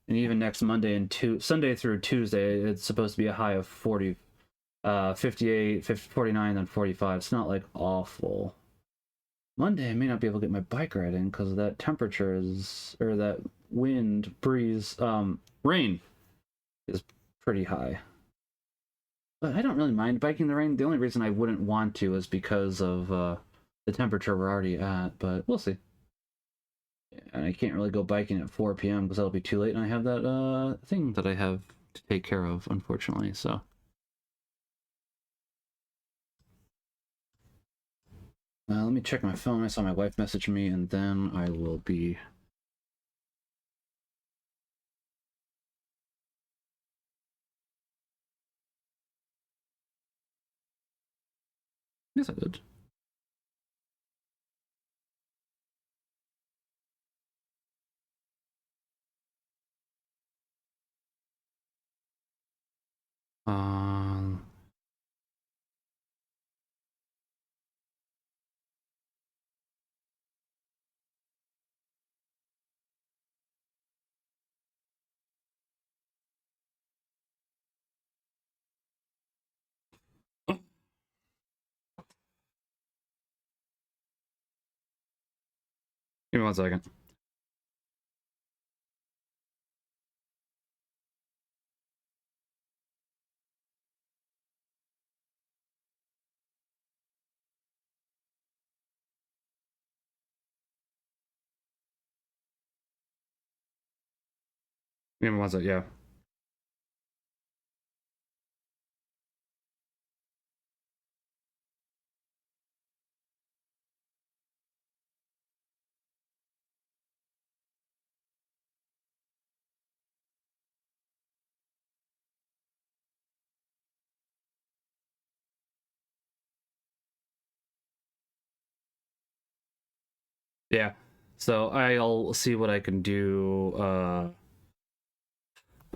and even next Monday and Sunday through Tuesday, it's supposed to be a high of 40, 58, 49, then 45. It's not like awful. Monday, I may not be able to get my bike ride in because of that temperature or that wind, breeze, rain is pretty high. But I don't really mind biking the rain. The only reason I wouldn't want to is because of the temperature we're already at, but we'll see. And I can't really go biking at 4 p.m. because that'll be too late, and I have that thing that I have to take care of, unfortunately, so. Let me check my phone. I saw my wife message me, and then I will be... Yes, I did. Give me 1 second. Give me 1 second, yeah. Yeah, so I'll see what I can do.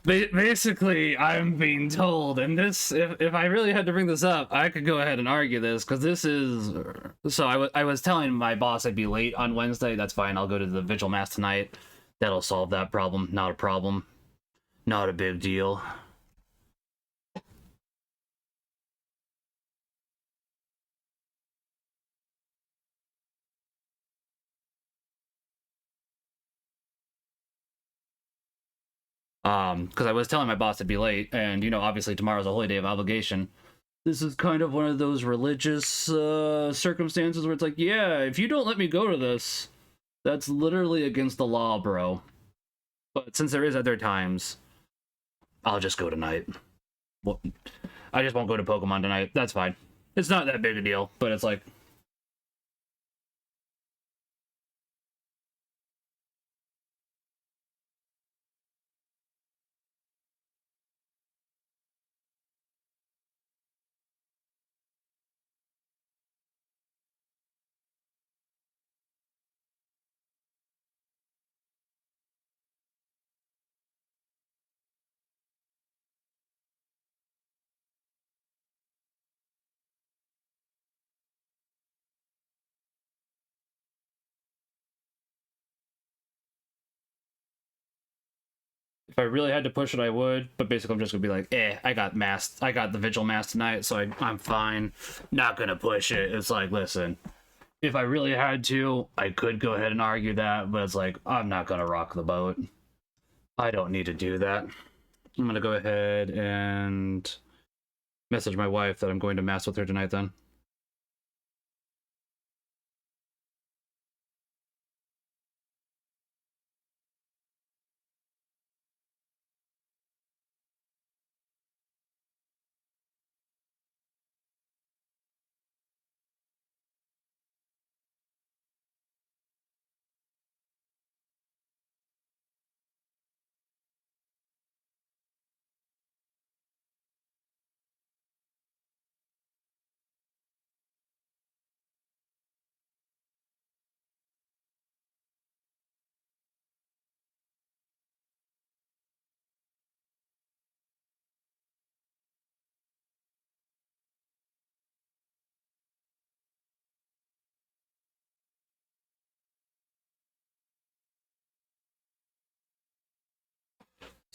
Basically, I'm being told, and this, if I really had to bring this up, I could go ahead and argue this, because this is... So I was telling my boss I'd be late on Wednesday. That's fine, I'll go to the Vigil Mass tonight. That'll solve that problem. Not a problem. Not a big deal. Because I was telling my boss to be late, and, you know, obviously tomorrow's a holy day of obligation. This is kind of one of those religious circumstances where it's like, yeah, if you don't let me go to this, that's literally against the law, bro. But since there is other times, I'll just go tonight. Well, I just won't go to Pokemon tonight. That's fine. It's not that big a deal, but it's like... If I really had to push it, I would, but basically I'm just gonna be like, I got the Vigil Mass tonight, so I'm fine. Not gonna push it. It's like, listen, if I really had to, I could go ahead and argue that, but it's like, I'm not gonna rock the boat. I don't need to do that. I'm gonna go ahead and message my wife that I'm going to Mass with her tonight then.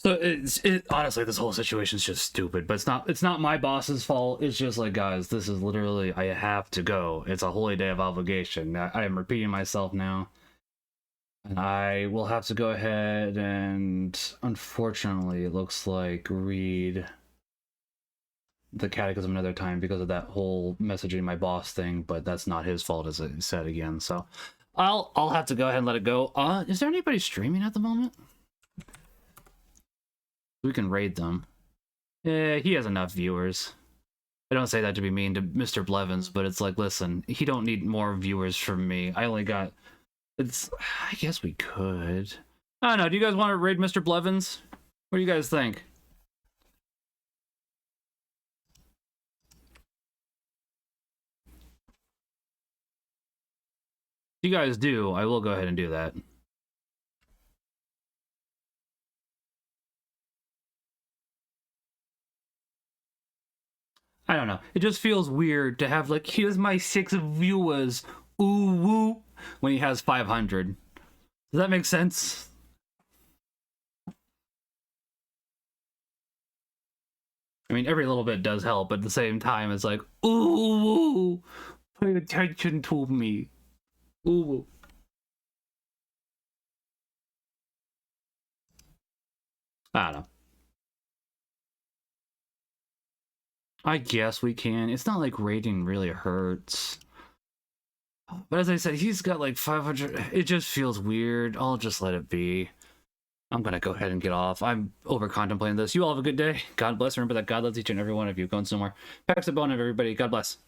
So honestly, this whole situation is just stupid, but it's not my boss's fault. It's just like, guys, this is literally, I have to go. It's a holy day of obligation. I am repeating myself now. And I will have to go ahead and, unfortunately, it looks like read the Catechism another time because of that whole messaging my boss thing, but that's not his fault, as I said again. So I'll have to go ahead and let it go. Is there anybody streaming at the moment? We can raid them. Yeah, he has enough viewers. I don't say that to be mean to Mr. Blevins, but it's like, listen, he don't need more viewers from me. I only got... I guess we could. I don't know, do you guys want to raid Mr. Blevins? What do you guys think? If you guys do, I will go ahead and do that. I don't know. It just feels weird to have, like, here's my 6 viewers, ooh woo, when he has 500. Does that make sense? I mean, every little bit does help, but at the same time, it's like, ooh woo, pay attention to me. Ooh woo. I don't know. I guess we can. It's not like raiding really hurts. But as I said, he's got like 500. It just feels weird. I'll just let it be. I'm gonna go ahead and get off. I'm over contemplating this. You all have a good day. God bless. Remember that God loves each and every one of you. Going somewhere. Packs a bone of everybody. God bless.